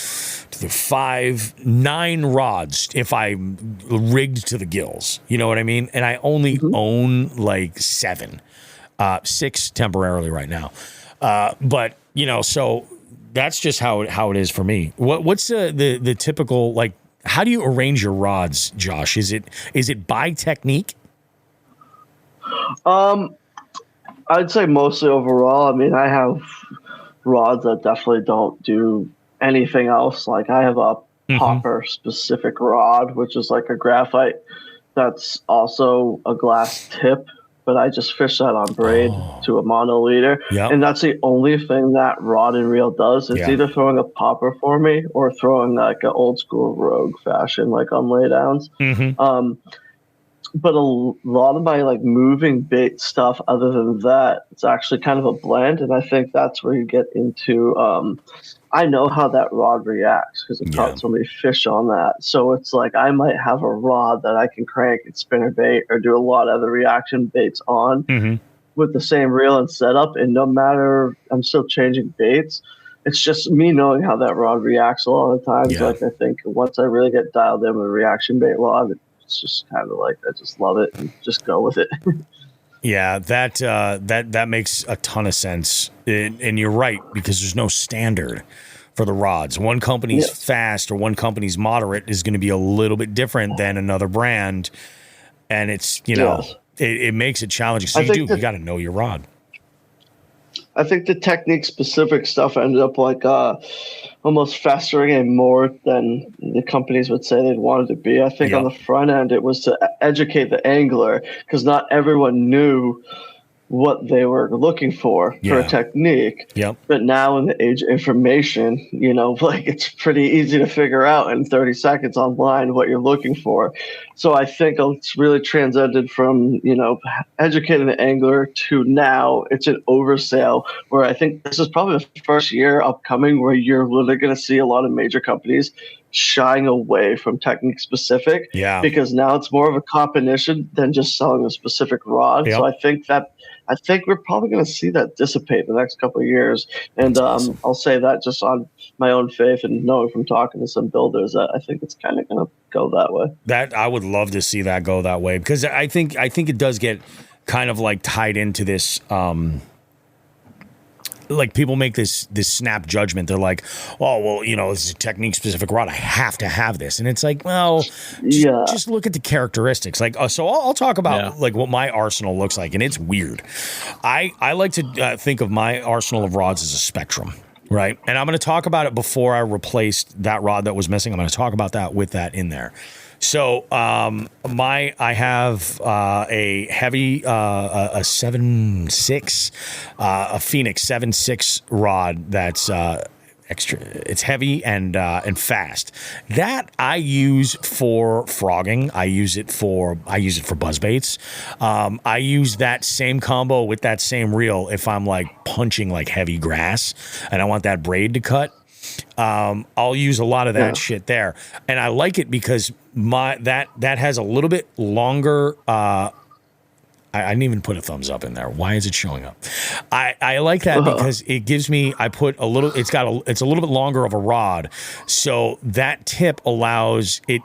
9 rods if I'm rigged to the gills. You know what I mean? And I only own like 7, 6 temporarily right now. But you know, so that's just how it is for me. What's the typical, like, how do you arrange your rods, Josh? Is it by technique? I'd say mostly overall. I mean, I have rods that definitely don't do anything else. Like I have a popper specific rod, which is like a graphite that's also a glass tip, but I just fish that on braid to a mono leader. Yep. And that's the only thing that rod and reel does. It's either throwing a popper for me or throwing like an old school rogue fashion, like on laydowns. But a lot of my like moving bait stuff, other than that, it's actually kind of a blend. And I think that's where you get into, I know how that rod reacts because I've caught so many fish on that. So it's like I might have a rod that I can crank and spinner bait or do a lot of the reaction baits on with the same reel and setup. And no matter, I'm still changing baits. It's just me knowing how that rod reacts a lot of the times. Yeah. Like I think once I really get dialed in with a reaction bait rod, it's just kind of like I just love it and just go with it. Yeah, that makes a ton of sense, and you're right because there's no standard for the rods. One company's fast or one company's moderate is going to be a little bit different than another brand, and it's it makes it challenging. So you got to know your rod. I think the technique specific stuff ended up like almost festering in more than the companies would say they'd wanted to be. I think on the front end, it was to educate the angler because not everyone knew what they were looking for a technique. Yep. But now in the age of information, like it's pretty easy to figure out in 30 seconds online what you're looking for. So I think it's really transcended from, educating the angler to now it's an oversale where I think this is probably the first year upcoming where you're literally going to see a lot of major companies shying away from technique specific because now it's more of a competition than just selling a specific rod. Yep. So I think I think we're probably going to see that dissipate in the next couple of years. And awesome. I'll say that just on my own faith and knowing from talking to some builders that I think it's kind of going to go that way. That I would love to see that go that way, because I think it does get kind of like tied into this. Like people make this snap judgment. They're like, oh, well, you know, this is a technique specific rod. I have to have this. And it's like, well, just look at the characteristics. Like, so I'll talk about like what my arsenal looks like. And it's weird. I like to think of my arsenal of rods as a spectrum. Right. And I'm going to talk about it before I replaced that rod that was missing. I'm going to talk about that with that in there. So I have a heavy a 7.6 a Phoenix 7.6 rod that's extra. It's heavy and fast. That I use for frogging. I use it for buzz baits. I use that same combo with that same reel if I'm like punching like heavy grass and I want that braid to cut. I'll use a lot of that shit there, and I like it because that has a little bit longer. I didn't even put a thumbs up in there. Why is it showing up? I like that because it gives me. I put a little. It's a little bit longer of a rod, so that tip allows it.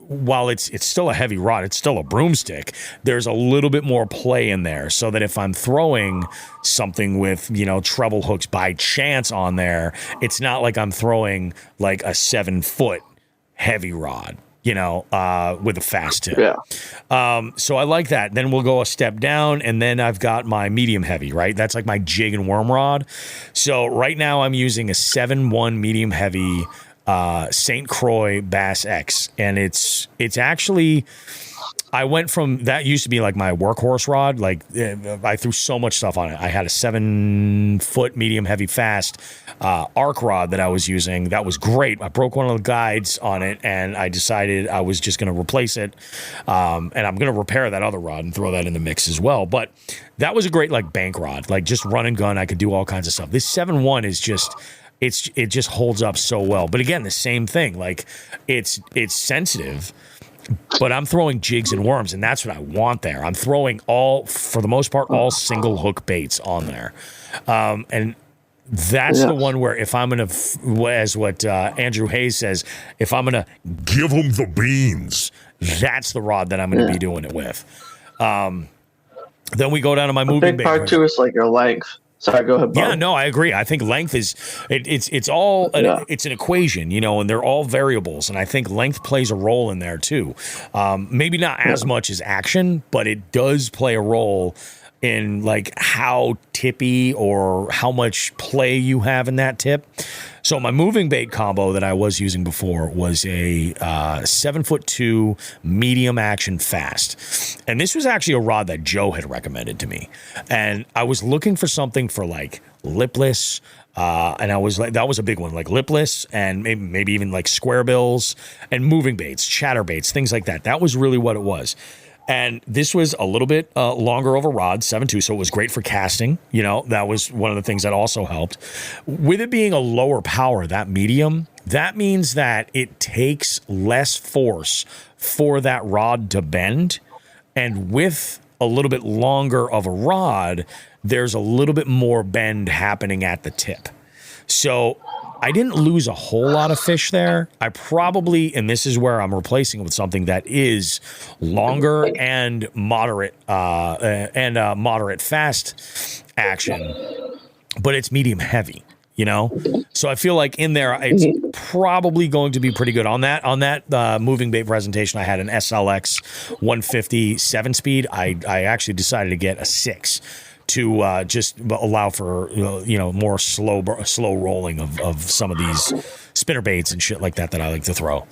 While it's still a heavy rod, it's still a broomstick. There's a little bit more play in there, so that if I'm throwing something with, you know, treble hooks by chance on there, it's not like I'm throwing like a 7-foot heavy rod, you know, with a fast tip. Yeah. So I like that. Then we'll go a step down, and then I've got my medium heavy, right? That's like my jig and worm rod. So right now I'm using a 7.1 medium heavy St. Croix Bass X, and it's actually, I went from that used to be like my workhorse rod. Like I threw so much stuff on it. I had a 7-foot medium heavy fast arc rod that I was using. That was great. I broke one of the guides on it, and I decided I was just going to replace it. And I'm going to repair that other rod and throw that in the mix as well. But that was a great like bank rod, like just run and gun. I could do all kinds of stuff. This 7.1 is just, it just holds up so well. But again, the same thing. Like it's sensitive, but I'm throwing jigs and worms, and that's what I want there. I'm throwing for the most part, all single hook baits on there. And that's the one where if I'm going to, as what Andrew Hayes says, if I'm going to give them the beans, that's the rod that I'm going to be doing it with. Then we go down to my moving bait. Part two is like your length. Sorry, go ahead, Bob. Yeah, no, I agree. I think length is it's all it's an equation, you know, and they're all variables, and I think length plays a role in there too. Maybe not as much as action, but it does play a role in like how tippy or how much play you have in that tip. So my moving bait combo that I was using before was a 7'2" medium action fast. And this was actually a rod that Joe had recommended to me. And I was looking for something for like lipless. And I was like, that was a big one, like lipless and maybe even like square bills and moving baits, chatter baits, things like that. That was really what it was. And this was a little bit longer of a rod, 7.2, so it was great for casting. You know, that was one of the things that also helped. With it being a lower power, that medium, that means that it takes less force for that rod to bend. And with a little bit longer of a rod, there's a little bit more bend happening at the tip. So I didn't lose a whole lot of fish there. I probably, and this is where I'm replacing it with something that is longer and moderate fast action, but it's medium heavy, you know? So I feel like in there, it's probably going to be pretty good. On that moving bait presentation, I had an SLX 150 7-speed. I actually decided to get a 6. To just allow for more slow rolling of some of these spinner baits and shit like that I like to throw,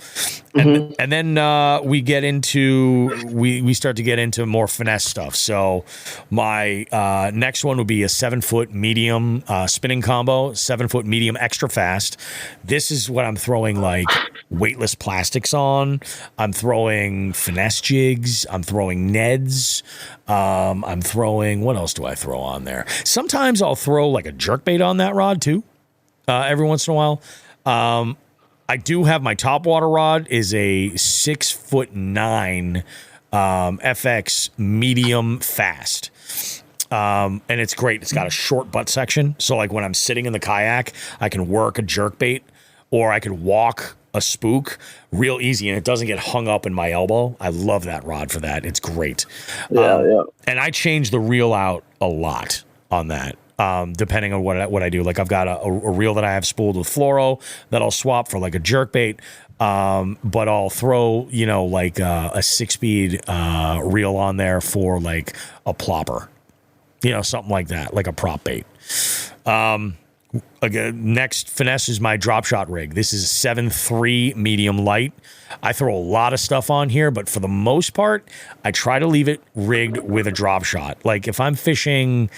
and then we start to get into more finesse stuff. So my next one would be a 7-foot medium spinning combo, 7-foot medium extra fast. This is what I'm throwing like weightless plastics on. I'm throwing finesse jigs. I'm throwing Neds. I'm throwing, what else do I throw on there? Sometimes I'll throw like a jerkbait on that rod too, every once in a while. I do have my top water rod is a 6'9" FX medium fast. And it's great. It's got a short butt section. So like when I'm sitting in the kayak, I can work a jerkbait or I could walk a spook real easy and it doesn't get hung up in my elbow. I love that rod for that. It's great. Yeah. And I change the reel out a lot on that. Depending on what I do. Like I've got a reel that I have spooled with fluoro that I'll swap for like a jerkbait. But I'll throw, like a 6-speed reel on there for like a plopper, something like that, like a prop bait. Again, next finesse is my drop shot rig. This is a 7.3 medium light. I throw a lot of stuff on here, but for the most part, I try to leave it rigged with a drop shot. Like if I'm fishing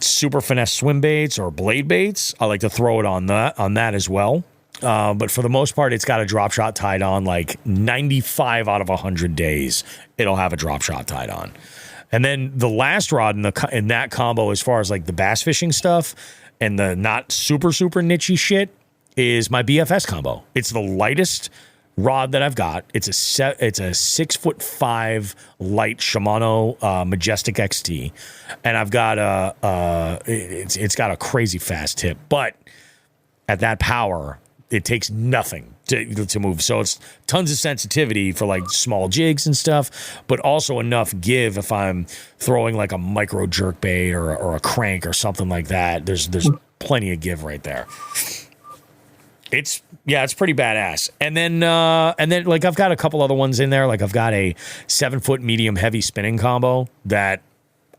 super finesse swim baits or blade baits, I like to throw it on that as well. But for the most part, it's got a drop shot tied on. Like 95 out of 100 days, it'll have a drop shot tied on. And then the last rod in that combo, as far as like the bass fishing stuff and the not super niche-y shit, is my BFS combo. It's the lightest rod that I've got. It's a 6'5" light Shimano Majestic XT, and I've got it's got a crazy fast tip, but at that power, it takes nothing to move. So it's tons of sensitivity for like small jigs and stuff, but also enough give if I'm throwing like a micro jerk bait or a crank or something like that. There's plenty of give right there. It's pretty badass. And then like I've got a couple other ones in there. Like I've got a 7-foot medium heavy spinning combo that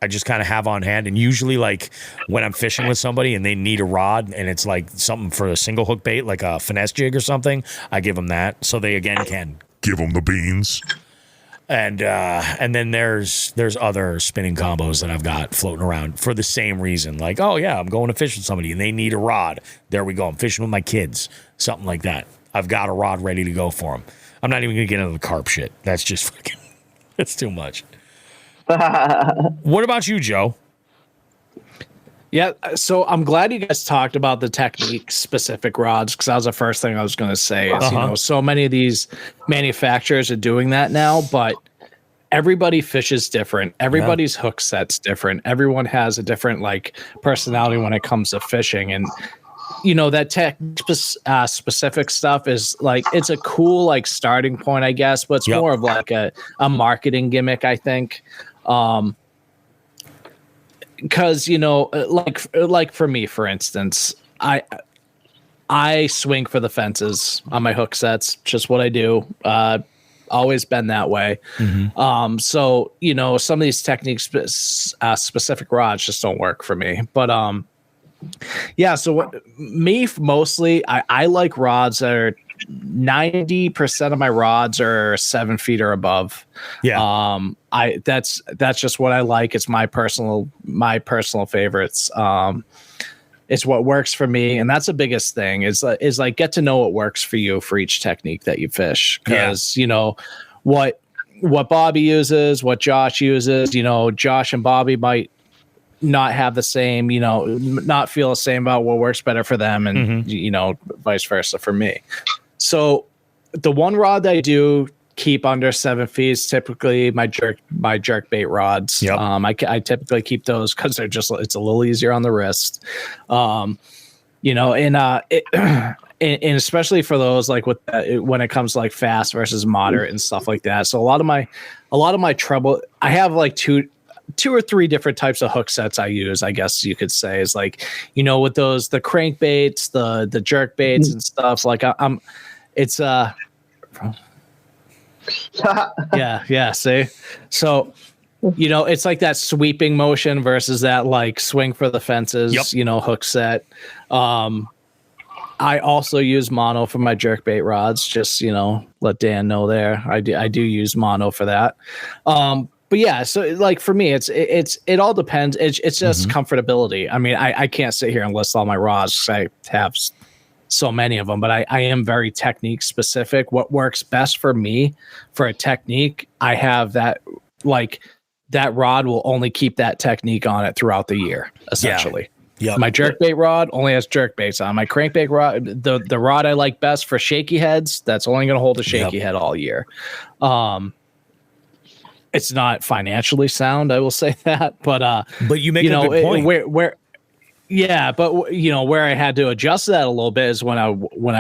I just kind of have on hand. And usually like when I'm fishing with somebody and they need a rod and it's like something for a single hook bait, like a finesse jig or something, I give them that. So they again can give them the beans. And then there's other spinning combos that I've got floating around for the same reason. Like, oh yeah, I'm going to fish with somebody and they need a rod. There we go. I'm fishing with my kids, something like that. I've got a rod ready to go for them. I'm not even going to get into the carp shit. That's just fucking, that's too much. What about you, Joe? Yeah, so I'm glad you guys talked about the technique specific rods, because that was the first thing I was going to say. Is, so many of these manufacturers are doing that now, but everybody fishes different. Everybody's hook set's different. Everyone has a different like personality when it comes to fishing, and that tech specific stuff is like, it's a cool like starting point, I guess, but it's more of like a marketing gimmick, I think. Because like for me, for instance, I swing for the fences on my hook sets. Just what I do. Always been that way. Mm-hmm. So some of these techniques specific rods just don't work for me. But so mostly I like rods that are 90% of my rods are 7 feet or above. That's just what I like. It's my personal favorites. It's what works for me, and that's the biggest thing is like get to know what works for you for each technique that you fish, because what Bobby uses, what Josh uses, Josh and Bobby might not have the same, not feel the same about what works better for them, and vice versa for me. So the one rod that I do keep under 7 feet is typically my jerk bait rods. I typically keep those because they're just, it's a little easier on the wrist. And especially for those like with when it comes to like fast versus moderate and stuff like that. So a lot of my trouble, I have like two or three different types of hook sets I use, I guess you could say, is like, with those, the crank baits, the jerk baits and stuff, like see? So, it's like that sweeping motion versus that like swing for the fences, hook set. I also use mono for my jerk bait rods, just, let Dan know there. I do use mono for that. But yeah, so like for me, it all depends. It's just comfortability. I mean, I can't sit here and list all my rods because I have so many of them, but I am very technique specific. What works best for me for a technique, I have that, like that rod will only keep that technique on it throughout the year, essentially. Yeah. My jerkbait rod only has jerkbaits on. My crankbait rod, the rod I like best for shaky heads, that's only going to hold a shaky head all year. it's not financially sound. I will say that, but you make a good point. Where where I had to adjust that a little bit is when I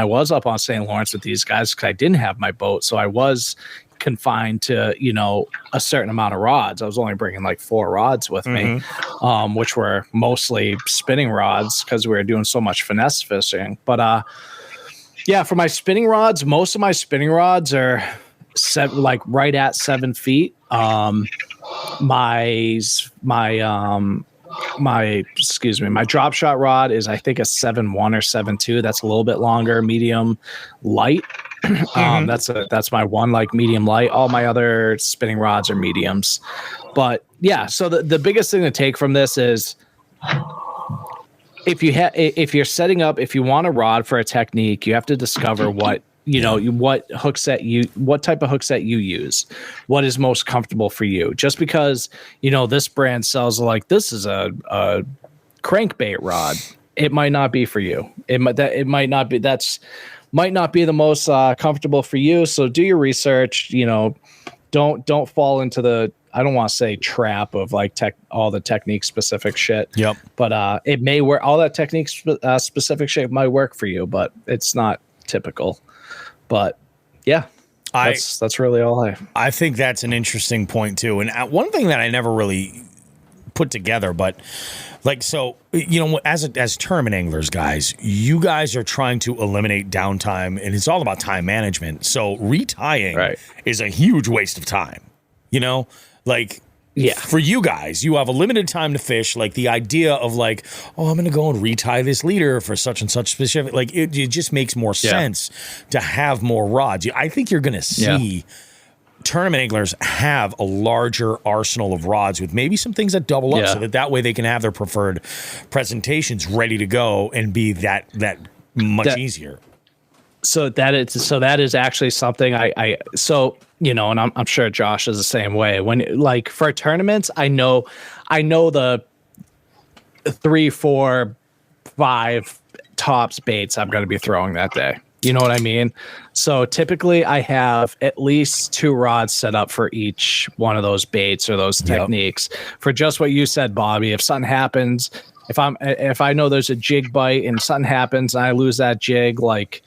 was up on St. Lawrence with these guys, because I didn't have my boat, so I was confined to a certain amount of rods. I was only bringing like 4 rods with me, which were mostly spinning rods because we were doing so much finesse fishing. But for my spinning rods, most of my spinning rods are right at 7 feet. My drop shot rod is, I think, a 7.1 or 7.2. That's a little bit longer, medium light. That's my one, like, medium light. All my other spinning rods are mediums. But yeah, so the biggest thing to take from this is if you're setting up, if you want a rod for a technique, you have to discover what what type of hook set you use, what is most comfortable for you. Just because this brand sells, like, this is a crankbait rod, it might not be for you. It might not be the most comfortable for you. So do your research. Don't fall into the, I don't want to say trap of like all the technique specific shit. Yep. But it may work. All that technique specific shit might work for you, but it's not typical. But yeah, that's really all I think that's an interesting point too. And one thing that I never really put together, but like, so, as tournament anglers, guys, you guys are trying to eliminate downtime, and it's all about time management. So retying is a huge waste of time, for you guys, you have a limited time to fish. Like, the idea of like, oh, I'm going to go and retie this leader for such and such specific, like, it just makes more sense to have more rods. I think you're going to see tournament anglers have a larger arsenal of rods with maybe some things that double up, so that way they can have their preferred presentations ready to go and be that much easier. So that is actually something and I'm sure Josh is the same way. When, like, for tournaments, I know the 3, 4, 5 tops baits I'm going to be throwing that day. You know what I mean? So typically I have at least 2 rods set up for each one of those baits or those techniques. For just what you said, Bobby, if something happens, if I know there's a jig bite and something happens and I lose that jig, like,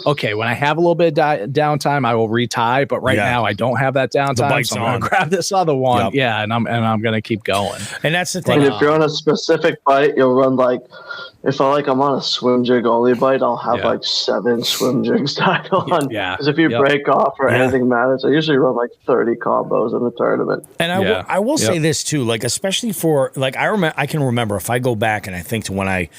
okay, when I have a little bit of downtime, I will retie. But right now, I don't have that downtime, so I'm going to grab this other one. Yeah, and I'm going to keep going. And that's the thing. And if you're on a specific bite, you'll run like, if I'm on a swim jig only bite, I'll have like 7 swim jigs tied on. Yeah. Because if you break off or anything matters, I usually run like 30 combos in the tournament. And I will say this too, like, especially for, like, I can remember, if I go back and I think to when I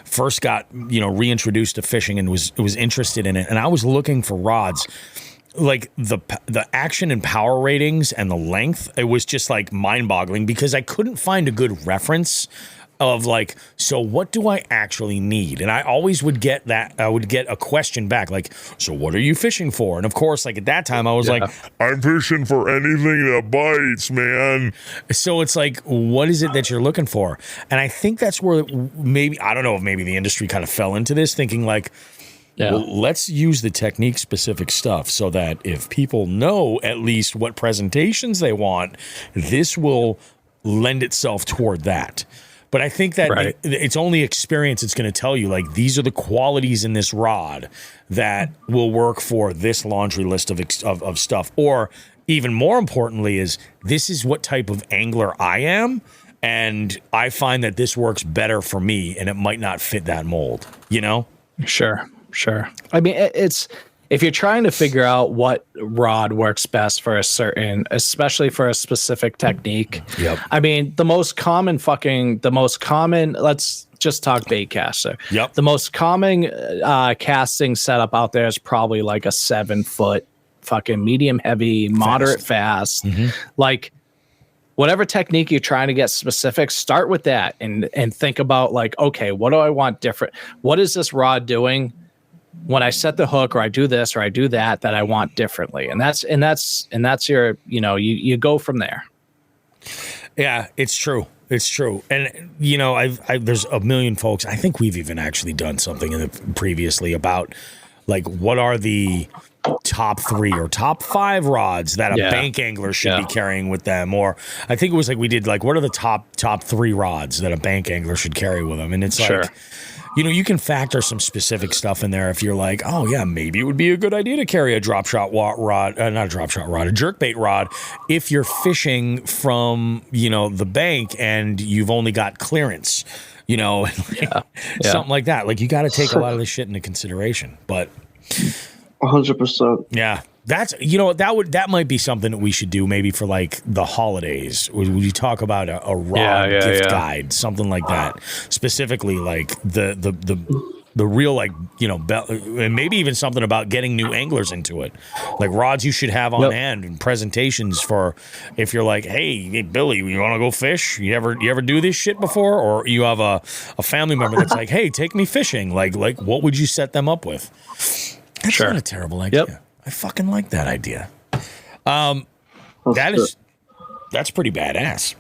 first got reintroduced to fishing and was interested in it, and I was looking for rods, like the action and power ratings and the length, it was just like mind-boggling because I couldn't find a good reference of like, so what do I actually need? And I always would get a question back, like, so what are you fishing for? And of course, like, at that time I was like, I'm fishing for anything that bites, man. So it's like, what is it that you're looking for? And I think that's where maybe, I don't know if maybe the industry kind of fell into this, thinking like, well, let's use the technique specific stuff so that if people know at least what presentations they want, this will lend itself toward that. But I think that it's only experience that's going to tell you, like, these are the qualities in this rod that will work for this laundry list of stuff. Or even more importantly is, this is what type of angler I am, and I find that this works better for me, and it might not fit that mold, Sure. I mean, it's, if you're trying to figure out what rod works best for especially for a specific technique. Yep. I mean, the most common, let's just talk bait caster. Yep. The most common casting setup out there is probably like a 7-foot fucking medium heavy, moderate fast. Like, whatever technique you're trying to get specific, start with that and think about, like, okay, what do I want different? What is this rod doing when I set the hook, or I do this or I do that I want differently? And that's your, you go from there. Yeah, it's true. It's true. And, there's a million folks. I think we've even actually done something previously about, like, what are the top 3 or top 5 rods that a bank angler should be carrying with them. Or I think it was like we did like, what are the top 3 rods that a bank angler should carry with them? And it's like, you know, you can factor some specific stuff in there if you're like, oh yeah, maybe it would be a good idea to carry a drop shot rod, not a drop shot rod, a jerkbait rod if you're fishing from, you know, the bank and you've only got clearance, you know, something like that. Like you got to take a lot of this shit into consideration, but 100%. Yeah. That's, you know, that might be something that we should do maybe for like the holidays. Would you talk about a rod gift guide, something like that? Specifically like the real, like, you know, and maybe even something about getting new anglers into it. Like rods you should have on hand and presentations for if you're like, hey Billy, you want to go fish? You ever do this shit before? Or you have a family member that's like, hey, take me fishing. Like what would you set them up with? That's not a terrible idea. I fucking like that idea. That's pretty badass.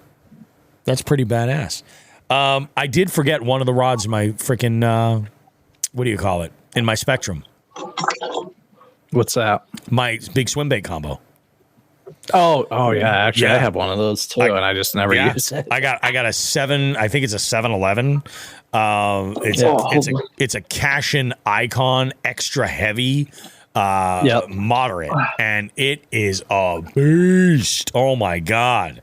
That's pretty badass. I did forget one of the rods in my freaking, what do you call it? In my Spectrum. What's that? My big swim bait combo. Oh yeah. Actually, I have one of those too, and I just never use it. I got a 7. I think it's a 711. It's a Cashin Icon extra heavy. Moderate, and it is a beast. Oh my god.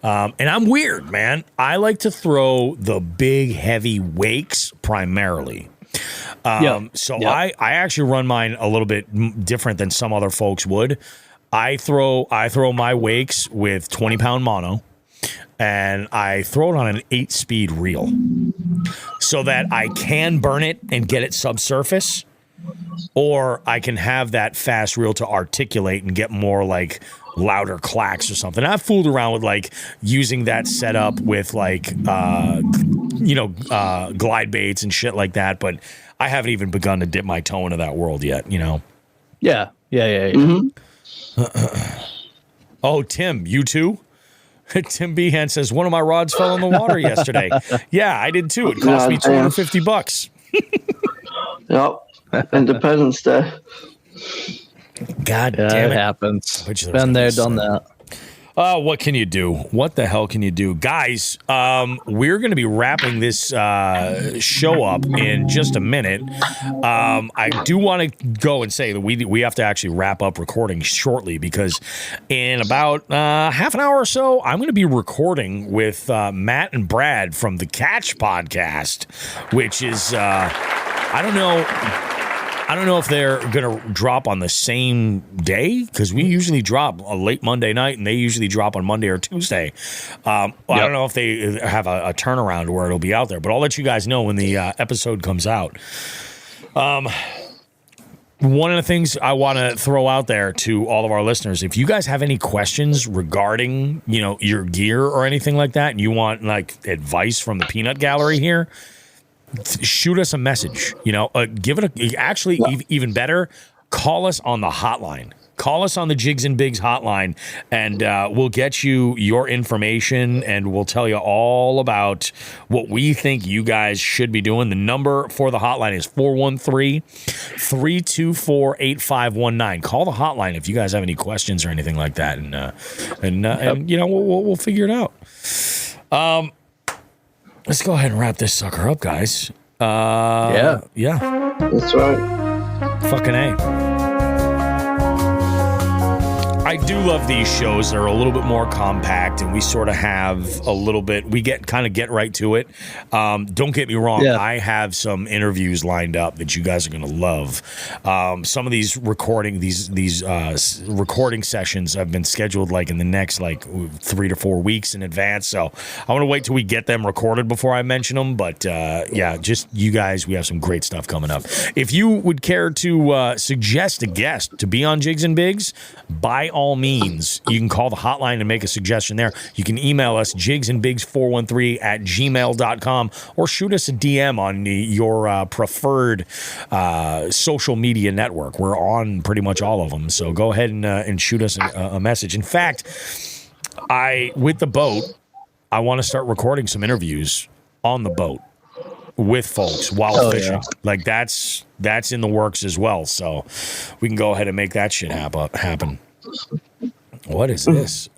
And I'm weird, man. I like to throw the big heavy wakes primarily. I actually run mine a little bit different than some other folks would. I throw my wakes with 20-pound mono, and I throw it on an 8-speed reel so that I can burn it and get it subsurface. Or I can have that fast reel to articulate and get more like louder clacks or something. I've fooled around with like using that setup with like, glide baits and shit like that. But I haven't even begun to dip my toe into that world yet, you know? Yeah. Mm-hmm. Oh, Tim, you too? Tim Behan says, one of my rods fell in the water yesterday. Yeah, I did too. It cost me $250. Yep. Independence Day. God damn it. It happens. Been there, done that. What can you do? What the hell can you do? Guys, we're going to be wrapping this show up in just a minute. I do want to go and say that we have to actually wrap up recording shortly because in about half an hour or so, I'm going to be recording with Matt and Brad from the Catch podcast, which is, I don't know if they're going to drop on the same day because we usually drop a late Monday night and they usually drop on Monday or Tuesday. I don't know if they have a turnaround where it'll be out there, but I'll let you guys know when the episode comes out. One of the things I want to throw out there to all of our listeners, if you guys have any questions regarding, you know, your gear or anything like that, and you want like advice from the peanut gallery here, shoot us a message, you know, even better, call us on the hotline. Call us on the Jigs and Bigs hotline, and we'll get you your information, and we'll tell you all about what we think you guys should be doing. The number for the hotline is 413-324-8519. Call the hotline if you guys have any questions or anything like that, and you know, we'll figure it out. Let's go ahead and wrap this sucker up, guys. Yeah. That's right. Fucking A. I do love these shows. They're a little bit more compact, and we sort of have a little bit. We get right to it. Don't get me wrong. Yeah. I have some interviews lined up that you guys are going to love. Some of these recording sessions have been scheduled like in the next like 3 to 4 weeks in advance. So I want to wait till we get them recorded before I mention them. But yeah, just you guys, we have some great stuff coming up. If you would care to suggest a guest to be on Jigs and Bigs, by all means, you can call the hotline and make a suggestion there. You can email us jigsandbigs413@gmail.com or shoot us a DM on your preferred social media network. We're on pretty much all of them, so go ahead and shoot us a message. In fact, with the boat, I want to start recording some interviews on the boat. with folks while fishing. Yeah. Like that's in the works as well. So we can go ahead and make that shit happen. What is this?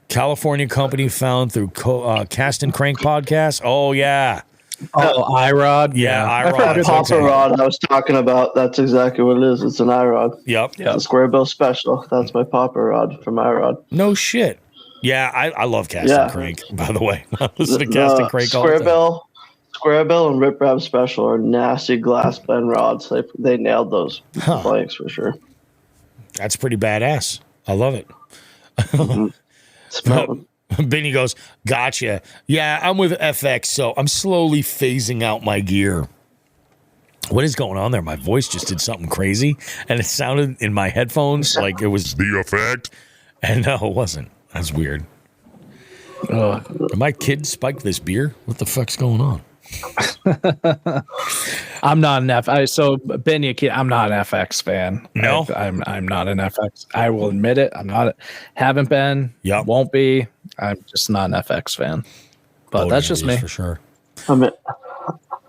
California company found through Cast and Crank podcast. Oh yeah. Oh, iRod. Yeah, I iRod. heard Popper Rod I was talking about. That's exactly what it is. It's an iRod. Yep. The Square Bill Special. That's my Popper Rod from iRod. No shit. Yeah, I love Cast and Crank, by the way. I listen to Cast and Crank all the time. Square Bill and Rip Rap Special are nasty glass bend rods. They nailed those blanks for sure. That's pretty badass. I love it. Benny goes, gotcha. Yeah, I'm with FX, so I'm slowly phasing out my gear. What is going on there? My voice just did something crazy, and it sounded in my headphones like it was The effect? And no, it wasn't. That's weird. Did my kid spike this beer? What the fuck's going on? I'm not an FX. So Ben, I'm not an FX fan. No, I'm not an FX. I will admit it. I'm not. Haven't been. Yep. Won't be. I'm just not an FX fan. But that's just me for sure. I'm an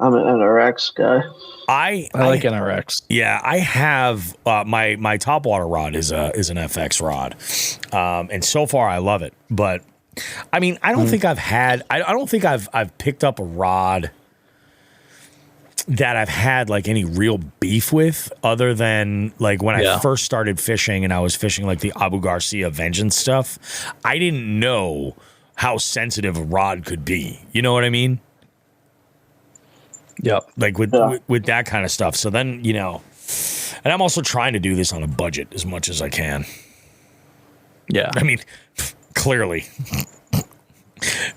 NRX guy. I like NRX. Yeah, I have my top water rod is an FX rod, and so far I love it. But I mean, I don't think I've picked up a rod that I've had like any real beef with, other than like when I first started fishing and I was fishing like the Abu Garcia Vengeance stuff. I didn't know how sensitive a rod could be. You know what I mean? Yep. Like with that kind of stuff. So then, you know, and I'm also trying to do this on a budget as much as I can. Yeah. I mean, clearly.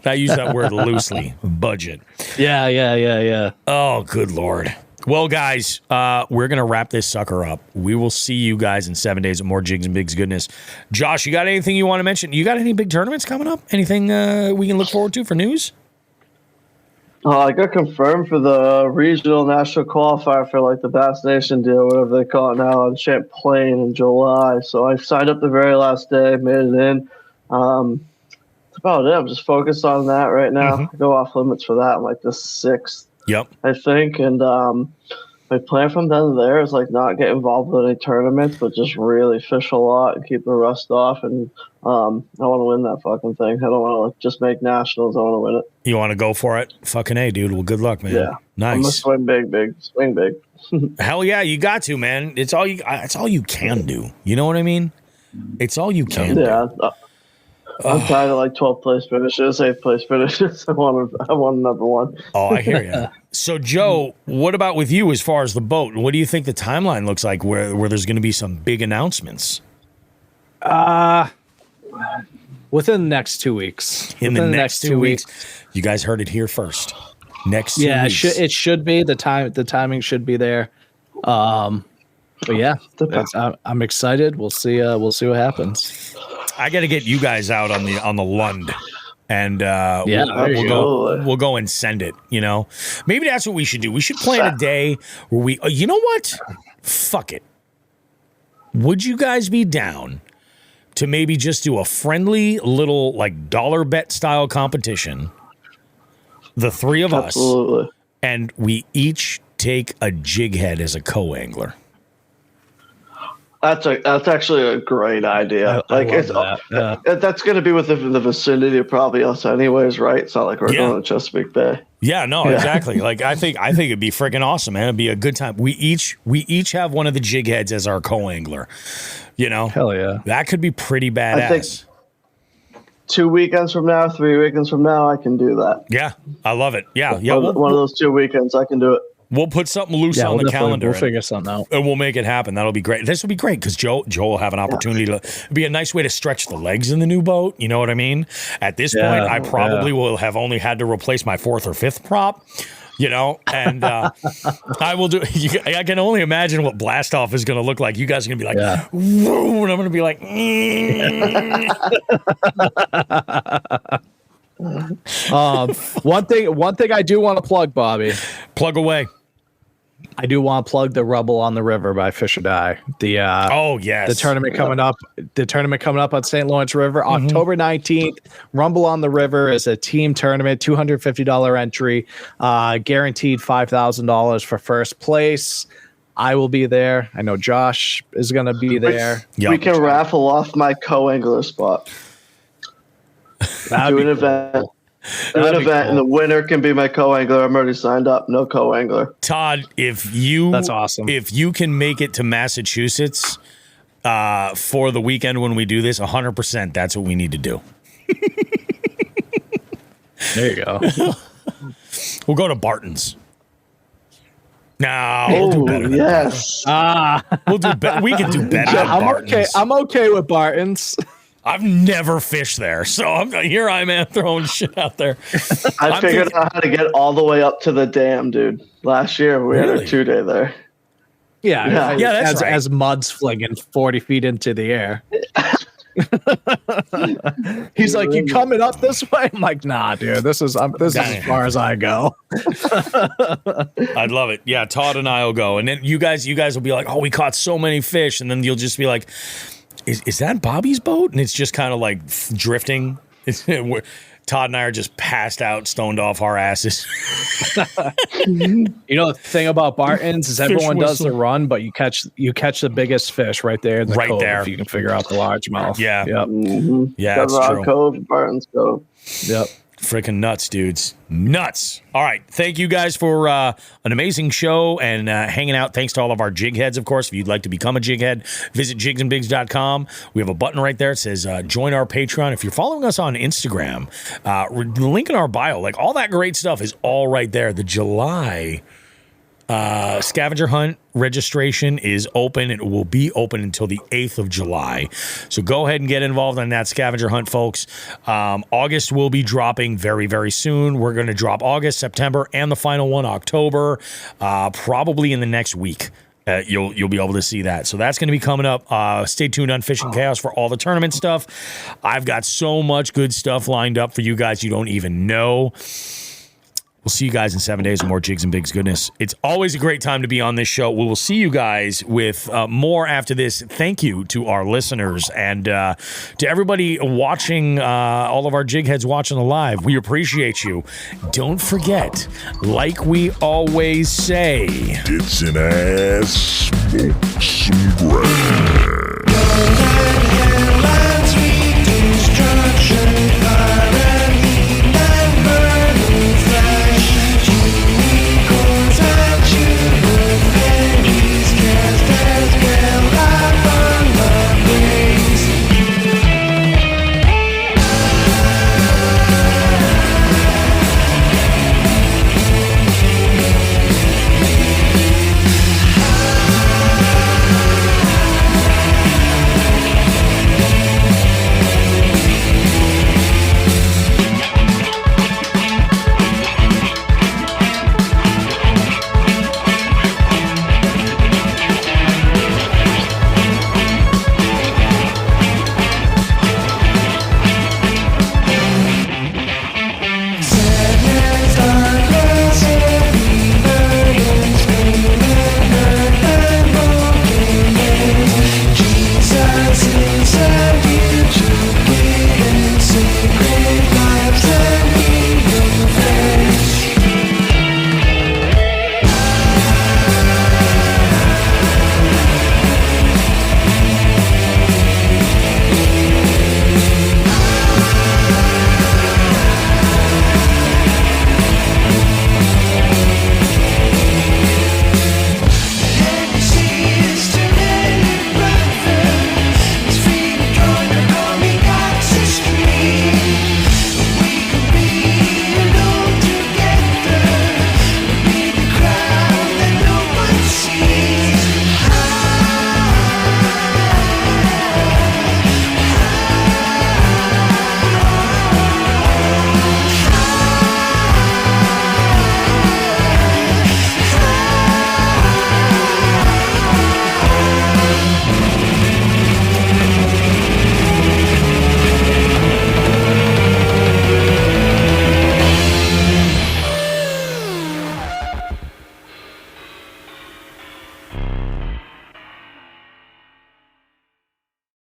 I use that word loosely. Budget. Yeah. Oh, good Lord. Well, guys, we're going to wrap this sucker up. We will see you guys in 7 days with more Jigs and Bigs goodness. Josh, you got anything you want to mention? You got any big tournaments coming up? Anything we can look forward to for news? I got confirmed for the regional national qualifier for like the Bass Nation deal, whatever they call it now, in Champlain in July. So I signed up the very last day, made it in. That's about it. I'm just focused on that right now. I go off limits for that. I'm like the 6th, I think. And my plan from then to there is like not get involved with any tournaments, but just really fish a lot and keep the rust off. And I want to win that fucking thing. I don't want to just make nationals. I want to win it. You want to go for it? Fucking A, dude. Well, good luck, man. Yeah. Nice. I'm going to swing big. Hell yeah, you got to, man. It's all you can do. You know what I mean? It's all you can do. I'm tired of like 12th place finishes, 8th place finishes. I want another one. Oh, I hear you. So, Joe, what about with you as far as the boat? What do you think the timeline looks like where there's going to be some big announcements? Within the next 2 weeks. In the next 2 weeks. You guys heard it here first. Next 2 weeks. It should be. The timing should be there. But yeah, I'm excited. We'll see what happens. I got to get you guys out on the Lund, and we'll go and send it. You know, maybe that's what we should do. We should plan a day where we. You know what? Fuck it. Would you guys be down to maybe just do a friendly little like dollar bet style competition? The three of us, and we each take a jig head as a co-angler. That's actually a great idea. That's going to be within the vicinity of probably us anyways, right? It's not like we're going to Chesapeake Bay. Yeah, no, exactly. Like I think it'd be freaking awesome, man. It'd be a good time. We each have one of the jig heads as our co-angler. You know, hell yeah, that could be pretty badass. I think 2 weekends from now, 3 weekends from now, I can do that. Yeah, I love it. Yeah. One of those 2 weekends, I can do it. We'll put something loose on the calendar. We'll figure something out. And we'll make it happen. That'll be great. This will be great because Joe will have an opportunity to be a nice way to stretch the legs in the new boat. You know what I mean? At this point, I probably will have only had to replace my 4th or 5th prop. You know, and I will do. I can only imagine what blast off is going to look like. You guys are going to be like, whoa, and I'm going to be like, one thing I do want to plug, Bobby. Plug away. I do want to plug the Rumble on the River by Fish or Die. The yes, the tournament coming up. The tournament coming up on St. Lawrence River, October 19th. Rumble on the River is a team tournament, $250 entry, guaranteed $5,000 for first place. I will be there. I know Josh is going to be there. We can raffle off my co-angler spot. Do an event. And the winner can be my co-angler. I'm already signed up. No co-angler. Todd, that's awesome. If you can make it to Massachusetts for the weekend when we do this, 100%, that's what we need to do. There you go. We'll go to Barton's. No, we'll do better than that. We'll do better. We can do better than Barton's. I'm okay with Barton's. I've never fished there, so here I am throwing shit out there. I figured out how to get all the way up to the dam, dude. Last year we had a 2-day there. Yeah, that's right. As mud's flinging 40 feet into the air. He's like, "You coming up this way?" I'm like, "Nah, dude. This is as far as I go." I'd love it. Yeah, Todd and I will go, and then you guys will be like, "Oh, we caught so many fish," and then you'll just be like, Is that Bobby's boat? And it's just kind of like drifting. Todd and I are just passed out, stoned off our asses. You know, the thing about Barton's is everyone does the run, but you catch the biggest fish right there in the cove if you can figure out the largemouth. Yeah. Yep. Mm-hmm. Yeah, that's true. Cove, Barton's Cove. Yep. Freaking nuts, dudes. Nuts. All right. Thank you guys for an amazing show and hanging out. Thanks to all of our jig heads, of course. If you'd like to become a jig head, visit jigsandbigs.com. We have a button right there. It says join our Patreon. If you're following us on Instagram, the link in our bio, like all that great stuff is all right there. The July scavenger hunt registration is open. It will be open until the 8th of July. So go ahead and get involved on that scavenger hunt, folks. August will be dropping very, very soon. We're going to drop August, September, and the final one, October, probably in the next week. You'll be able to see that. So that's going to be coming up. Stay tuned on Fishing Chaos for all the tournament stuff. I've got so much good stuff lined up for you guys you don't even know. We'll see you guys in 7 days with more Jigs and Bigs goodness. It's always a great time to be on this show. We will see you guys with more after this. Thank you to our listeners and to everybody watching, all of our jig heads watching live. We appreciate you. Don't forget, like we always say, it's an ass, smoke some grass.